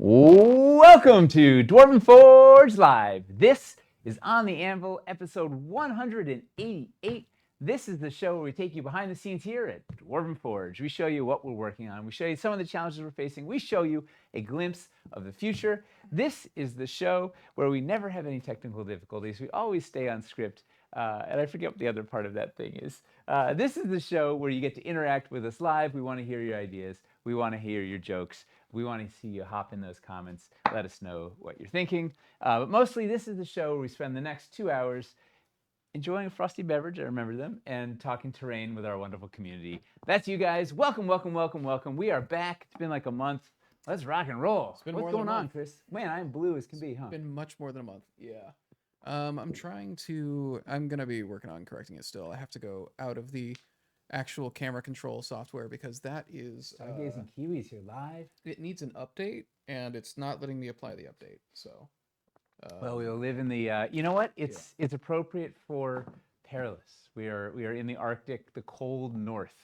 Welcome to Dwarven Forge Live. This is On the Anvil, episode 188. This is the show where we take you behind the scenes here at Dwarven Forge. We show you what we're working on. We show you some of the challenges we're facing. We show you a glimpse of the future. This is the show where we never have any technical difficulties. We always stay on script. And I forget what the other part of that thing is. This is the show where you get to interact with us live. We want to hear your ideas. We want to hear your jokes. We want to see you hop in those comments. Let us know what you're thinking. But mostly, this is the show where we spend the next 2 hours enjoying a frosty beverage, I remember them, and talking terrain with our wonderful community. That's you guys. Welcome, welcome, welcome, welcome. We are back. It's been like a month. Let's rock and roll. What's going on, Chris? Man, I'm blue as can be, huh? It's been much more than a month. Yeah. I'm going to be working on correcting it still. I have to go out of the actual camera control software because that is Stargaze and Kiwis here live. It needs an update and it's not letting me apply the update. So well, we'll live in the you know what? It's appropriate for perilous. We are in the Arctic, the cold north,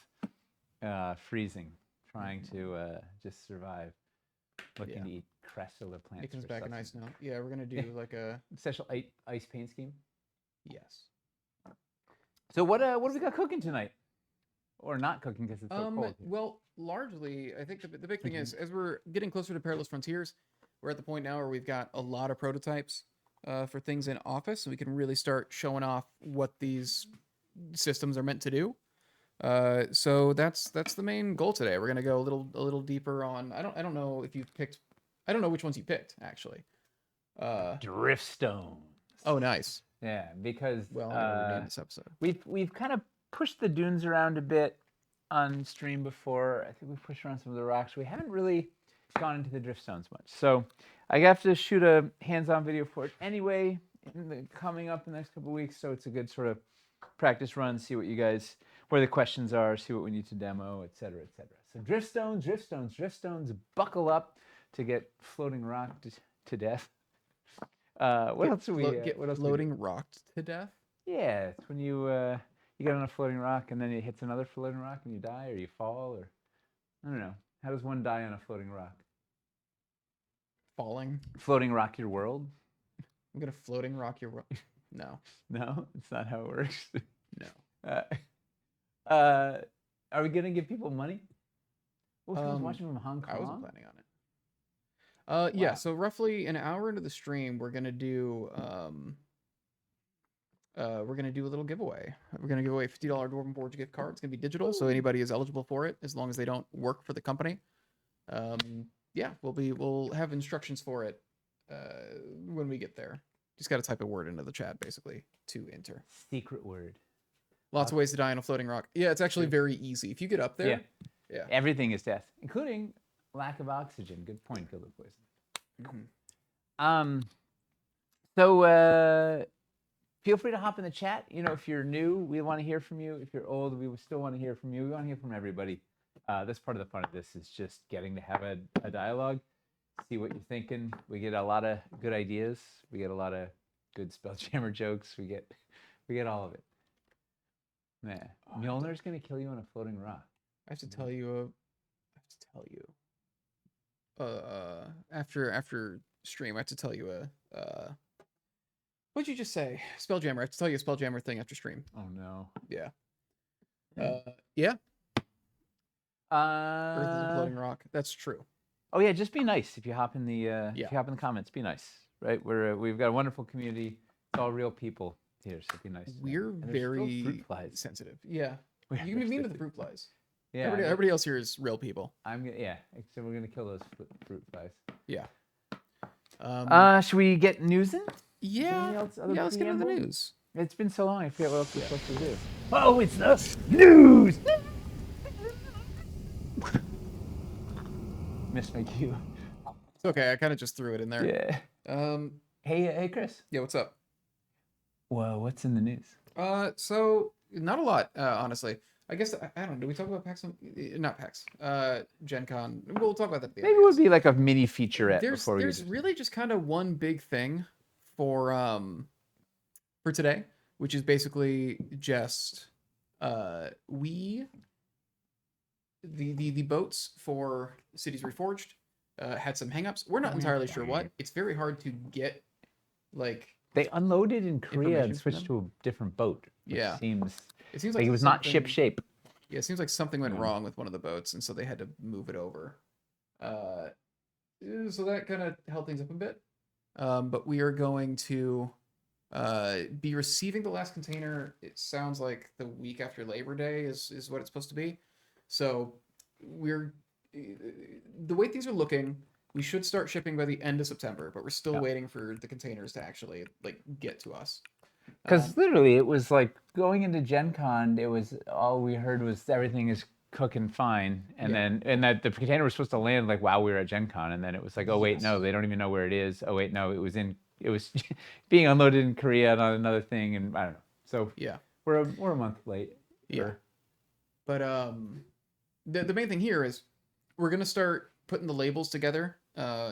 freezing, trying to just survive. Looking to eat crassula plants. It comes back in ice now. Yeah, we're gonna do like a special ice paint scheme. Yes. So what do we got cooking tonight? Or not cooking because it's so cold. Well, largely, I think the big thing is as we're getting closer to Perilous Frontiers, we're at the point now where we've got a lot of prototypes for things in office, so we can really start showing off what these systems are meant to do. So that's the main goal today. We're gonna go a little deeper on. I don't know if you've picked. I don't know which ones you picked actually. Driftstone. Oh, nice. Yeah, because well, I'm gonna this episode. We've kind of pushed the dunes around a bit on stream before. I think we've pushed around some of the rocks. We haven't really gone into the driftstones much. So I have to shoot a hands-on video for it anyway coming up in the next couple of weeks. So it's a good sort of practice run, see what you guys, where the questions are, see what we need to demo, et cetera, et cetera. So driftstones, buckle up to get floating rocked to death. What else do we get? What else floating rocked to death? Yeah, it's when you get on a floating rock and then it hits another floating rock and you die or you fall or I don't know. How does one die on a floating rock? Falling. Floating rock your world? I'm gonna floating rock your world. No. No, it's not how it works. No. Are we gonna give people money? Well, someone's watching from Hong Kong. I wasn't planning on it. Wow. Yeah, so roughly an hour into the stream, we're gonna do a little giveaway. We're gonna give away a $50 Dwarven Forge gift card. It's gonna be digital, so anybody is eligible for it as long as they don't work for the company. Yeah, we'll have instructions for it when we get there. Just got to type a word into the chat basically to enter. Secret word. Lots of ways to die on a floating rock. Yeah, it's actually very easy. If you get up there, yeah. Everything is death, including lack of oxygen. Good point, Gilbert Poison. Mm-hmm. So feel free to hop in the chat. You know, if you're new, we want to hear from you. If you're old, we still want to hear from you. We want to hear from everybody. That's part of the fun of this is just getting to have a dialogue, see what you're thinking. We get a lot of good ideas. We get a lot of good Spelljammer jokes. We get all of it. Yeah. Mjolnir's gonna kill you on a floating rock. I have to tell you. After stream, I have to tell you what'd you just say? Spelljammer. I have to tell you a Spelljammer thing after stream. Oh no. Yeah. Yeah. Earth is a floating rock. That's true. Oh yeah, just be nice if you hop in the if you hop in the comments. Be nice, right? We've got a wonderful community. It's all real people here, so be nice. We're very sensitive. Yeah, you can be mean to the fruit flies. Yeah, everybody else here is real people. Except we're gonna kill those fruit flies. Yeah. Should we get news in? Yeah. Let's get into the news. It's been so long. I forget what else we're supposed to do. Oh, it's the news. Missed my cue. It's okay. I kind of just threw it in there. Yeah. Hey, Chris. Yeah, what's up? Well, what's in the news? So not a lot, honestly. I guess I don't know. Do we talk about PAX? Not PAX. Gen Con. We'll talk about that. Maybe it would be like a mini featurette. There's really just kind of one big thing for today, which is basically just the boats for Cities Reforged had some hangups. We're not entirely sure what. It's very hard to get like They unloaded in Korea and information from switched them. to a different boat, which Yeah. seems It seems like like it was not ship something. shape. Yeah, it seems like something went Yeah. wrong with one of the boats, and so they had to move it over. Uh, so that kind of held things up a bit. But we are going to be receiving the last container. It sounds like the week after Labor Day is what it's supposed to be. So we're the way things are looking. We should start shipping by the end of September, but we're still Yeah. waiting for the containers to actually like get to us. Because literally, it was like going into Gen Con, it was all we heard was everything is cooking fine, and Yeah. then and that the container was supposed to land like while we were at Gen Con, and then it was like, oh wait, no, Yes. they don't even know where it is. Oh wait, no, it was being unloaded in Korea on another thing, and I don't know. So Yeah. we're a month late. Yeah. But the main thing here is we're gonna start putting the labels together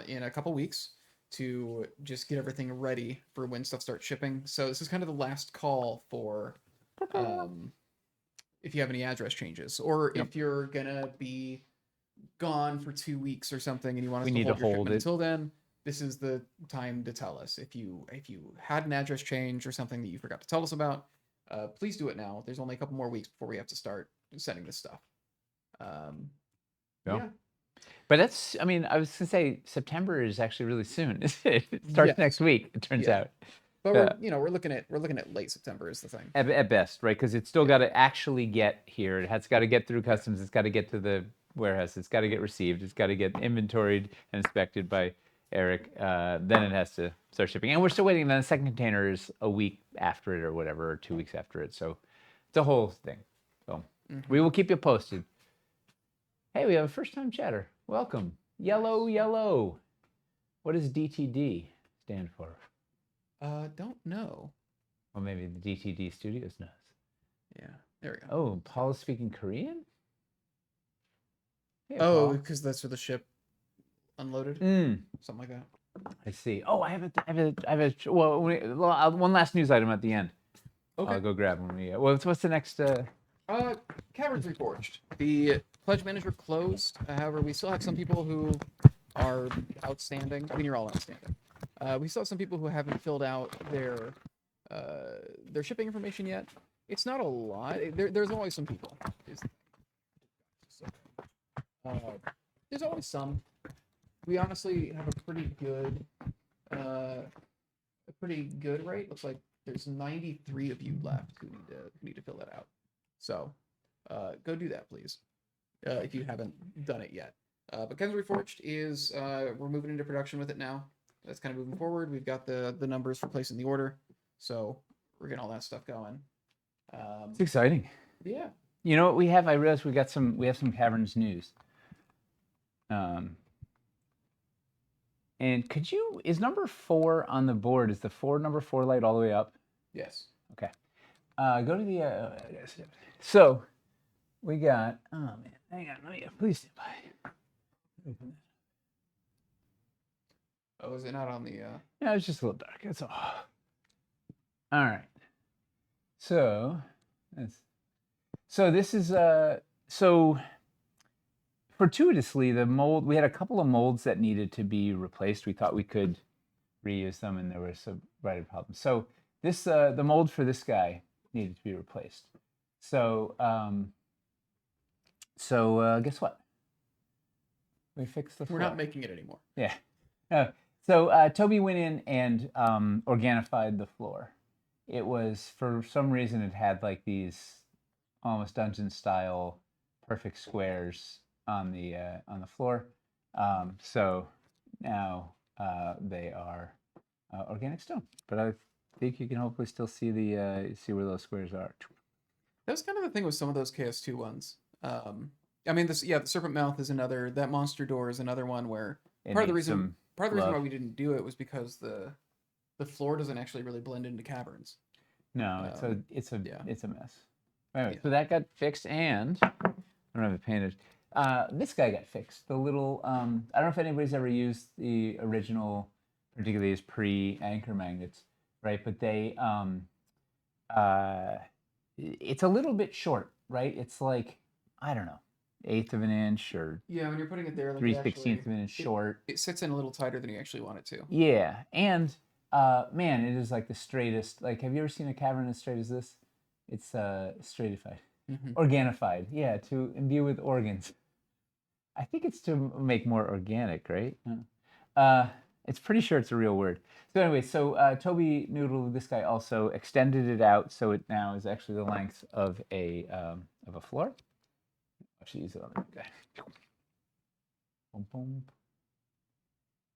in a couple weeks to just get everything ready for when stuff starts shipping. So this is kind of the last call for if you have any address changes, or Yep. if you're gonna be gone for 2 weeks or something and you want us We to need hold to your hold shipment it. until then. This is the time to tell us if you had an address change or something that you forgot to tell us about. Please do it now. There's only a couple more weeks before we have to start sending this stuff. Yeah. Yeah. But that's, I mean, I was gonna say September is actually really soon. It starts Yes. next week. It turns Yeah. out. But Yeah. we're looking at late September is the thing. At best, right? Because it's still got to actually get here. It's got to get through customs. It's got to get to the warehouse. It's got to get received. It's got to get inventoried and inspected by Eric. Then it has to start shipping. And we're still waiting. Then the second container is a week after it or whatever, or 2 weeks after it. So it's a whole thing. So we will keep you posted. Hey, we have a first-time chatter. Welcome. Yellow, yellow. What does DTD stand for? Don't know. Well, maybe the DTD Studios knows. Yeah. There we go. Oh, Paul is speaking Korean? Hey, Oh, Paul. because that's where the ship unloaded. Something like that. I see. Oh, I have a. Well, one last news item at the end. Okay. I'll go grab when we. Well, what's the next? Caverns Reforged. The pledge manager closed. However, we still have some people who are outstanding. I mean, you're all outstanding. We still have some people who haven't filled out their shipping information yet. It's not a lot. There's always some people. There's always some. We honestly have a pretty good rate. Looks like there's 93 of you left who need to fill that out. So, go do that, please, if you haven't done it yet. But Ken's Reforged is we're moving into production with it now. That's kind of moving forward. We've got the numbers for placing the order, so we're getting all that stuff going. It's exciting. Yeah. You know what we have? I realized we have some Caverns news. And is number 4 on the board? Is the number 4 light all the way up? Yes. Okay. Go to the. So, we got. Oh man, hang on. Please stand by. Oh, is it not on the? Yeah, it's just a little dark. That's all. All right. So this is so fortuitously the mold. We had a couple of molds that needed to be replaced. We thought we could reuse them, and there were some writing problems. So this the mold for this guy needed to be replaced. So guess what? We fixed the floor. We're not making it anymore. Yeah. So Toby went in and organified the floor. It was, for some reason, it had like these almost dungeon style perfect squares on the floor. So now they are organic stone. But I think you can hopefully still see see where those squares are. That was kind of the thing with some of those KS2 ones. I mean, the Serpent Mouth is another. That monster door is another one where part of the reason why we didn't do it was because the floor doesn't actually really blend into caverns. No, it's a mess. Anyway, Yeah. so that got fixed, and I don't have it painted. This guy got fixed. The little I don't know if anybody's ever used the original, particularly as pre-anchor magnets, right? But they it's a little bit short, right? It's like, I don't know. 1/8 of an inch or Yeah, when you're putting it there, like 3/16 of an inch short. it sits in a little tighter than you actually want it to. Yeah, and man, it is like the straightest. Like, have you ever seen a cavern as straight as this? It's stratified, organified. Yeah, to imbue with organs. I think it's to make more organic, right? It's pretty sure it's a real word. So anyway, Toby Noodle, this guy also extended it out, so it now is actually the length of a floor. Actually, use it on the guy. Boom, boom.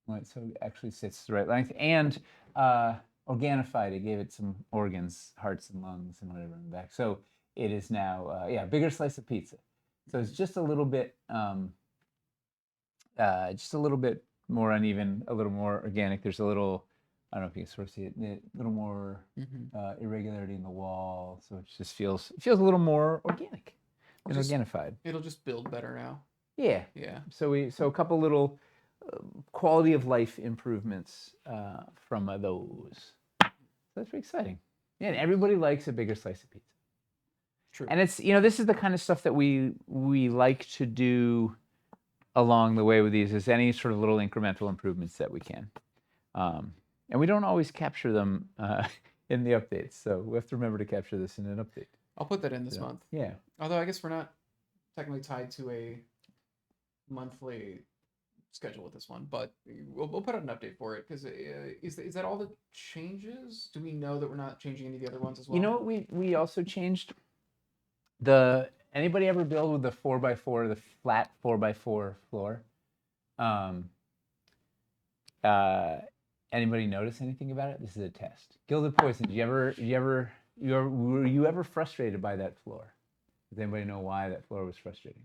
Right, so it actually sits the right length and organified. It gave it some organs, hearts and lungs and whatever in the back. So it is now, yeah, bigger slice of pizza. So it's just a little bit more uneven, a little more organic. There's a little, I don't know if you can sort of see it, a little more irregularity in the wall. So it just feels a little more organic and organified. It'll just build better now. Yeah. Yeah. So a couple little quality of life improvements from those. So that's pretty exciting. Yeah, and everybody likes a bigger slice of pizza. True. And it's, this is the kind of stuff that we like to do along the way with these, is any sort of little incremental improvements that we can. And we don't always capture them in the updates, so we have to remember to capture this in an update. I'll put that in this month. Yeah. Although I guess we're not technically tied to a monthly schedule with this one, but we'll put out an update for it, because is that all the changes? Do we know that we're not changing any of the other ones as well? You know what we also changed? Anybody ever build with the 4x4, the flat 4x4 floor? Anybody notice anything about it? This is a test. Gilded Poison, were you ever frustrated by that floor? Does anybody know why that floor was frustrating?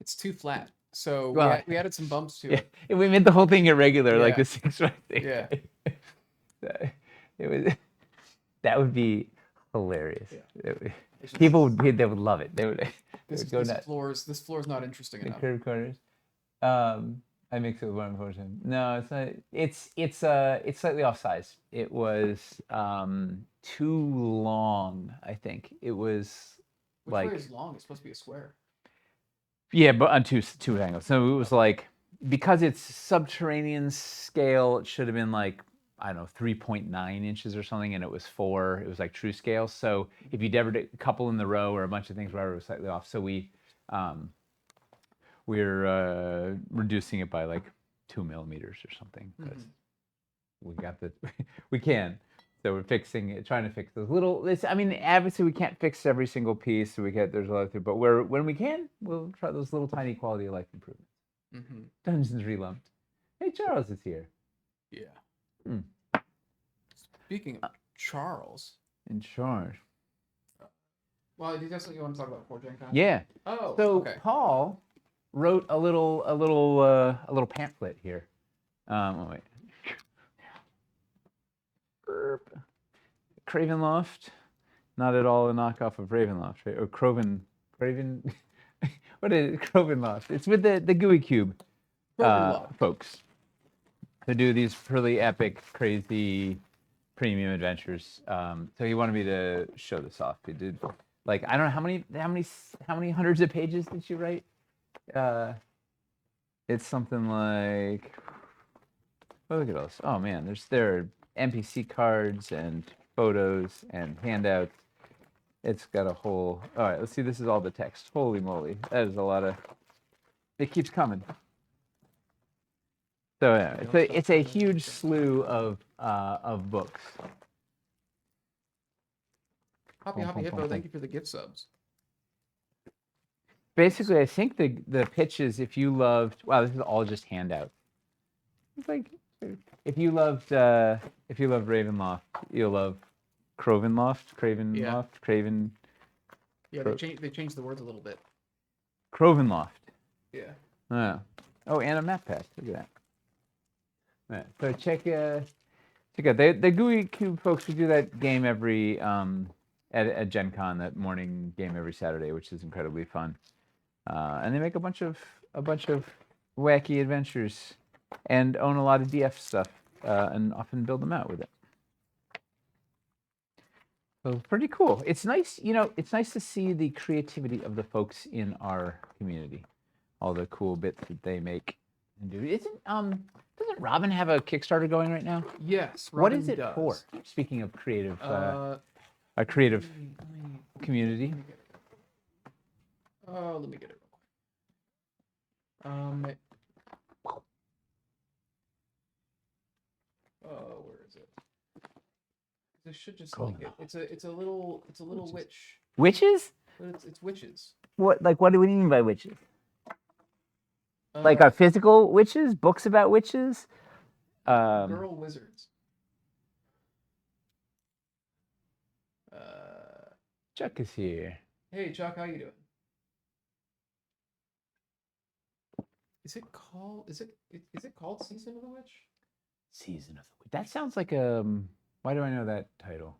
It's too flat. So we added some bumps to it. We made the whole thing irregular, like the 6 right there. Yeah. That would be hilarious. Yeah. People they would love it. They would go nuts. This floor is not interesting enough. The curved corners. I mix it with one portion. No, it's not. It's slightly off size. It was too long. I think it was. Which way is long? It's supposed to be a square. Yeah, but on two angles. So it was like, because it's subterranean scale, it should have been like, I don't know, 3.9 inches or something, and it was 4. It was like true scale. So if you ever did a couple in the row or a bunch of things, whatever, it was slightly off. So we're reducing it by like 2 millimeters or something, because we can. So we're trying to fix those little. Obviously we can't fix every single piece. So there's a lot to, but when we can, we'll try those little tiny quality of life improvements. Dungeons Relumped. Hey, Charles is here. Yeah. Speaking of Charles. In charge. Well, you want to talk about 4Gen Con? Yeah. Oh. So okay. Paul wrote a little pamphlet here. Wait. Cravenloft, not at all a knockoff of Ravenloft, right? Or Craven. What is it? Cravenloft? It's with the GUI Cube folks who do these really epic, crazy premium adventures. So he wanted me to show this off. He did, like, I don't know how many hundreds of pages did you write? It's something like, oh, look at those. Oh man, there are NPC cards and photos and handouts. It's got a whole. All right, let's see. This is all the text. Holy moly, that is a lot of. It keeps coming. So yeah, it's a huge slew of books. Hoppy Hippo, thank you for the gift subs. Basically, I think the pitch is, if you loved. Wow, this is all just handouts. It's like, if you loved Ravenloft, you'll love Cravenloft. Craven. Yeah, they changed the words a little bit. Cravenloft. Yeah. Oh, and a map pack. Look at that. Right. So check out the GUI Cube folks who do that game every at Gen Con, that morning game every Saturday, which is incredibly fun. And they make a bunch of wacky adventures and own a lot of DF stuff, and often build them out with it. So pretty cool. It's nice, it's nice to see the creativity of the folks in our community, all the cool bits that they make and do. Doesn't Robin have a Kickstarter going right now? Yes, What Robin is it does. for? Speaking of creative, a Let creative me community. get it. Let me get it real quick. Where is it? This should just link it. It's a little witch. Witches? But it's witches. What do you mean by witches? Like physical witches? Books about witches? Girl wizards. Chuck is here. Hey Chuck, how you doing? Is it called Season of the Witch? Season of the Witch. That sounds like why do I know that title?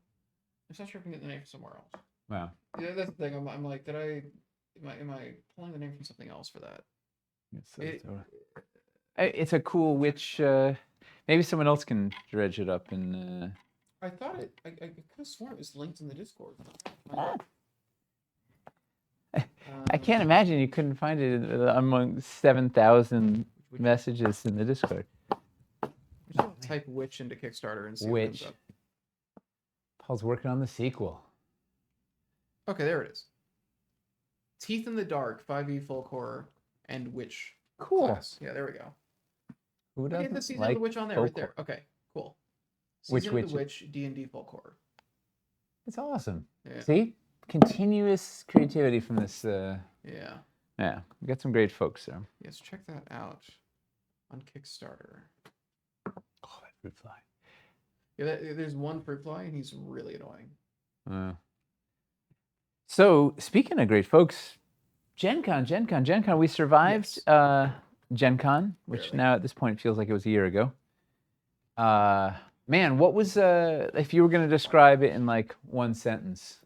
I'm not sure if I can get the name from somewhere else. Wow. Yeah, that's the thing. I'm like, am I pulling the name from something else for that? It's a cool witch. Maybe someone else can dredge it up and. I thought I could have sworn it was linked in the Discord. I can't imagine you couldn't find it among 7,000 messages in the Discord. Just type witch into Kickstarter and see what comes up. Paul's working on the sequel. Okay, there it is. Teeth in the Dark, 5e full core, and witch. Cool. Class. Yeah, there we go. Who doesn't Get the Season like of the Witch on there, right there. Okay, cool. Season of the Witch, D&D full core. It's awesome. Yeah. See? Continuous creativity from this. Yeah. Yeah, we got some great folks there. Yes, check that out on Kickstarter. Oh, that fruit fly. Yeah, there's one fruit fly, and he's really annoying. So, speaking of great folks, Gen Con, we survived Gen Con, which now at this point feels like it was a year ago. Man, what was, if you were going to describe it in like one sentence?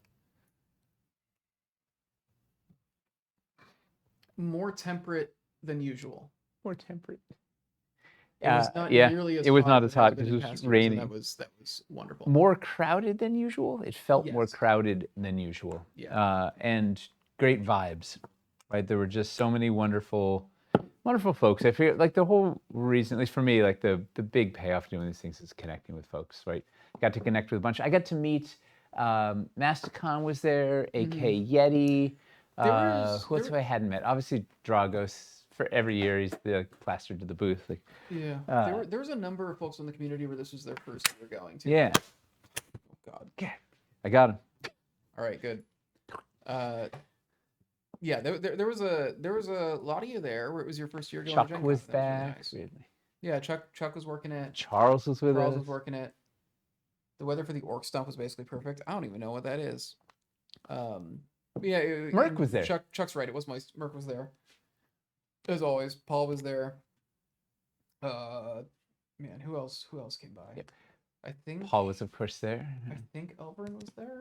More temperate than usual. More temperate. It was not nearly as it was hot not as hot it because has it been in was past years, and raining. that was wonderful. More crowded than usual. It felt more Yes. crowded than usual. Yeah. And great vibes, right? There were just so many wonderful folks. I feel like the whole reason, at least for me, like the big payoff doing these things is connecting with folks, right? Got to connect with a bunch. I got to meet Masticon was there, AK Yeti. Who else have I hadn't met? Obviously Dragos. For every year, he's plastered to the booth. Like, there was a number of folks in the community where this was their first year going to. Yeah. Oh God. Yeah. I got him. All right, good. Yeah, there was a lot of you there where it was your first year going. Chuck to Gen was Con. back. That was really nice. Yeah, Chuck was working it. Charles was with us. Charles was working it. The weather for the orc stump was basically perfect. I don't even know what that is. Yeah, Merc was there. Chuck's right. It was Merc was there. As always, Paul was there. Man, who else came by? Yep. I think Paul was, of course, there. I think Elvin was there.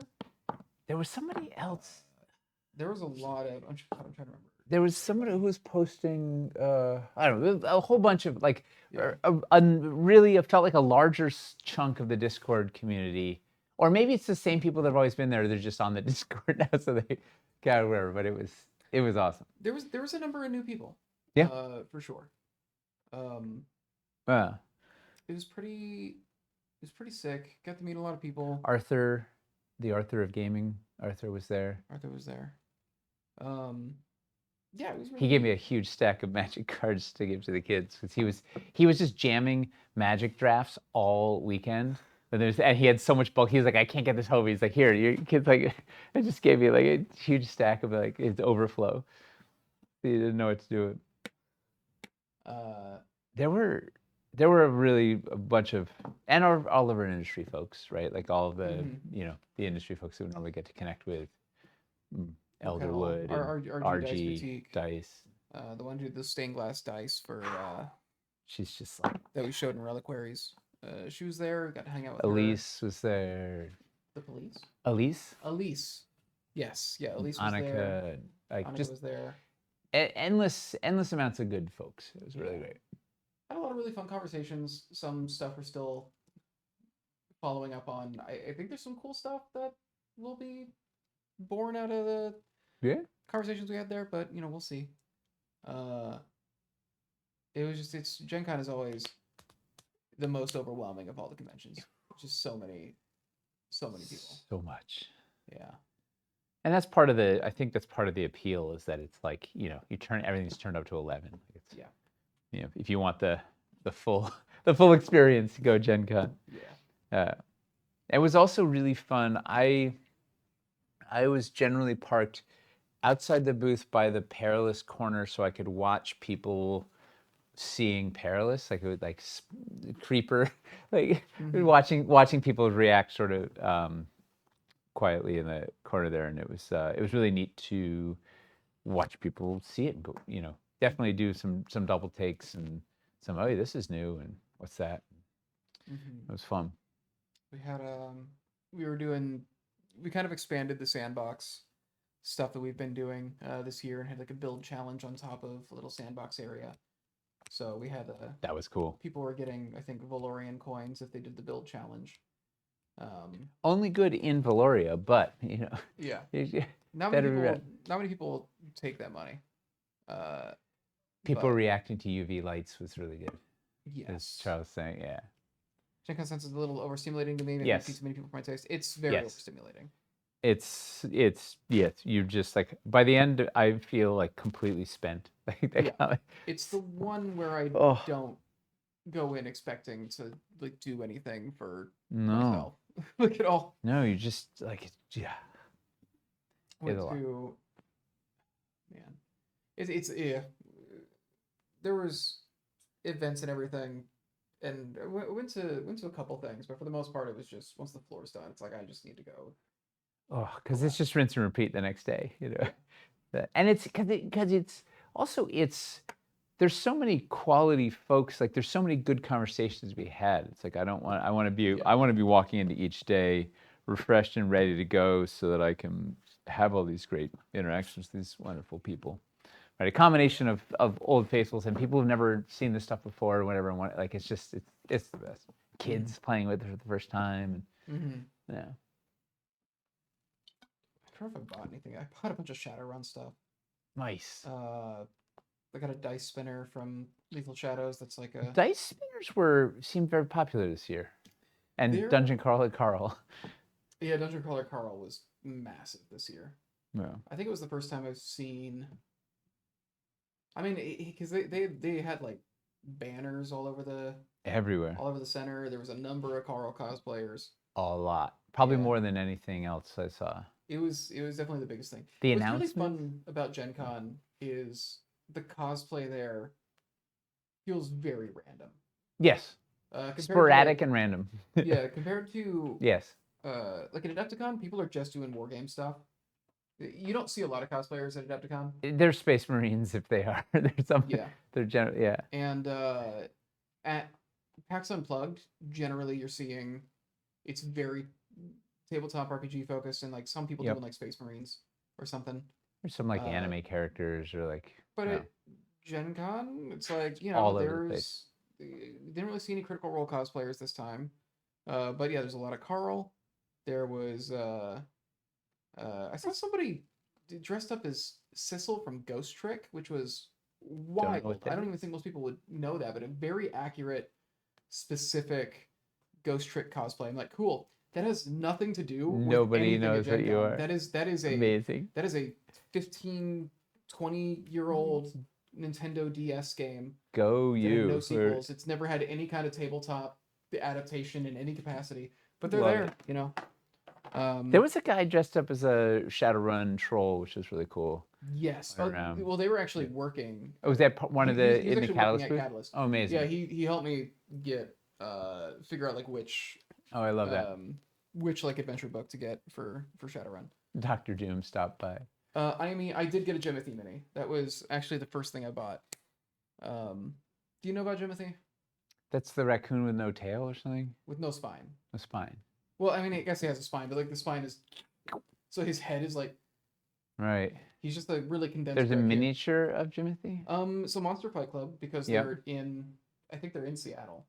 There was somebody else. There was a lot of. I'm trying to remember. There was somebody who was posting. I don't know, a whole bunch of like, really, it felt like a larger chunk of the Discord community, or maybe it's the same people that have always been there. They're just on the Discord now, so they got wherever. But it was awesome. There was a number of new people. Yeah. For sure. Wow. It was pretty sick. Got to meet a lot of people. Arthur, the Arthur of gaming. Arthur was there. Yeah, it was really he gave me a huge stack of Magic cards to give to the kids because he was just jamming Magic drafts all weekend. And he had so much bulk. He was like, I can't get this home. He's like, here, your kid's like, I just gave you like a huge stack of like his overflow. He didn't know what to do with. There were really a bunch of, and all of our industry folks, right? Like all of the, the industry folks who would normally get to connect with Elderwood, our RG Dice. The one who did the stained glass dice for. She's just like that we showed in Reliquaries. She was there. Got to hang out with Elise was there. The police. Elise. Yes. Yeah. Elise was Annika, there. like Annika just was there. Endless amounts of good folks. It was really great. Had a lot of really fun conversations. Some stuff we're still following up on. I think there's some cool stuff that will be born out of the Yeah. conversations we had there, but we'll see. Uh, it's Gen Con is always the most overwhelming of all the conventions. Just so many people. So much. Yeah. And I think that's part of the appeal is that it's like, everything's turned up to 11. Like it's, Yeah. if you want the full the full experience, go Gen Con. Yeah. It was also really fun. I was generally parked outside the booth by the Perilous corner so I could watch people seeing Perilous, like it would like creeper, like watching people react sort of quietly in the corner there, and it was really neat to watch people see it and go, definitely do some double takes and some, oh, this is new and what's that? It was fun. We had we kind of expanded the sandbox stuff that we've been doing this year and had like a build challenge on top of a little sandbox area. So we had that was cool. People were getting, I think, Valorian coins if they did the build challenge. Only good in Valoria, but yeah, not many people take that money. People reacting to UV lights was really good. Yes, as Charles saying, yeah. Gen Con sense is a little overstimulating to me. Maybe Yes. too many people for my taste. It's very overstimulating. It's yes. You're just like by the end, I feel like completely spent. It's the one where I don't go in expecting to like do anything for myself. Like at all. No, you just like Went to man. It's there was events and everything, and I went to a couple things, but for the most part, it was just once the floor's done, it's like I just need to go. Oh, because it's just rinse and repeat the next day, And it's because it's there's so many quality folks. Like there's so many good conversations to be had. It's like I want to be walking into each day refreshed and ready to go, so that I can have all these great interactions with these wonderful people. Right, a combination of old faithfuls and people who've never seen this stuff before or whatever. And like it's the best. Kids playing with it for the first time, and yeah. I don't know if I bought anything. I bought a bunch of Shadowrun stuff. Nice. I got a dice spinner from Lethal Shadows. That's like a dice spinners seemed very popular this year, and Dungeon Crawler Carl. Yeah, Dungeon Crawler Carl was massive this year. Yeah. I think it was the first time I've seen. I mean, because they had like banners all over everywhere, all over the center. There was a number of Carl cosplayers. A lot, probably more than anything else I saw. It was definitely the biggest thing. The What's really fun about Gen Con is the cosplay there feels very random. Yes. Sporadic and random. Yeah, compared to yes. Like at Adepticon, people are just doing wargame stuff. You don't see a lot of cosplayers at Adepticon. They're Space Marines if they are. They're some. Yeah. They're generally yeah. And at PAX Unplugged, generally you're seeing it's very tabletop RPG focused, and like some people doing like Space Marines or something. Or some like anime characters or like. But at Gen Con, it's like there's didn't really see any Critical Role cosplayers this time, but yeah, there's a lot of Carl. There was I saw somebody dressed up as Sissel from Ghost Trick, which was wild. I don't even think most people would know that, but a very accurate, specific Ghost Trick cosplay. I'm like, cool. That has nothing to do with nobody knows what you are. That is amazing. That is a 15, 20-year-old Nintendo DS game. Go you. No sequels. It's never had any kind of tabletop adaptation in any capacity. But they're there, there was a guy dressed up as a Shadowrun troll, which was really cool. Yes. Well, they were actually working. Oh, was that one of the in the Catalyst booth? Catalyst. Oh, amazing. Yeah, he helped me get figure out like which. Oh, I love that. Which like adventure book to get for Shadowrun. Dr. Doom stopped by. I did get a Jimothy mini. That was actually the first thing I bought. Do you know about Jimothy? That's the raccoon with no tail or something? With no spine. No spine. Well, I mean, I guess he has a spine, but like the spine is, so his head is like. Right. He's just a really condensed. There's a miniature of Jimothy. So Monster Fight Club, because they're in, I think they're in Seattle,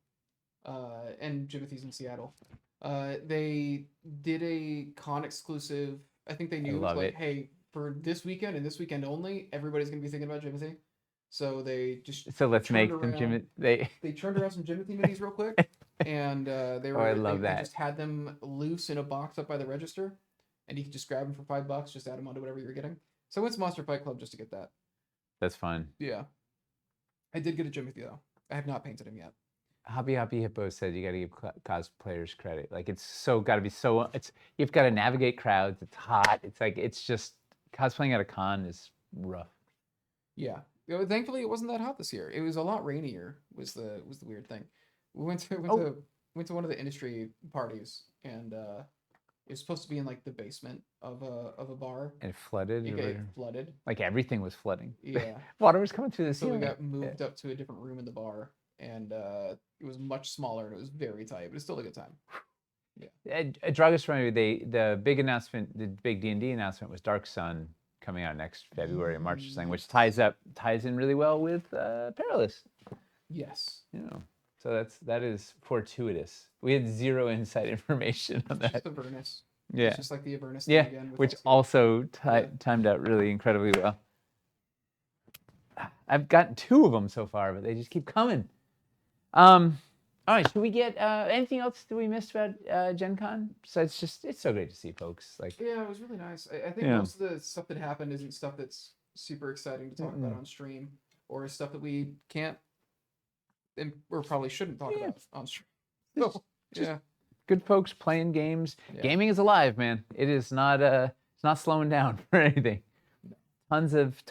and Jimothy's in Seattle. They did a con exclusive. I think they I knew love like, it. hey, for this weekend and this weekend only, everybody's gonna be thinking about Jimothy. So they just So let's turned make them around. Jim. They. They turned around some Jimothy minis real quick, and Oh, I love they that. just had them loose in a box up by the register, and you could just grab them for $5, just add them onto whatever you're getting. So I went to Monster Fight Club just to get that. That's fun. Yeah, I did get a Jimothy though. I have not painted him yet. Hobby Hippo said you got to give cosplayers credit. Like it's so got to be so. It's you've got to navigate crowds. It's hot. It's like it's just cosplaying at a con is rough. Yeah. Thankfully, it wasn't that hot this year. It was a lot rainier. Was the weird thing. We went to one of the industry parties, and it was supposed to be in like the basement of a bar. And it flooded. It got flooded. Like everything was flooding. Yeah. Water was coming through the So we ceiling. got moved up to a different room in the bar, and it was much smaller and it was very tight, but it's still a good time. Yeah. Dragus reminded me the big announcement, the big D&D announcement was Dark Sun coming out next February and March or something, which ties in really well with Perilous. Yes. You know, so that is fortuitous. We had zero inside information on that. Just Avernus. Yeah. It's just like the Avernus Yeah, thing again. which Elsie. also timed out really incredibly well. I've gotten 2 of them so far, but they just keep coming. All right, should we get anything else that we missed about Gen Con? Besides just, it's so great to see folks. Like, Yeah, it was really nice. I think Yeah. most of the stuff that happened isn't stuff that's super exciting to talk about on stream, or stuff that we can't or probably shouldn't talk about on stream. So, just- yeah. good folks playing games. Yeah. Gaming is alive, man. It is not it's not slowing down for anything. Tons of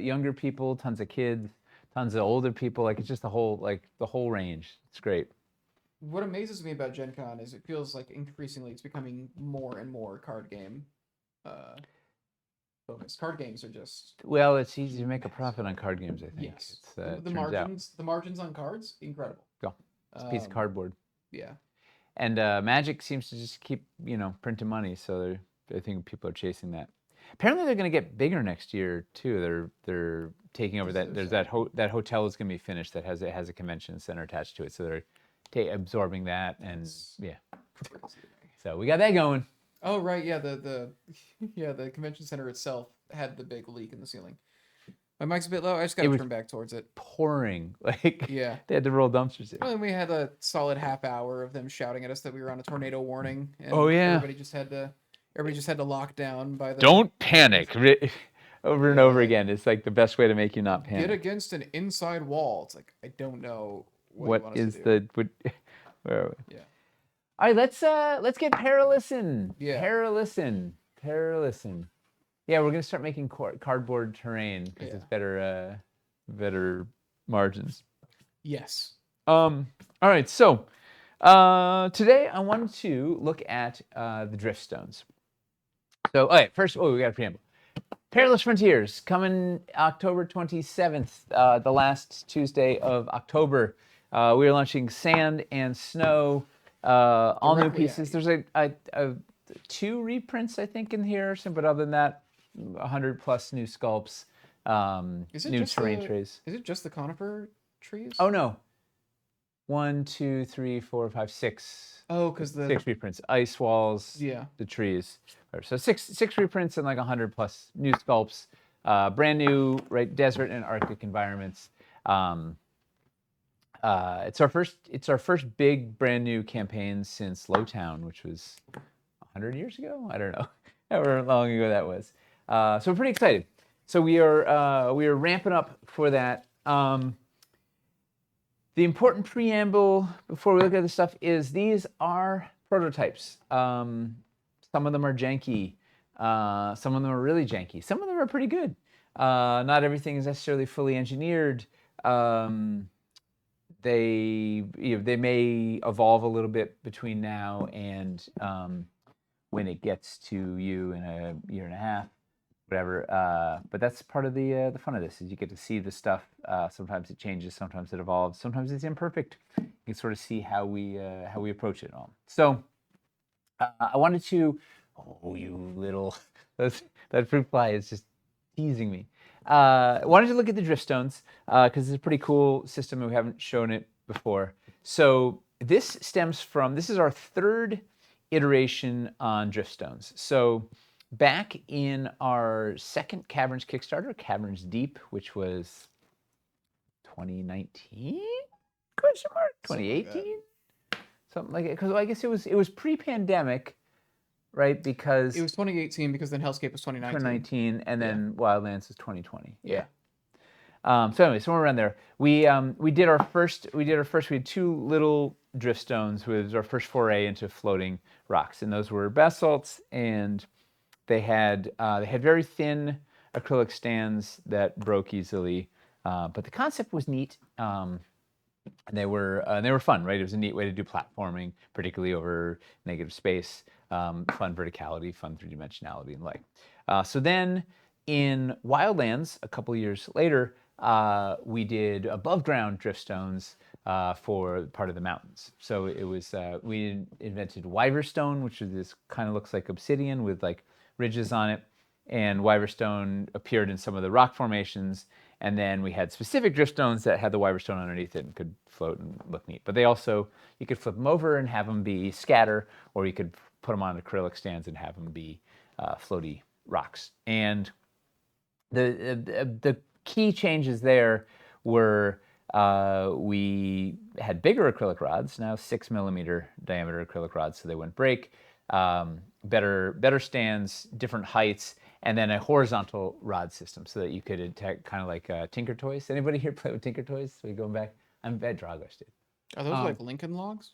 younger people, tons of kids, tons of older people. Like it's just the whole range. It's great. What amazes me about Gen Con is it feels like increasingly it's becoming more and more card game focused. Card games are just Well, it's easy to make a profit on card games, I think. yes. It's, The turns out. margins on cards, incredible. Go. It's a piece of cardboard. Yeah. And Magic seems to just keep, printing money. So I think people are chasing that. Apparently, they're going to get bigger next year too. They're taking over that. There's that hotel is going to be finished that has a convention center attached to it. So they're absorbing that, and yeah. So we got that going. Oh right, yeah. The convention center itself had the big leak in the ceiling. My mic's a bit low. I just got to turn back towards it. Pouring, like yeah. They had to roll dumpsters in. Well, and we had a solid half hour of them shouting at us that we were on a tornado warning. And oh yeah. Everybody just had to lock down by the. Don't panic. Over and over again. It's like the best way to make you not panic. Get against an inside wall. It's like I don't know what is the where are we? Yeah. All right, let's get Perilous in. Yeah. Perilous in. Yeah, we're gonna start making cardboard terrain because it's better margins. Yes. All right, so today I wanted to look at the drift stones. So, all right, first, we got a preamble. Perilous Frontiers coming October 27th, the last Tuesday of October. We are launching Sand and Snow, all new pieces. There's a 2 reprints I think in here, but other than that, 100 plus new sculpts, new terrain trees. Is it just the conifer trees? Oh no. 1, 2, 3, 4, 5, 6. Oh, because the 6 reprints, ice walls, the trees. So 6 reprints and like 100 plus new sculpts, brand new, right? Desert and Arctic environments. It's our first big brand new campaign since Lowtown, which was 100 years ago. I don't know, however long ago that was. So we're pretty excited. So we are ramping up for that. The important preamble before we look at the stuff is these are prototypes. Some of them are janky. Some of them are really janky. Some of them are pretty good. Not everything is necessarily fully engineered. They may evolve a little bit between now and when it gets to you in a year and a half, whatever. But that's part of the fun of this is you get to see the stuff. Sometimes it changes, sometimes it evolves, sometimes it's imperfect. You can sort of see how we approach it all. So I wanted to. Oh, you little! That fruit fly is just teasing me. I wanted to look at the drift stones because it's a pretty cool system and we haven't shown it before. So this stems from, this is our third iteration on Driftstones. So back in our second Caverns Kickstarter, Caverns Deep, which was 2019? Question mark? 2018? Something like it. Because I guess it was pre-pandemic, right? Because It was 2018 because then Hellscape was 2019. 2019, and then Wildlands is 2020. Yeah. So anyway, somewhere around there, we did our first. We had two little Driftstones. Was our first foray into floating rocks, and those were basalts, and they had very thin acrylic stands that broke easily. But the concept was neat. And they were fun, right? It was a neat way to do platforming, particularly over negative space, fun verticality, fun three-dimensionality, and like. So then in Wildlands, a couple years later, we did above ground driftstones for part of the mountains. So it was we invented Wyverstone, which is this kind of looks like obsidian with like ridges on it, and Wyverstone appeared in some of the rock formations. And then we had specific driftstones that had the Wyverstone underneath it and could float and look neat. But they also, you could flip them over and have them be scatter, or you could put them on acrylic stands and have them be floaty rocks. And the key changes there were we had bigger acrylic rods, now 6 millimeter diameter acrylic rods, so they wouldn't break. Better stands, different heights, and then a horizontal rod system so that you could attack kind of like Tinker Toys. Anybody here play with Tinker Toys? So we going back? I'm bet Dragos did. Are those like Lincoln logs?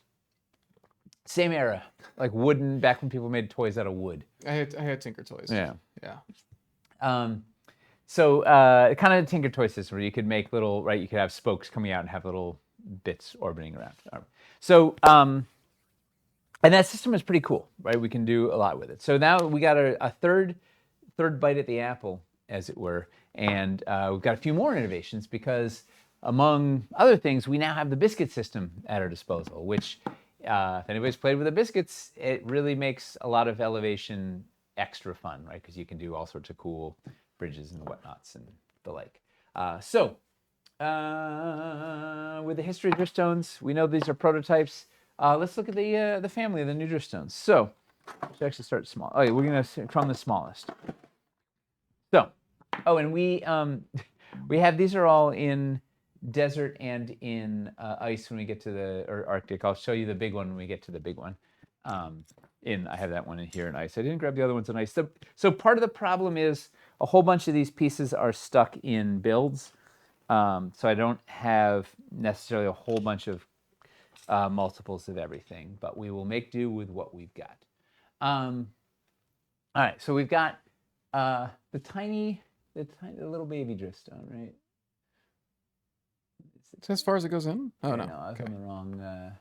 Same era, like wooden. Back when people made toys out of wood. I had Tinker Toys. Yeah. So kind of a Tinker Toy system where you could make little, right? You could have spokes coming out and have little bits orbiting around. So and that system is pretty cool, right? We can do a lot with it. So now we got a third bite at the apple, as it were, and we've got a few more innovations because, among other things, we now have the biscuit system at our disposal, which, if anybody's played with the biscuits, it really makes a lot of elevation extra fun, right? Because you can do all sorts of cool bridges and whatnots and the like. With the history of Driftstones, we know these are prototypes. Let's look at the family of the new Driftstones. So, let's actually start small. Oh, yeah, we're gonna from the smallest. So, and we have, these are all in desert and in ice when we get to or Arctic. I'll show you the big one when we get to the big one. I have that one in here in ice. I didn't grab the other ones in ice. So part of the problem is a whole bunch of these pieces are stuck in builds. So I don't have necessarily a whole bunch of multiples of everything, but we will make do with what we've got. All right, so we've got the tiny little baby Driftstone, right? Is that as far as it goes in? Oh no, I was on the wrong.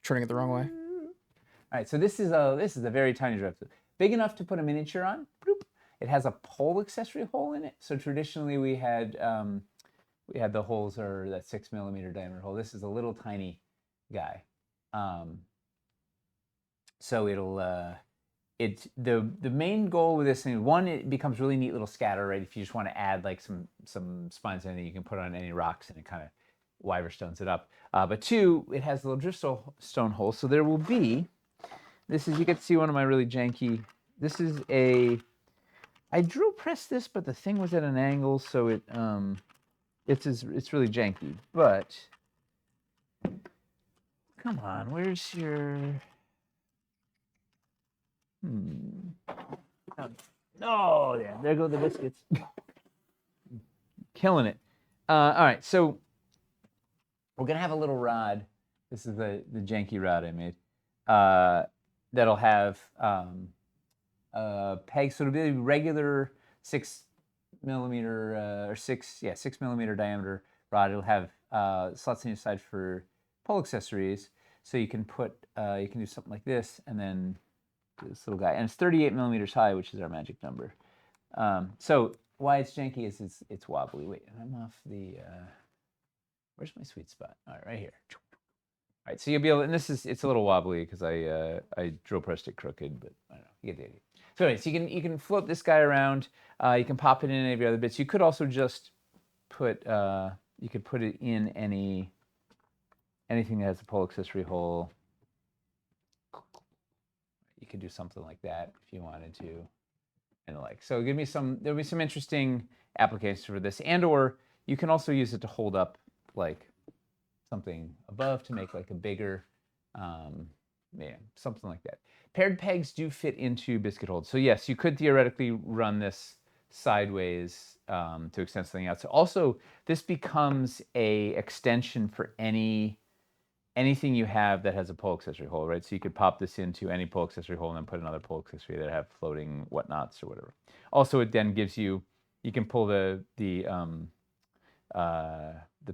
Turning it the wrong way. All right, so this is a very tiny Driftstone, big enough to put a miniature on. Bloop. It has a pole accessory hole in it. So traditionally we had the holes are that 6 millimeter diameter hole. This is a little tiny guy. So it'll it's the main goal with this thing, one, it becomes really neat little scatter, right? If you just want to add like some spines in it, you can put on any rocks and it kind of Wyverstones it up. But two, it has a little Driftstone hole. So there will be, you get to see one of my really janky, this is I drill pressed this, but the thing was at an angle, so it's really janky. But come on, where's your? Oh, yeah, there go the biscuits. Killing it. All right, so we're gonna have a little rod. This is the janky rod I made. That'll have pegs, so it'll be a regular 6 millimeter or 6 millimeter diameter rod. It'll have slots on your side for pole accessories, so you can put you can do something like this, and then this little guy, and it's 38 millimeters high, which is our magic number. So why it's janky is it's wobbly. Wait, I'm off the. Where's my sweet spot? All right, right here. All right, so you'll be able, and it's a little wobbly because I drill pressed it crooked, but I don't know, you get the idea. So anyways, you can float this guy around. You can pop it in any of your other bits. You could also just put it in any anything that has a pole accessory hole, you could do something like that if you wanted to, and the like. So there'll be some interesting applications for this, and or you can also use it to hold up like something above to make like a bigger, yeah, something like that. Paired pegs do fit into biscuit holds. So yes, you could theoretically run this sideways to extend something out. So also this becomes a extension for anything you have that has a pole accessory hole, right? So you could pop this into any pole accessory hole and then put another pole accessory that have floating whatnots or whatever. Also, it then gives you can pull the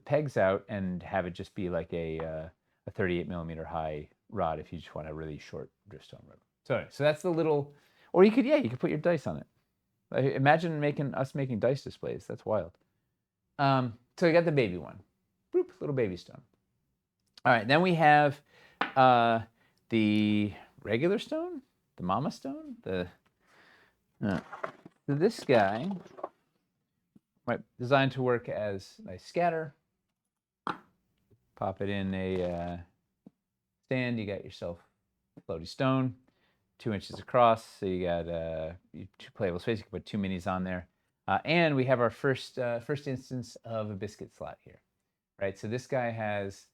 pegs out and have it just be like a 38 millimeter high rod if you just want a really short dripstone rod. So that's the little, or you could put your dice on it. Imagine us making dice displays. That's wild. So you got the baby one, boop, little baby stone. All right, then we have the regular stone, the mama stone, so this guy, right, designed to work as a scatter. Pop it in a stand. You got yourself a floaty stone, 2 inches across. So you got 2 playable space. You can put 2 minis on there, and we have our first instance of a biscuit slot here, right? So this guy has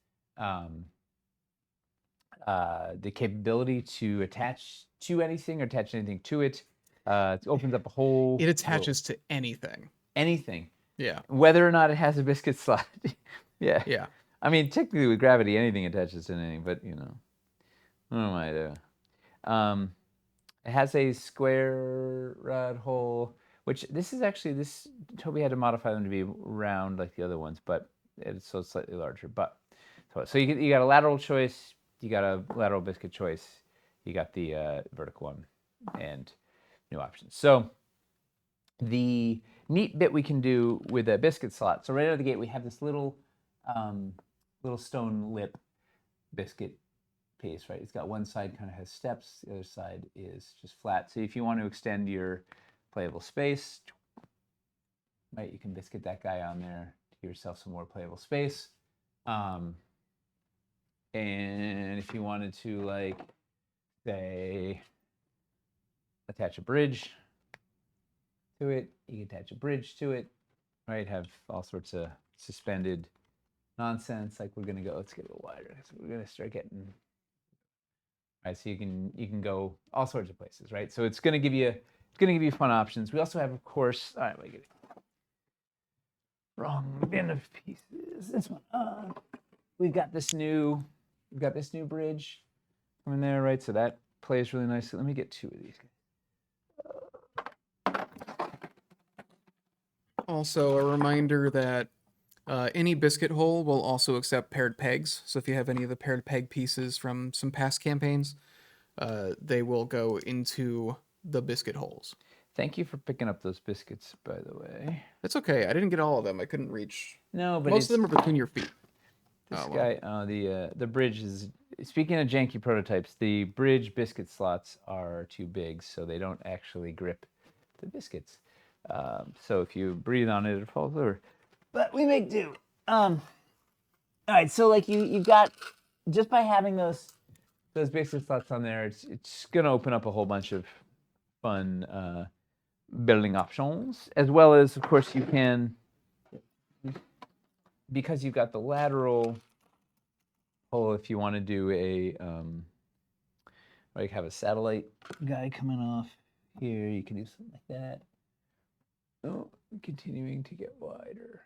the capability to attach to anything or attach anything to it. It opens up a whole. It attaches to anything. Anything. Yeah. Whether or not it has a biscuit slot. Yeah. Yeah. I mean, technically with gravity, anything attaches to anything, but you know, what am I doing? It has a square rod hole, which this Toby had to modify them to be round like the other ones, but it's so slightly larger. But so you got a lateral choice, you got a lateral biscuit choice, you got the vertical one, and new options. So the neat bit we can do with a biscuit slot. So right out of the gate, we have this little stone lip biscuit piece, right? It's got one side kind of has steps, the other side is just flat. So if you want to extend your playable space, right, you can biscuit that guy on there to give yourself some more playable space. And if you wanted to, like, say, attach a bridge to it, you can attach a bridge to it, right? Have all sorts of suspended nonsense. Like, we're gonna go, let's get a little wider because we're gonna start getting, right? So you can go all sorts of places, right? So it's gonna give you fun options. We also have, of course, all right, get it. Wrong bin of pieces. This one. We've got this new bridge coming there, right? So that plays really nicely. Let me get 2 of these. Also, a reminder that any biscuit hole will also accept paired pegs. So if you have any of the paired peg pieces from some past campaigns, they will go into the biscuit holes. Thank you for picking up those biscuits, by the way. That's okay. I didn't get all of them. I couldn't reach. No, but most of them are between your feet. This guy, the bridge is. Speaking of janky prototypes, the bridge biscuit slots are too big, so they don't actually grip the biscuits. So if you breathe on it, it falls over. But we make do. All right, so like you've got, just by having those biscuit slots on there, it's gonna open up a whole bunch of fun building options, as well as, of course, you can, because you've got the lateral hole, if you want to do a like have a satellite guy coming off here, you can do something like that. Oh, continuing to get wider.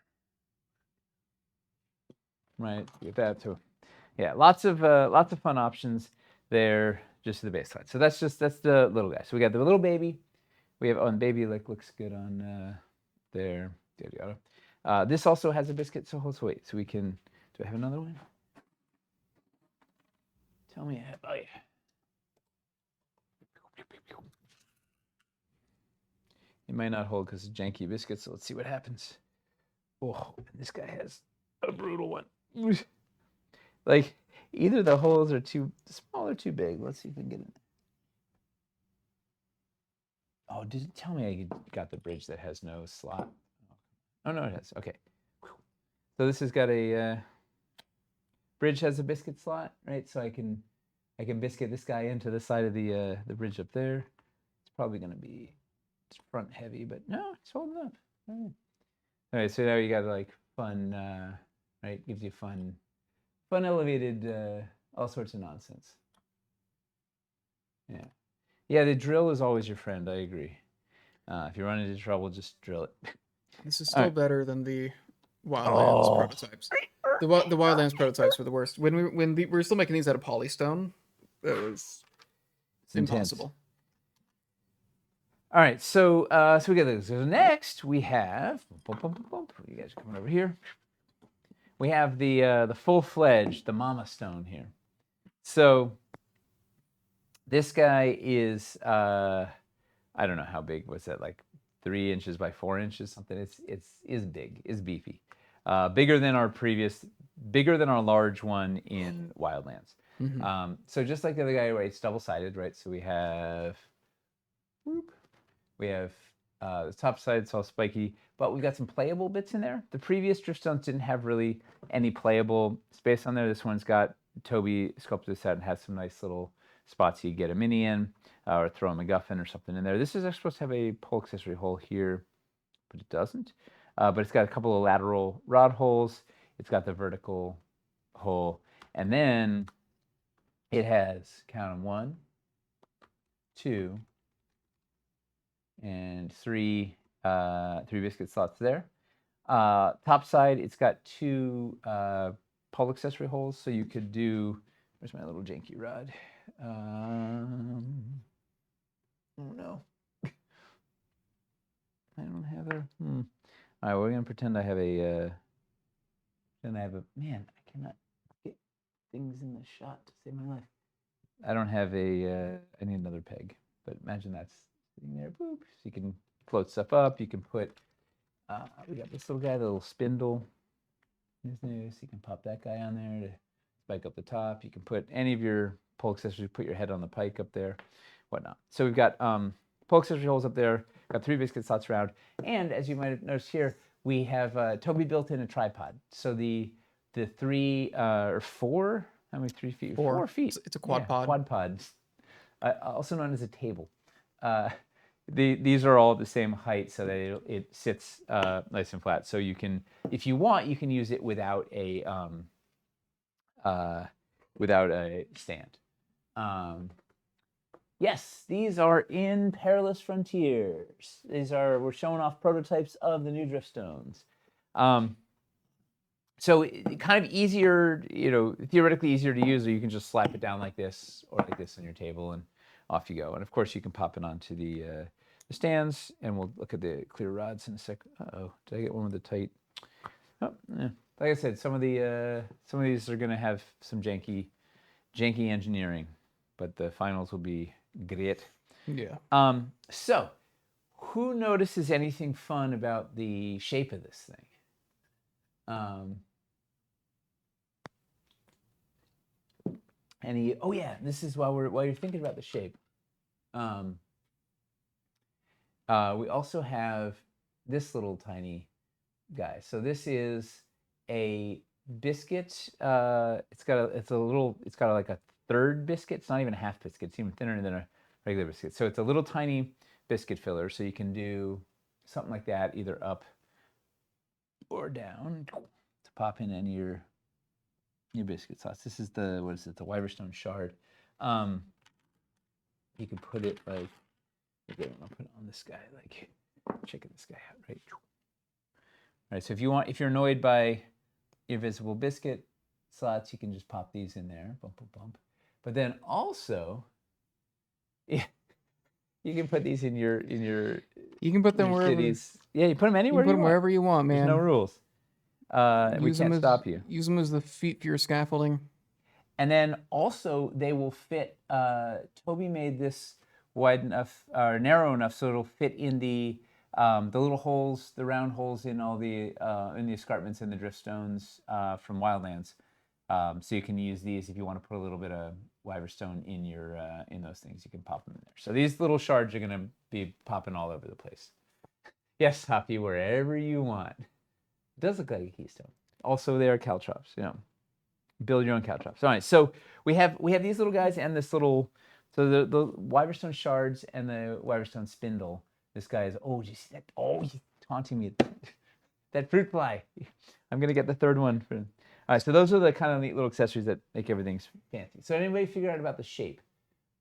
Right, get that too. Yeah, lots of fun options there, just to the baseline. So that's the little guy. So we got the little baby. We have, and baby looks good on there. This also has a biscuit. So wait. So we can. Do I have another one? Tell me. Oh yeah. It might not hold because it's janky biscuits. So let's see what happens. Oh, this guy has a brutal one. Like, either the holes are too small or too big. Let's see if we can get it. Oh, did it tell me I got the bridge that has no slot? Oh no, it has. Okay. So this has got a bridge has a biscuit slot, right? So I can biscuit this guy into the side of the bridge up there. It's probably going to be front heavy, but no, it's holding up. All right, so now you got like fun, right? Gives you fun elevated, all sorts of nonsense. Yeah. Yeah, the drill is always your friend. I agree. If you run into trouble, just drill it. This is still better than the Wildlands Oh. prototypes. The Wildlands prototypes were the worst. When we were still making these out of polystone, it was impossible. All right, so we got this. So next we have, you guys are coming over here. We have the full-fledged, the Mama Stone here. So this guy is I don't know how big was that, like 3 inches by 4 inches, something. It's big, it's beefy, bigger than our large one in Wildlands. Mm-hmm. So just like the other guy, right? It's double-sided, right? So we have. The top side, it's all spiky, but we've got some playable bits in there. The previous Driftstones didn't have really any playable space on there. This one's got, Toby sculpted this out and has some nice little spots you get a mini in, or throw a MacGuffin or something in there. This is supposed to have a pole accessory hole here, but it doesn't. But it's got a couple of lateral rod holes. It's got the vertical hole. And then it has, count them, 1, 2, and 3 biscuit slots there. Top side, it's got 2 pole accessory holes, so you could do. Where's my little janky rod? Oh no, I don't have a. All right, we're gonna pretend I have a. Man, I cannot get things in the shot to save my life. I don't have a. I need another peg, but imagine that's sitting there. Boop. So you can float stuff up. You can put. We got this little guy, the little spindle. Here's this. You can pop that guy on there to spike up the top. You can put any of your pole accessories. Put your head on the pike up there, whatnot. So we've got pole accessory holes up there. Got 3 biscuit slots around, and as you might have noticed here, we have Toby built in a tripod. So the 3 or 4. How many 3 feet? 4 feet. It's a quad pod. Quad pod, also known as a table. These are all the same height, so that it sits nice and flat. So you can, if you want, you can use it without a stand. Yes, these are in Perilous Frontiers. We're showing off prototypes of the new Driftstones. So kind of easier, theoretically easier to use, or you can just slap it down like this or like this on your table and off you go. And of course you can pop it onto the stands, and we'll look at the clear rods in a sec. Uh-oh, did I get one with the tight? Oh, yeah. Like I said, some of these are going to have some janky engineering, but the finals will be great. Yeah. So who notices anything fun about the shape of this thing? Oh yeah, this is while you're thinking about the shape. We also have this little tiny guy. So this is a biscuit. It's got like a third biscuit. It's not even a half biscuit. It's even thinner than a regular biscuit. So it's a little tiny biscuit filler. So you can do something like that, either up or down, to pop in any of your biscuit sauce. This is the Wyverstone shard. You can put it like. Okay, I'm gonna put it on this guy, like checking this guy out, right? All right. So if you're annoyed by invisible biscuit slots, you can just pop these in there, bump, bump, bump. But then also, yeah, you can put these in your. You can put them wherever. Cities. Yeah, you put them anywhere. You can put them wherever you want, man. There's no rules. We can't stop you. Use them as the feet for your scaffolding. And then also they will fit. Toby made this wide enough or narrow enough so it'll fit in the little holes, the round holes in all the escarpments and the driftstones from Wildlands. So you can use these if you want to put a little bit of Wyverstone in your in those things. You can pop them in there. So these little shards are going to be popping all over the place. Yes, Hoppy, wherever you want. It does look like a keystone. Also, they are caltrops. Build your own caltrops. All right, so we have these little guys and this little, so the Wyverstone shards and the Wyverstone spindle. This guy is, oh, did you see that? Oh, he's taunting me. That fruit fly. I'm gonna get the third one. All right, so those are the kind of neat little accessories that make everything fancy. So anybody figure out about the shape?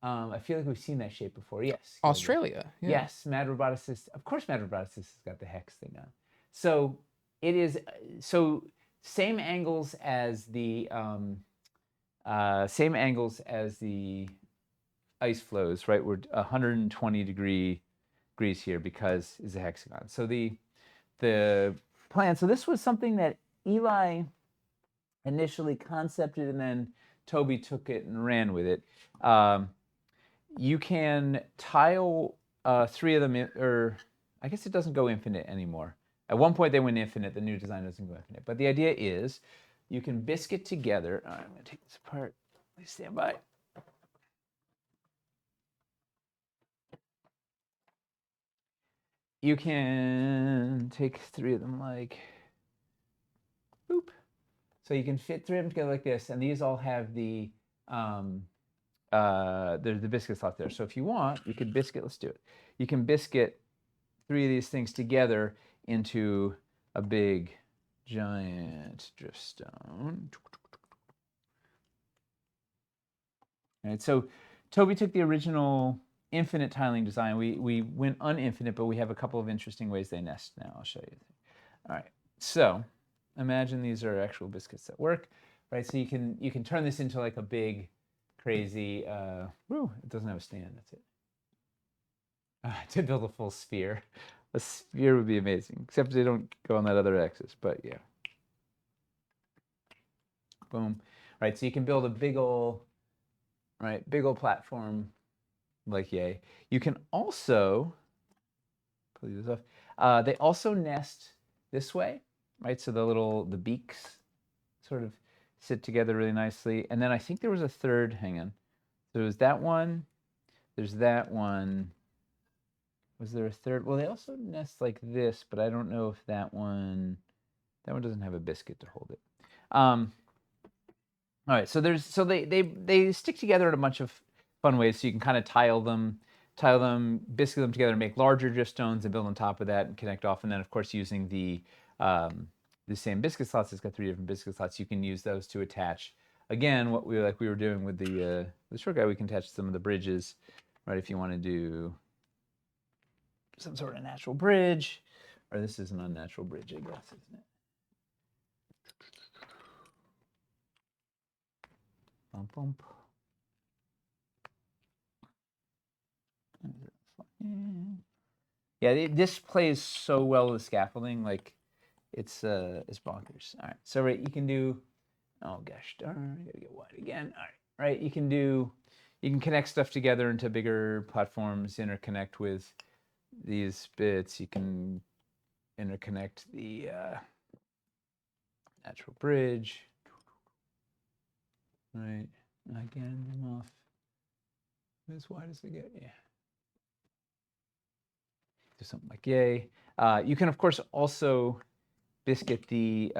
I feel like we've seen that shape before. Yes. Australia. Yeah. Yes, Mad Roboticist. Of course, Mad Roboticist has got the hex thing on. So it is. So same angles as the ice flows, right? We're 120 degrees here because it's a hexagon. So the plan. So this was something that Eli initially concepted, and then Toby took it and ran with it. You can tile 3 of them, or I guess it doesn't go infinite anymore. At one point they went infinite. The new design doesn't go infinite. But the idea is you can biscuit together. All right, I'm going to take this apart. Please stand by. You can take 3 of them like, boop. So you can fit 3 of them together like this, and these all have the there's the biscuit slot there. So if you want, you could biscuit. Let's do it. You can biscuit 3 of these things together into a big, giant driftstone. All right. So Toby took the original infinite tiling design. We went uninfinite, but we have a couple of interesting ways they nest now. I'll show you. All right. So imagine these are actual biscuits that work, right? So you can turn this into like a big, crazy. It doesn't have a stand. That's it. To build a full sphere. A sphere would be amazing, except they don't go on that other axis, but yeah. Boom. Right, so you can build a big old platform like yay. You can also, pull this off, they also nest this way, right? So the beaks sort of sit together really nicely. And then I think there was a third, hang on. So there's that one, there's that one. Was there a third? Well, they also nest like this, but I don't know if that one doesn't have a biscuit to hold it. All right, so they stick together in a bunch of fun ways. So you can kind of tile them, biscuit them together, make larger drift stones, and build on top of that and connect off. And then of course using the same biscuit slots, it's got 3 different biscuit slots. You can use those to attach. Again, what we were doing with the short guy, we can attach some of the bridges, right? If you want to do some sort of natural bridge, or this is an unnatural bridge, I guess, isn't it? Bump, bump. Yeah, this plays so well with scaffolding, like it's bonkers. All right, so right, you can do. Oh gosh, darn! I gotta get wide again. All right, right, you can connect stuff together into bigger platforms, interconnect with these bits. You can interconnect the natural bridge. Right, again, I'm off. As wide as they get, yeah. Do something like yay. You can of course also biscuit the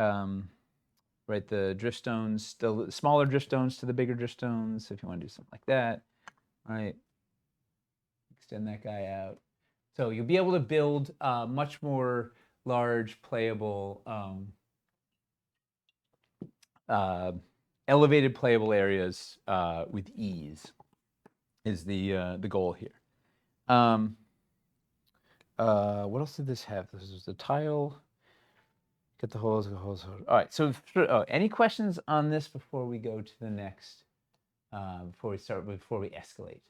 the drift stones, the smaller drift stones to the bigger drift stones, if you want to do something like that. Right. Extend that guy out. So you'll be able to build much more large, playable, elevated playable areas with ease. Is the goal here. What else did this have? This is the tile. Get the holes. All right. So, any questions on this before we go to the next? Before we escalate.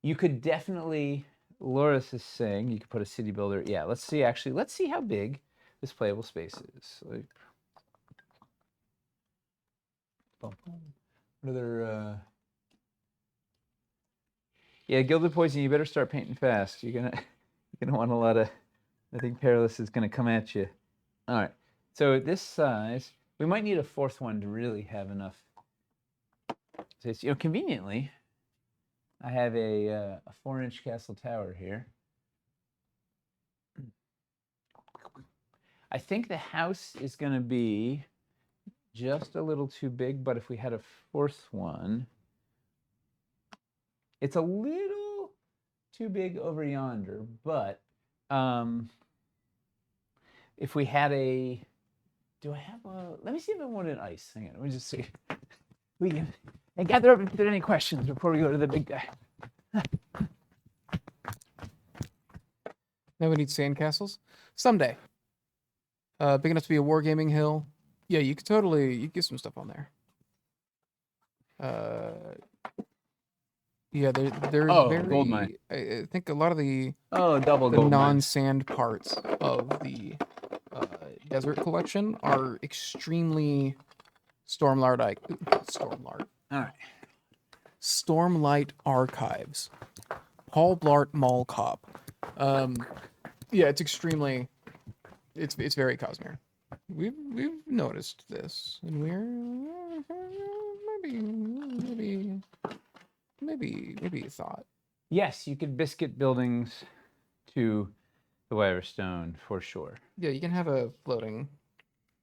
You could definitely. Loris is saying you could put a city builder. Yeah. Let's see. Actually, let's see how big this playable space is. Like, what other? Yeah, Gilded Poison. You better start painting fast. You're gonna want a lot of. I think Perilous is gonna come at you. All right. So this size, we might need a 4th one to really have enough. So, conveniently, I have a 4-inch castle tower here. I think the house is going to be just a little too big, but if we had a fourth one, it's a little too big over yonder, but if we had a, do I have a, let me see if I want an ice. Hang on, let me just see. We can, and gather up if there are any questions before we go to the big guy. Now we need sandcastles. Someday. Big enough to be a wargaming hill. Yeah, you could get some stuff on there. Yeah, there's gold mine. I think a lot of the Double the gold mine. non-sand parts of the desert collection are extremely Stormlight. All right. Stormlight archives. Paul Blart Mall Cop. Yeah, it's extremely. It's very Cosmere. We've noticed this, and we're maybe you thought. Yes, you could biscuit buildings to the Wirestone for sure. Yeah, you can have a floating.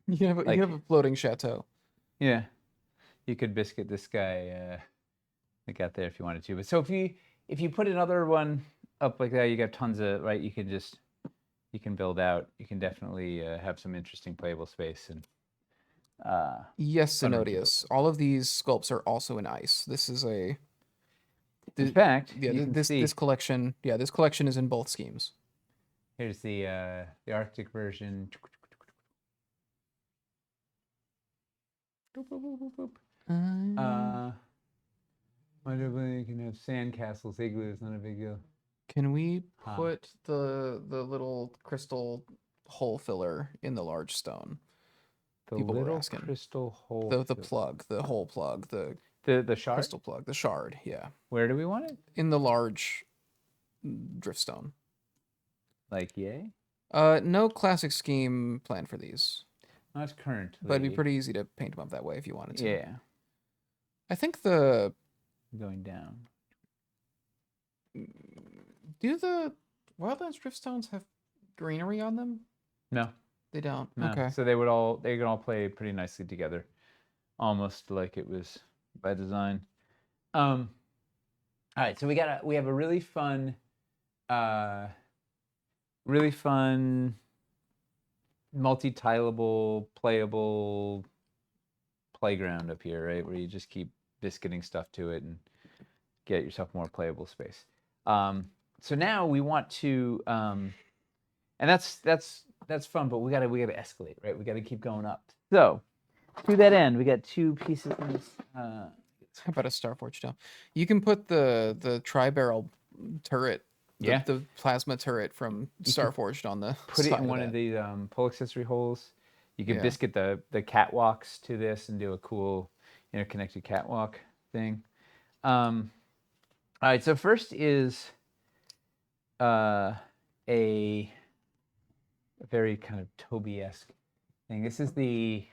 You can have a floating chateau. Yeah, you could biscuit this guy like out there if you wanted to. But so if you put another one up like that, you got tons of right. You can build out. You can definitely have some interesting playable space and. Yes, Zenodius. All of these sculpts are also in ice. This is a. In fact, yeah, this collection. Yeah, this collection is in both schemes. Here's the Arctic version. Boop, boop, boop, boop, boop. You can have sandcastles, igloos, not a big deal. Can we put the little crystal hole filler in the large stone? The People were little asking. crystal hole. The plug, the hole plug, the shard? crystal plug, the shard. Yeah. Where do we want it? In the large driftstone. Like yay? No classic scheme plan for these. That's currently. But it'd be pretty easy to paint them up that way if you wanted to. Yeah. I think the. Going down. Do the Wildlands Driftstones have greenery on them? No. They don't. No. Okay. So they can all play pretty nicely together, almost like it was by design. All right, so we have a really fun multi-tileable, playable playground up here, right? Where you just keep biscuiting stuff to it and get yourself more playable space. So now we want to, and that's fun, but we gotta escalate, right? We gotta keep going up. So to that end, we got two pieces. How about a Starforge Dome? You can put the tri-barrel turret, the plasma turret from Starforged on the put it in one of these pole accessory holes. You can biscuit the catwalks to this and do a cool interconnected catwalk thing. All right, so first is a very kind of Toby-esque thing. This is the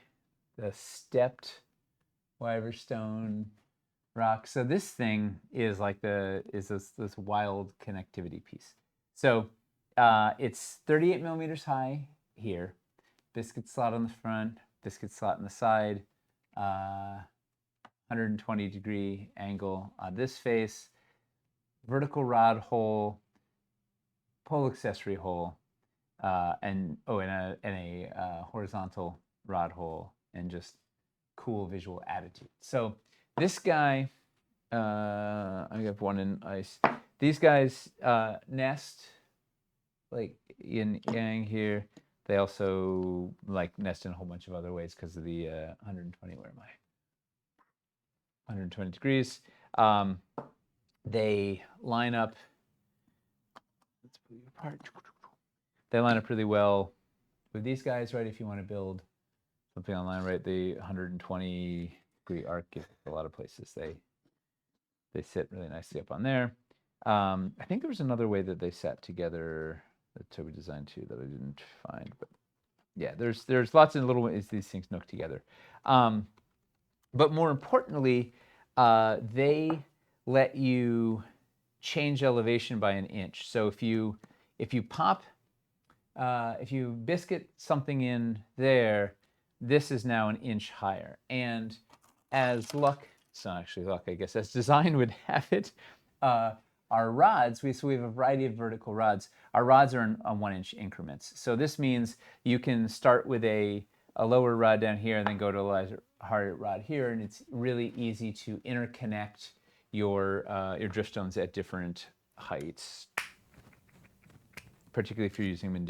stepped Wyverstone rock. So this thing is like this wild connectivity piece. So it's 38 millimeters high here, biscuit slot on the front, biscuit slot on the side, 120 degree angle on this face, vertical rod hole, pole accessory hole, and a horizontal rod hole, and just cool visual attitude. So this guy, I have one in ice. These guys nest like yin yang here. They also like nest in a whole bunch of other ways because of the 120. Where am I? 120 degrees. They line up. Let's put you apart. They line up really well with these guys, right? If you want to build something online, right? The 120 degree arc gives a lot of places. They sit really nicely up on there. I think there was another way that they sat together that Toby designed too that I didn't find, but yeah, there's lots of little ways these things nook together. But more importantly, they let you change elevation by an inch. So if you biscuit something in there, this is now 1 inch higher. And as luck, it's not actually luck, I guess, as design would have it, our rods, we have a variety of vertical rods. Our rods are on 1 inch increments. So this means you can start with a lower rod down here and then go to a higher rod here, and it's really easy to interconnect your drift stones at different heights, particularly if you're using them in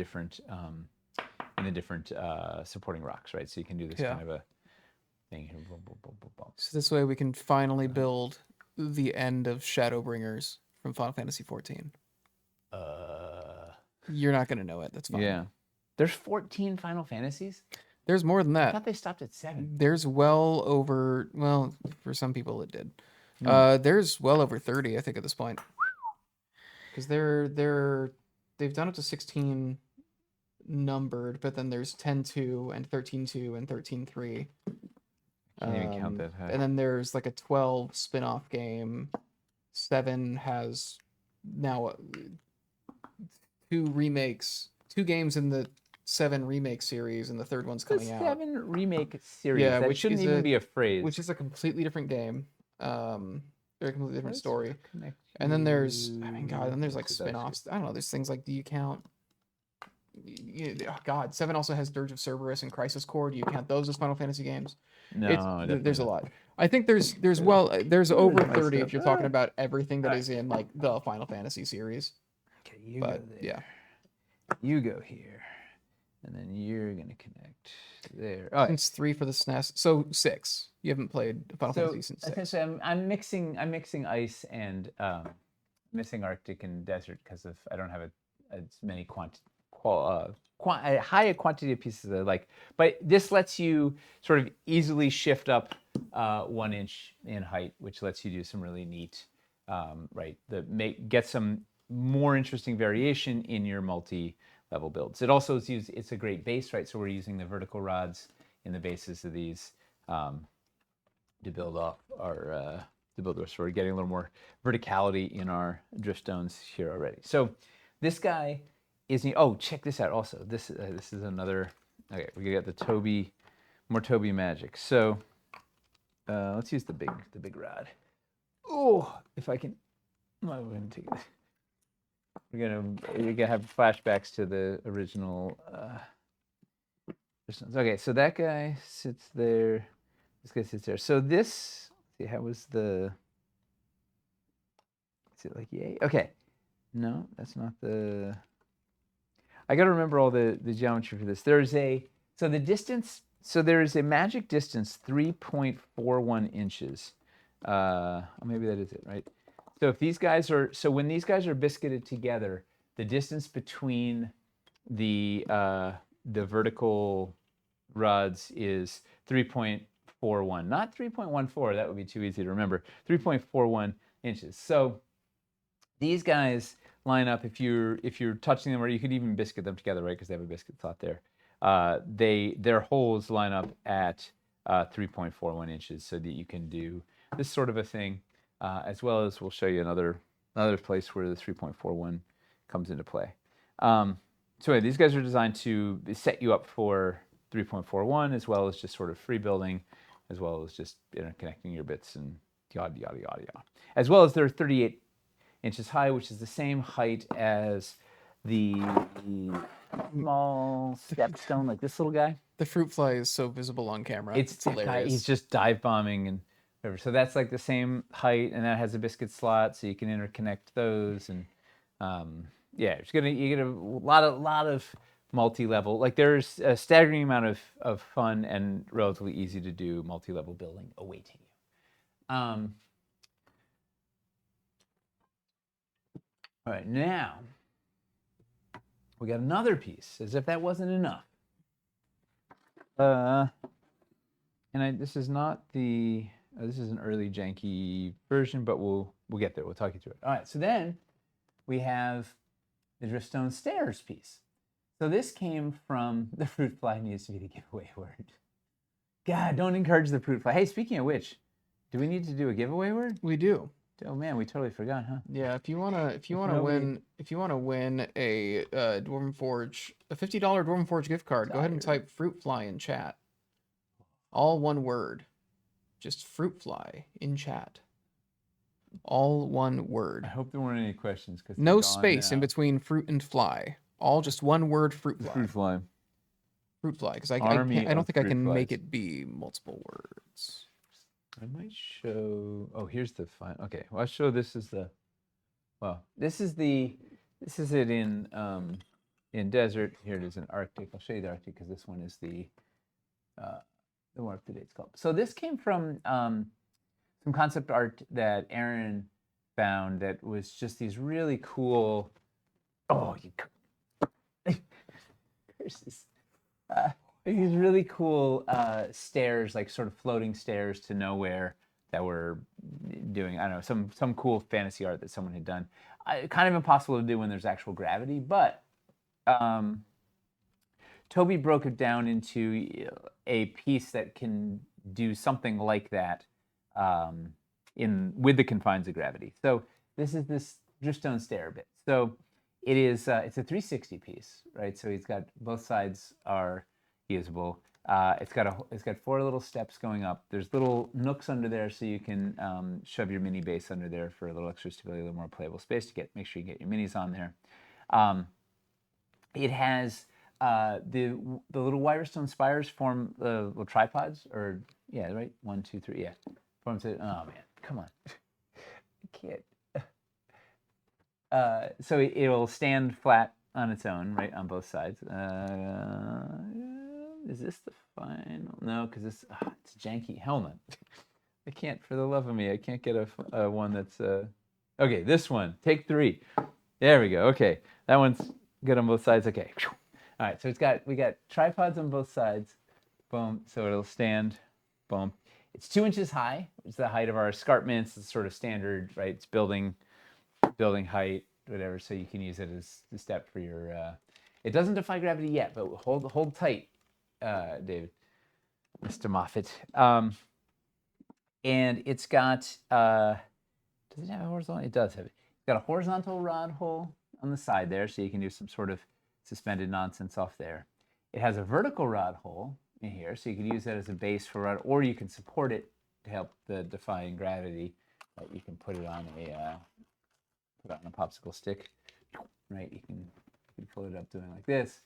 the different supporting rocks, right? So you can do this kind of a thing here. Boom, boom, boom, boom, boom. So this way we can finally build the end of Shadowbringers from Final Fantasy XIV. You're not going to know it. That's fine. Yeah. There's 14 Final Fantasies? There's more than I that. thought they stopped at 7. There's well over, well, for some people it did. There's well over 30, I think, at this point. Because they've done up to 16 numbered, but then there's 10-2 and 13-2 and 13-3. Can't even count that high. And then there's like a 12 spin-off game. 7 has now 2 remakes, 2 games in the 7 remake series, and the third one's coming out. 7 remake series. Yeah, that which shouldn't is even be a phrase. Which is a completely different game. Very completely different story. And then there's, I mean, God, then there's like spin-offs. I don't know. There's things like, do you count? Oh God, 7 also has Dirge of Cerberus and Crisis Core. Do you count those as Final Fantasy games? No, there's a lot. I think there's over 30 if you're talking about everything that is in like the Final Fantasy series. Okay, you But go there. yeah, You go here, and then you're gonna connect there. Oh, since 3 for the SNES, so 6. You haven't played Final Fantasy since 6. essentially, I'm mixing ice and missing Arctic and desert because of I don't have as many a high quantity of pieces that I like. But this lets you sort of easily shift up 1 inch in height, which lets you do some really neat, get some more interesting variation in your multi-level builds. It also is used, it's a great base, right? So we're using the vertical rods in the bases of these to build off our so we're getting a little more verticality in our drift stones here already. So this guy is, oh, check this out also. This is another, okay, we got the more Toby magic. So let's use the big rod. Oh, if I can, well, we're gonna take it. You're gonna have flashbacks to the original. Okay, so that guy sits there. This guy sits there. So this, see, how was the? Is it like yay? Okay, no, that's not the. I got to remember all the geometry for this. There's so the distance. So there is a magic distance 3.41 inches. Maybe that is it, right? So if these guys are, when these guys are biscuited together, the distance between the vertical rods is 3.41, not 3.14. That would be too easy to remember. 3.41 inches. So these guys line up if you're touching them, or you could even biscuit them together, right? Because they have a biscuit slot there. Their holes line up at 3.41 inches, so that you can do this sort of a thing. As well as we'll show you another place where the 3.41 comes into play. So anyway, these guys are designed to set you up for 3.41, as well as just sort of free building, as well as just interconnecting your bits and yada, yada, yada, yada. As well as they're 38 inches high, which is the same height as the small stepstone, like this little guy. The fruit fly is so visible on camera. It's hilarious. He's just dive bombing and whatever. So that's like the same height, and that has a biscuit slot, so you can interconnect those. And yeah, you get a lot of multi-level. Like there's a staggering amount of fun and relatively easy to do multi-level building awaiting you. All right, now we got another piece, as if that wasn't enough. This is not the. This is an early janky version, but we'll get there. We'll talk you through it. All right, so then we have the Driftstone Stairs piece. So this came from the fruit fly needs to be the giveaway word. God, don't encourage the fruit fly. Hey, speaking of which, do we need to do a giveaway word? We do. Oh man, we totally forgot, huh? Yeah, if you wanna win a Dwarven Forge, a $50 Dwarven Forge gift card, go ahead and type fruit fly in chat. All one word. Just fruit fly in chat. All one I word. hope there weren't any questions because No space in between fruit and fly. All just one word, fruit fly. Fruit fly. Fruit fly, because I Army don't of think I fruit can make flies. it be multiple words. I might show. Oh, here's the fine. Okay, well, I'll show this is the. Well, this is it in desert. Here it is in Arctic. I'll show you the Arctic because this one is the more up to date sculpt. So this came from some concept art that Aaron found that was just these really cool. Oh, you curses. These really cool stairs, like sort of floating stairs to nowhere that were doing, I don't know, some cool fantasy art that someone had done. Kind of impossible to do when there's actual gravity, but Toby broke it down into a piece that can do something like that with the confines of gravity. So this is this driftstone stair bit. So it is it's a 360 piece, right? So he's got both sides are usable. It's got 4 little steps going up. There's little nooks under there, so you can shove your mini base under there for a little extra stability, a little more playable space to make sure you get your minis on there. It has the little wirestone spires form the little tripods, or yeah, right, 1, 2, 3, yeah, forms it. Oh man, come on, I can't. So it'll stand flat on its own, right, on both sides. Is this the final? No, because it's janky. Hell no. I can't, for the love of me, I can't get a one that's okay. This one, take 3. There we go. Okay, that one's good on both sides. Okay. All right, so we got tripods on both sides. Boom. So it'll stand. Boom. It's 2 inches high. It's the height of our escarpments. It's sort of standard, right? It's building height, whatever. So you can use it as the step for your. It doesn't defy gravity yet, but hold tight, David, Mr. Moffat. And it's got. Does it have a horizontal? It does have it. It's got a horizontal rod hole on the side there, so you can do some sort of suspended nonsense off there. It has a vertical rod hole in here, so you can use that as a base for rod, or you can support it to help the defying gravity. You can put it on a popsicle stick, right? You can float it up doing like this.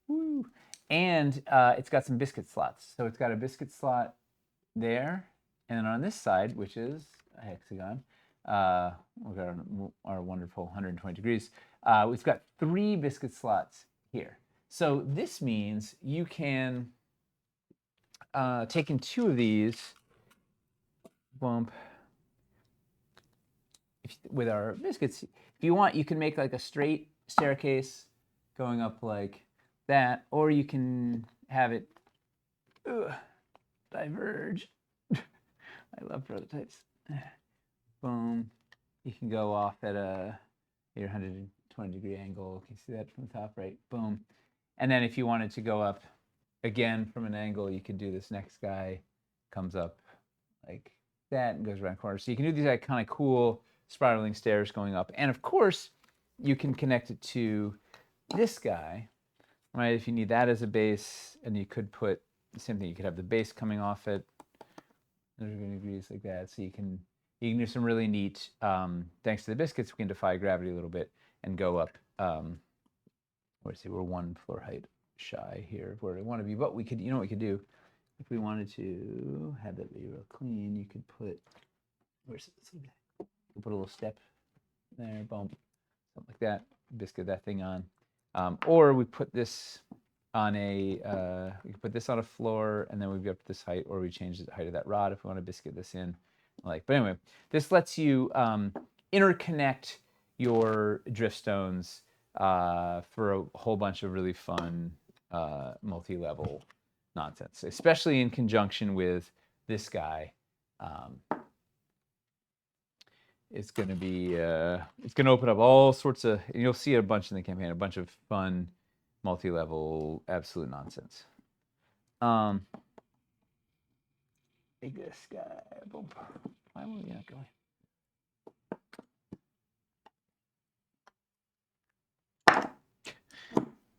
Woo. And it's got some biscuit slots. So it's got a biscuit slot there, and then on this side, which is a hexagon, we've got our wonderful 120 degrees. We've got 3 biscuit slots here. So this means you can take in 2 of these, bump, with our biscuits. If you want, you can make like a straight staircase going up like that, or you can have it diverge. I love prototypes. Boom. You can go off at your 120 degree angle. Can you see that from the top? Right. Boom. And then if you wanted to go up again from an angle, you could do this next guy, comes up like that and goes around corners. So you can do these like kind of cool spiraling stairs going up. And of course, you can connect it to this guy, right? If you need that as a base, and you could put the same thing. You could have the base coming off at 100 degrees like that. So you can do some really neat, thanks to the biscuits, we can defy gravity a little bit and go up. Let's see, we're 1 floor height shy here of where we want to be, but we could, what we could do if we wanted to have that be real clean. You could put, where's it? Put a little step there, bump, something like that. Biscuit that thing on, or we put this on we can put this on a floor, and then we go up to this height, or we change the height of that rod if we want to biscuit this in. But anyway, this lets you interconnect your drift stones for a whole bunch of really fun multi-level nonsense, especially in conjunction with this guy. It's going to be it's going to open up all sorts of, and you'll see a bunch in the campaign, a bunch of fun multi-level absolute nonsense. Take this guy. Boom. Why were we not going?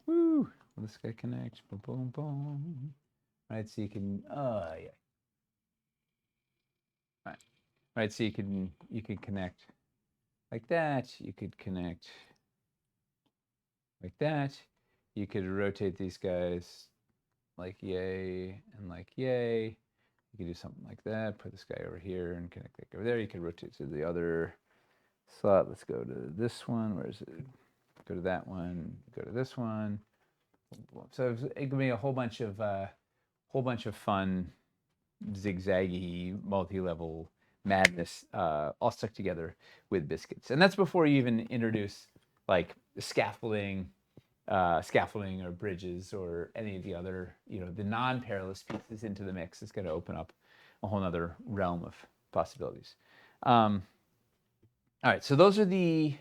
Woo! Will this guy connect? Boom, boom, boom. right? So you can, yeah. Right, so you can connect like that. You could connect like that. You could rotate these guys like yay and like yay. You could do something like that. Put this guy over here and connect it over there. You could rotate to the other slot. Let's go to this one. Where is it? Go to that one. Go to this one. So it could be a whole bunch of fun, zigzaggy, multi-level madness, all stuck together with biscuits. And that's before you even introduce like scaffolding or bridges or any of the other, the non-perilous pieces into the mix. Is going to open up a whole other realm of possibilities. All right, so those are the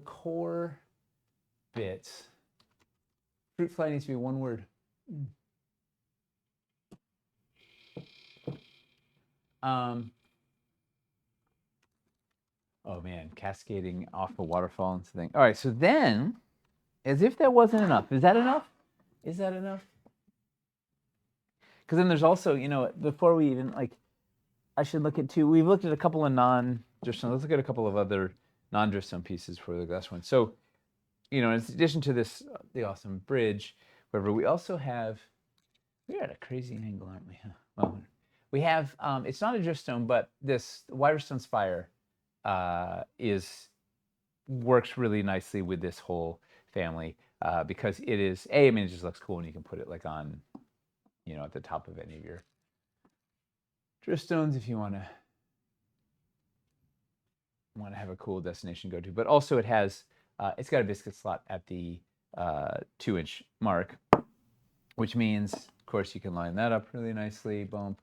core bits. Fruit fly needs to be one word. Oh man, cascading off a waterfall into thing. All right, so then, as if that wasn't enough, is that enough? Is that enough? Because then there's also, before we even I should look at two. We've looked at a couple of non-dripstone. Let's look at a couple of other non-dripstone pieces for the last one. So, in addition to this, the awesome bridge, whatever, we also have. We're at a crazy angle, aren't we? Huh? Well, we have. It's not a dripstone, but this Wirestone Spire works really nicely with this whole family because it is it just looks cool and you can put it like on, at the top of any of your dripstones if you want to have a cool destination to go to. But also it has it's got a biscuit slot at the 2-inch mark, which means of course you can line that up really nicely, bump,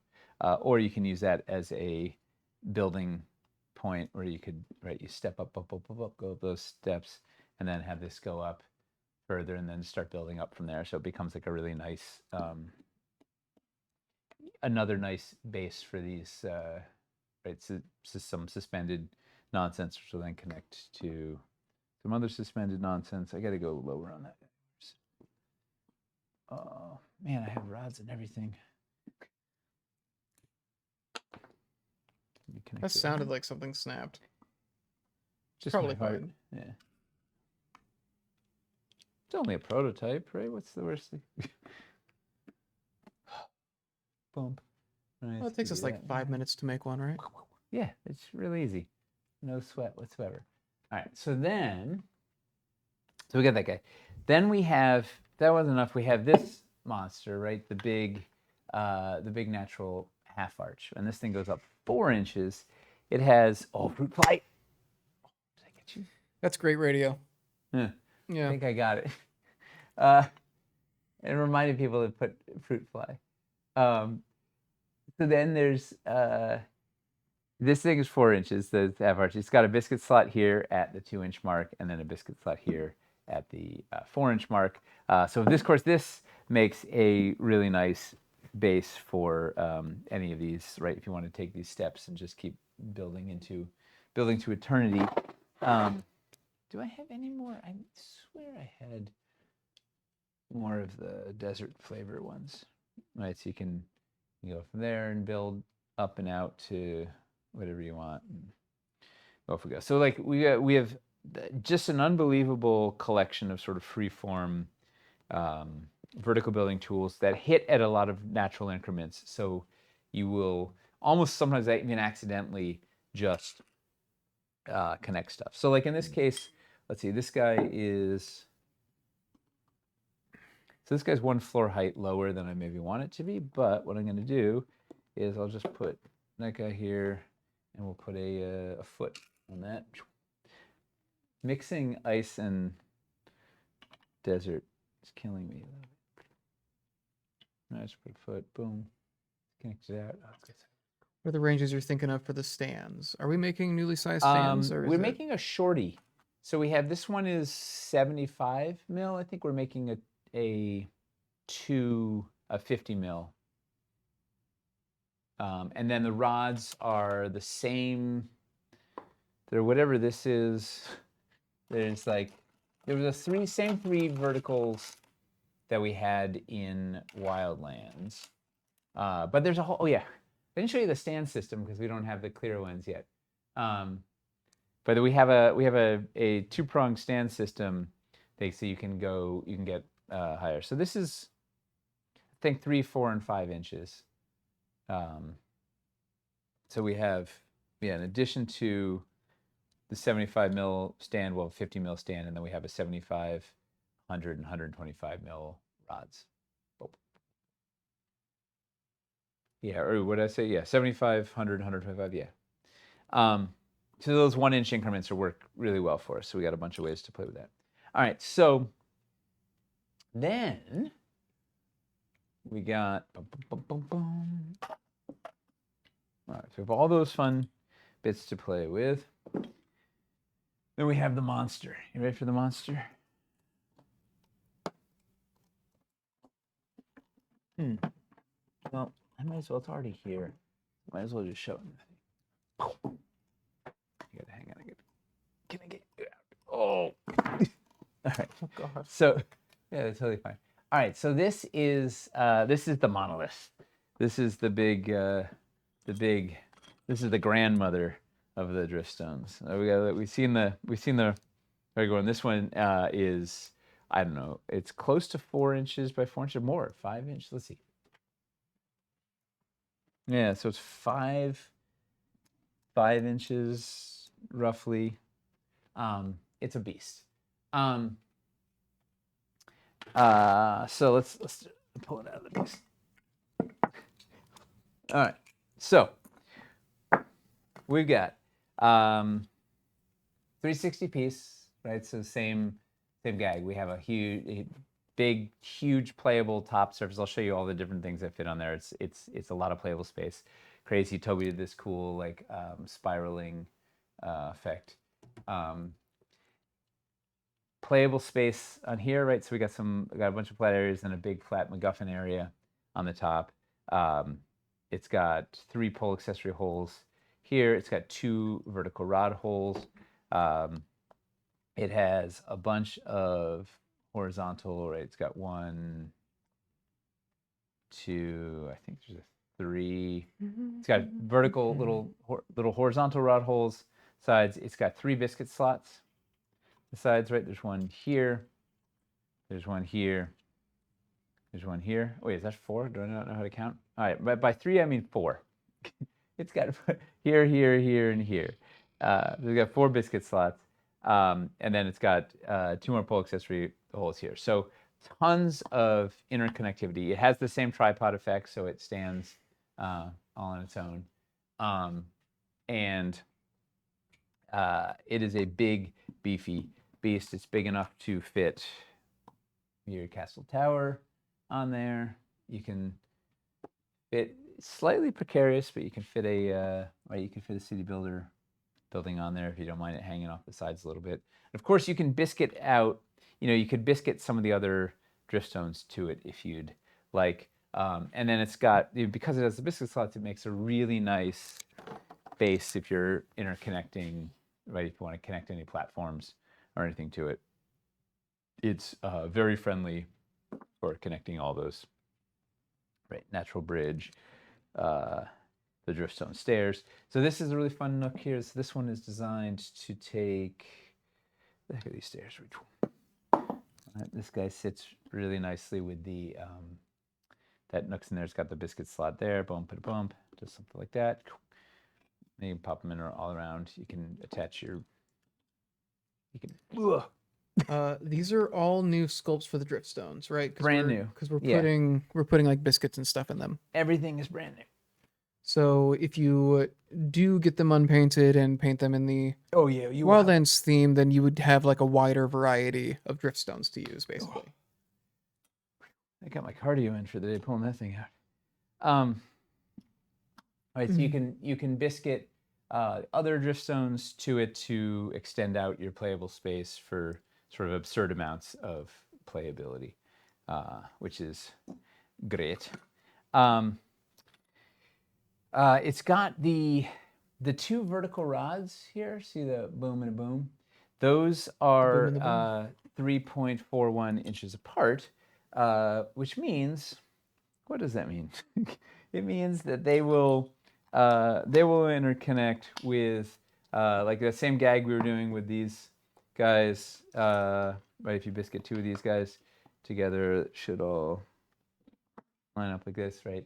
or you can use that as a building point where you could you step up, go up those steps, and then have this go up further, and then start building up from there. So it becomes like a really nice, another nice base for these, so some suspended nonsense, which will then connect to some other suspended nonsense. I got to go lower on that. Oh man, I have rods and everything. That sounded like something snapped. Just probably fine. Yeah. It's only a prototype, right? What's the worst thing? Bump. Nice. Well, it takes us like 5 minutes to make one, right? Yeah, it's really easy. No sweat whatsoever. All right, so we got that guy. Then we have, that wasn't enough. We have this monster, right? The big natural half arch, and this thing goes up 4 inches. It has fruit fly. Did I get you? That's great radio. Yeah. Yeah. I think I got it. It reminded people to put fruit fly. So then there's this thing is 4 inches, the half arch. It's got a biscuit slot here at the 2-inch mark, and then a biscuit slot here at the 4-inch mark. So this makes a really nice base for any of these, right? If you want to take these steps and just keep building to eternity. Do I have any more? I swear I had more of the desert flavor ones, right? So you can go from there and build up and out to whatever you want. And off we go. So we have just an unbelievable collection of sort of free-form vertical building tools that hit at a lot of natural increments. So you will almost sometimes even accidentally just connect stuff. So like in this case, let's see, this guy's 1 floor height lower than I maybe want it to be, but what I'm going to do is I'll just put that guy here, and we'll put a foot on that. Mixing ice and desert is killing me. I just put a foot, boom, connect it out. What are the ranges you're thinking of for the stands? Are we making newly sized stands? We're making a shorty. So we have, this one is 75 mil. I think we're making a 50 mil. And then the rods are the same. They're whatever this is. There's like, there was same three that we had in Wildlands. But there's a whole, oh yeah, I didn't show you the stand system because we don't have the clear ones yet. But we have a two-pronged stand system so you can get higher. So this is, I think, 3, 4, and 5 inches. So we have, in addition to the 75 mil stand, well, 50 mil stand, and then we have a 75, 100, and 125 mil rods. Oh. Yeah, or what did I say? Yeah, 75, 100, 125, yeah. So those 1 inch increments work really well for us. So we got a bunch of ways to play with that. All right, so then we got, all right, so we have all those fun bits to play with. Then we have the monster. You ready for the monster? Well, I might as well, it's already here. Might as well just show it. You gotta hang on. Can I get you out? Oh. All right. Oh God. So, yeah, that's totally fine. All right. So this is the monolith. This is the big, this is the grandmother of the driftstones. We've seen the regular one. This one is, I don't know, it's close to 4 inches by 4 inches, more, 5 inches. Let's see. Yeah, so it's 5 inches roughly. It's a beast. So let's pull it out of the beast. All right. So we've got 360 piece, right? So same gag. We have a huge playable top surface. I'll show you all the different things that fit on there. It's a lot of playable space. Crazy Toby did this cool like spiraling effect. Playable space on here, right? So we got a bunch of flat areas and a big flat MacGuffin area on the top. It's got 3 pole accessory holes here. It's got 2 vertical rod holes. It has a bunch of horizontal, right? It's got 1, 2, I think there's a 3. It's got vertical little horizontal rod holes sides. It's got 3 biscuit slots. The sides, right? There's 1 here. There's 1 here. There's 1 here. Wait, is that 4? Do I not know how to count? All right, but by 3 I mean 4. It's got here, here, here, and here. We've got 4 biscuit slots, and then it's got 2 more pole accessory holes here. So tons of interconnectivity. It has the same tripod effect, so it stands all on its own, and it is a big, beefy beast. It's big enough to fit your castle tower on there. You can fit, slightly precarious, but you can fit a city builder building on there if you don't mind it hanging off the sides a little bit. And of course, you can biscuit out. You could biscuit some of the other driftstones to it if you'd like. And then it's got, because it has the biscuit slots, it makes a really nice base if you're interconnecting, right? If you want to connect any platforms or anything to it. It's very friendly for connecting all those, right? Natural bridge, the driftstone stairs. So this is a really fun nook here. So this one is designed to take, the heck are these stairs? This guy sits really nicely with the, that nook's in there. It's got the biscuit slot there, bump, just something like that. And you can pop them in all around. You can attach These are all new sculpts for the driftstones, right? Brand new. Because we're putting like biscuits and stuff in them. Everything is brand new. So if you do get them unpainted and paint them in the Wildlands theme, then you would have like a wider variety of driftstones to use, basically. I got my cardio in for the day pulling that thing out. All right, so you can biscuit other driftstones to it to extend out your playable space for sort of absurd amounts of playability, which is great. It's got the 2 vertical rods here. See the boom and a boom? Those are 3.41 inches apart. which means, what does that mean? It means that they will interconnect with like that same gag we were doing with these guys. Right, if you biscuit two of these guys together, it should all line up like this, right?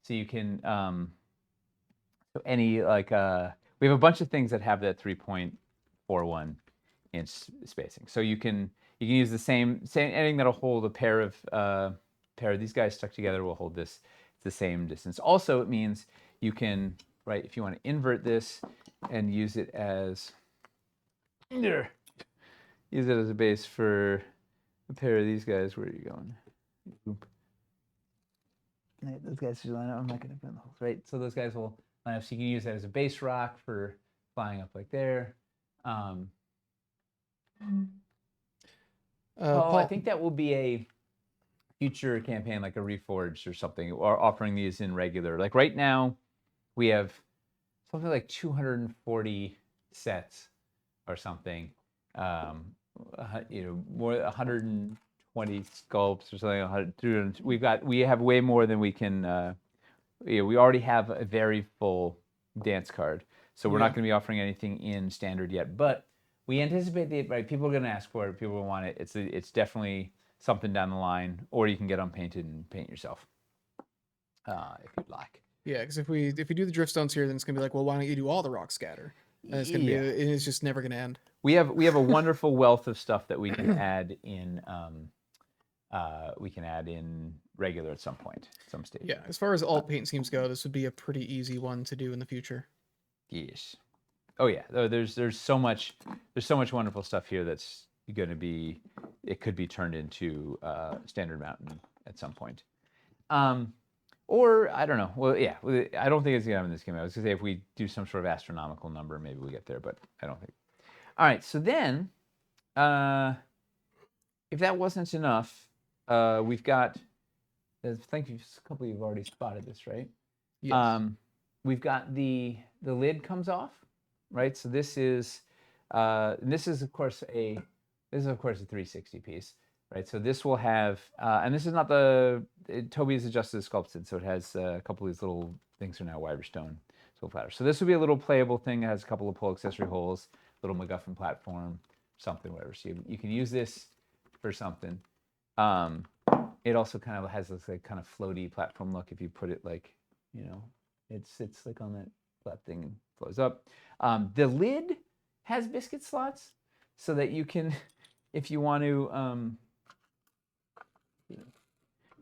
So you can so any like we have a bunch of things that have that 3.41 inch spacing. So you can use the same anything that'll hold a pair of these guys stuck together will hold this the same distance. Also, it means you can, right, if you want to invert this and use it as a base for a pair of these guys. Where are you going? Oop. Right, those guys should line up. I'm not going to put in the holes, right? So those guys will line up. So you can use that as a base rock for flying up like there. I think that will be a future campaign, like a Reforged or something, or offering these in regular. Like right now, we have something like 240 sets or something. More 120 sculpts or something. We have way more than we can. We already have a very full dance card, so we're not going to be offering anything in standard yet. But we anticipate that, right, people are going to ask for it. People will want it. It's definitely something down the line, or you can get unpainted and paint yourself if you'd like. Yeah, because if we do the drift stones here, then it's gonna be like, well, why don't you do all the rock scatter? And it's gonna be it's just never gonna end. We have a wonderful wealth of stuff that we can add in. We can add in regular at some point, some stage. Yeah, as far as alt paint schemes go, this would be a pretty easy one to do in the future. Yes. Oh yeah. There's so much wonderful stuff here that's going to be. It could be turned into standard mountain at some point. Or I don't know. Well, yeah. I don't think it's gonna happen in this game. I was gonna say if we do some sort of astronomical number, maybe we get there, but I don't think. All right. So then, if that wasn't enough, we've got. I think a couple of you've already spotted this, right? Yes. We've got the lid comes off, right? So this is of course a 360 piece, right? So this will have, and this is not Toby has adjusted the sculpted, so it has a couple of these little things are now Wiberstone, so flatter. So this will be a little playable thing. It has a couple of pull accessory holes, little MacGuffin platform, something, whatever. So you can use this for something. It also kind of has this like kind of floaty platform look if you put it like, it sits like on that flat thing and flows up. The lid has biscuit slots so that you can, if you want to,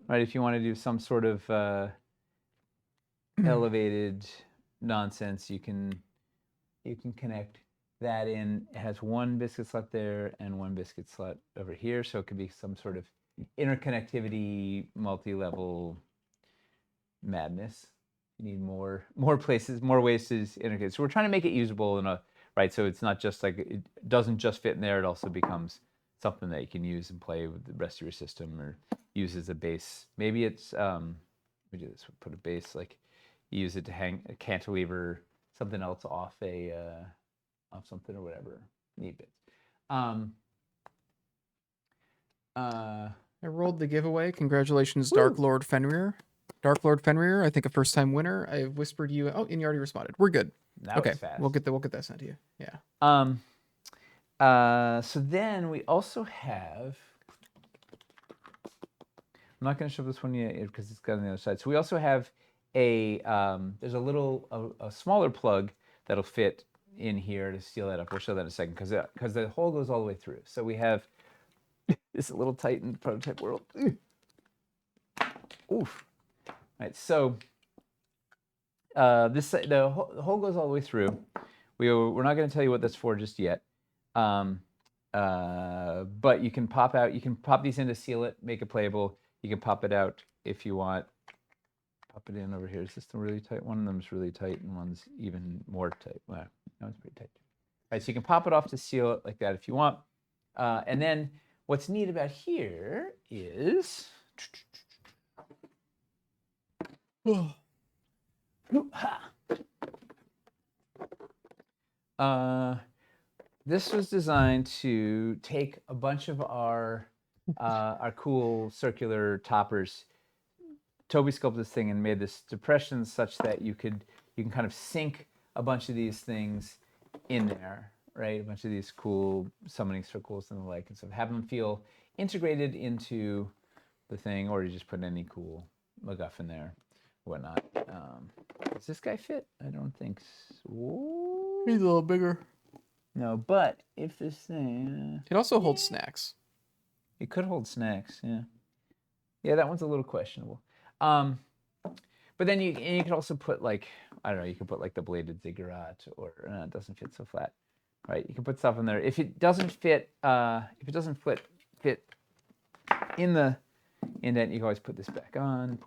right, if you want to do some sort of elevated nonsense, you can connect that in. It has one biscuit slot there and one biscuit slot over here, so it could be some sort of interconnectivity, multi-level madness. You need more places, more ways to integrate. So we're trying to make it usable right. So it's not just like it doesn't just fit in there. It also becomes something that you can use and play with the rest of your system, or use as a base. Maybe it's we do this. We put a base, like you use it to hang a cantilever, something else off off something or whatever. Neat bits. I rolled the giveaway. Congratulations, woo! Dark Lord Fenrir. I think a first-time winner. I whispered you. Oh, and you already responded. We're good. That was fast. We'll get that sent to you. Yeah. So then we also have. I'm not going to show this one yet because it's got on the other side. So we also have a. There's a smaller plug that'll fit in here to seal that up. We'll show that in a second because the hole goes all the way through. So we have this little Titan prototype world. Oof. All right, so the hole goes all the way through. We're not going to tell you what that's for just yet, but you can pop these in to seal it, make it playable. You can pop it out if you want. Pop it in over here. Is this the really tight one? One of them's really tight, and one's even more tight. Wow, that one's pretty tight. All right, so you can pop it off to seal it like that if you want. And then what's neat about here is. This was designed to take a bunch of our our cool circular toppers. Toby sculpted this thing and made this depression such that you can kind of sink a bunch of these things in there, right? A bunch of these cool summoning circles and the like, and so have them feel integrated into the thing, or you just put any cool MacGuffin there, whatnot. Does this guy fit? I don't think so. He's a little bigger. No, but if this thing, It also holds snacks. it could hold snacks. Yeah, yeah, that one's a little questionable. But then you could also put like, I don't know, you could put like the bladed ziggurat, or it doesn't fit so flat, right? You can put stuff in there. If it doesn't fit, fit in the indent, you can always put this back on.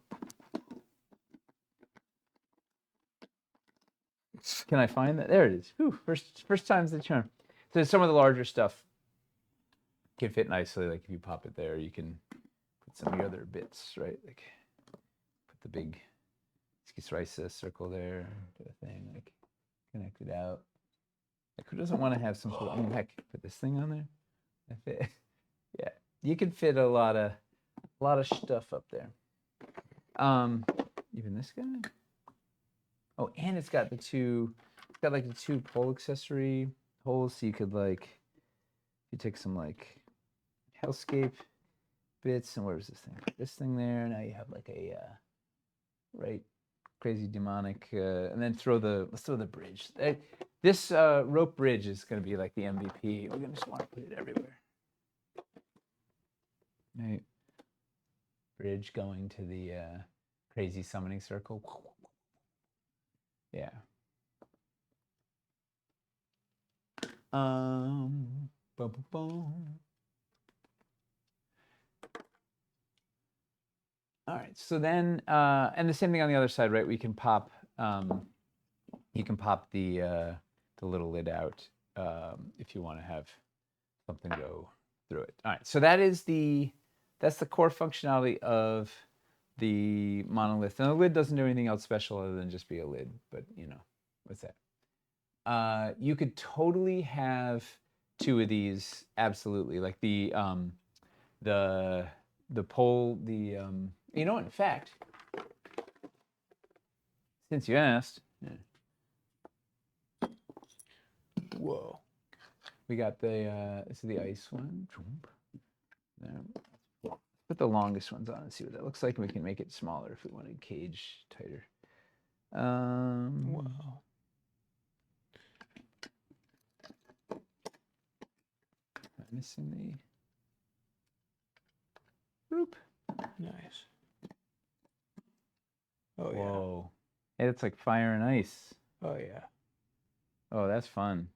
Can I find that? There it is. Whew, first time's the charm. So some of the larger stuff can fit nicely. Like if you pop it there, you can put some of your other bits, right? Like put the big slice circle there, do a thing, like connect it out. Like who doesn't want to have some sort of, I mean, heck, put this thing on there. Yeah, you can fit a lot of stuff up there. Even this guy. Oh, and it's got like the two pole accessory holes, so you could like, you take some like hellscape bits, and where's this thing? Put this thing there. Now you have like a right, crazy demonic, and then let's throw the bridge. This rope bridge is going to be like the MVP. We're going to just want to put it everywhere. Right. Bridge going to the crazy summoning circle. Yeah. Boom, boom, boom. All right. So then, and the same thing on the other side, right? We can pop. You can pop the little lid out if you want to have something go through it. All right. So that's the core functionality of the monolith. And the lid doesn't do anything else special other than just be a lid. But you know, what's that? You could totally have two of these. Absolutely, like the pole. You know, in fact, since you asked. Yeah. Whoa. We got this is the ice one. There. Put the longest ones on and see what that looks like, and we can make it smaller if we wanted cage tighter. Wow. Am I missing the group? Nice. Oh, whoa. Yeah. Hey, it's like fire and ice. Oh, yeah. Oh, that's fun.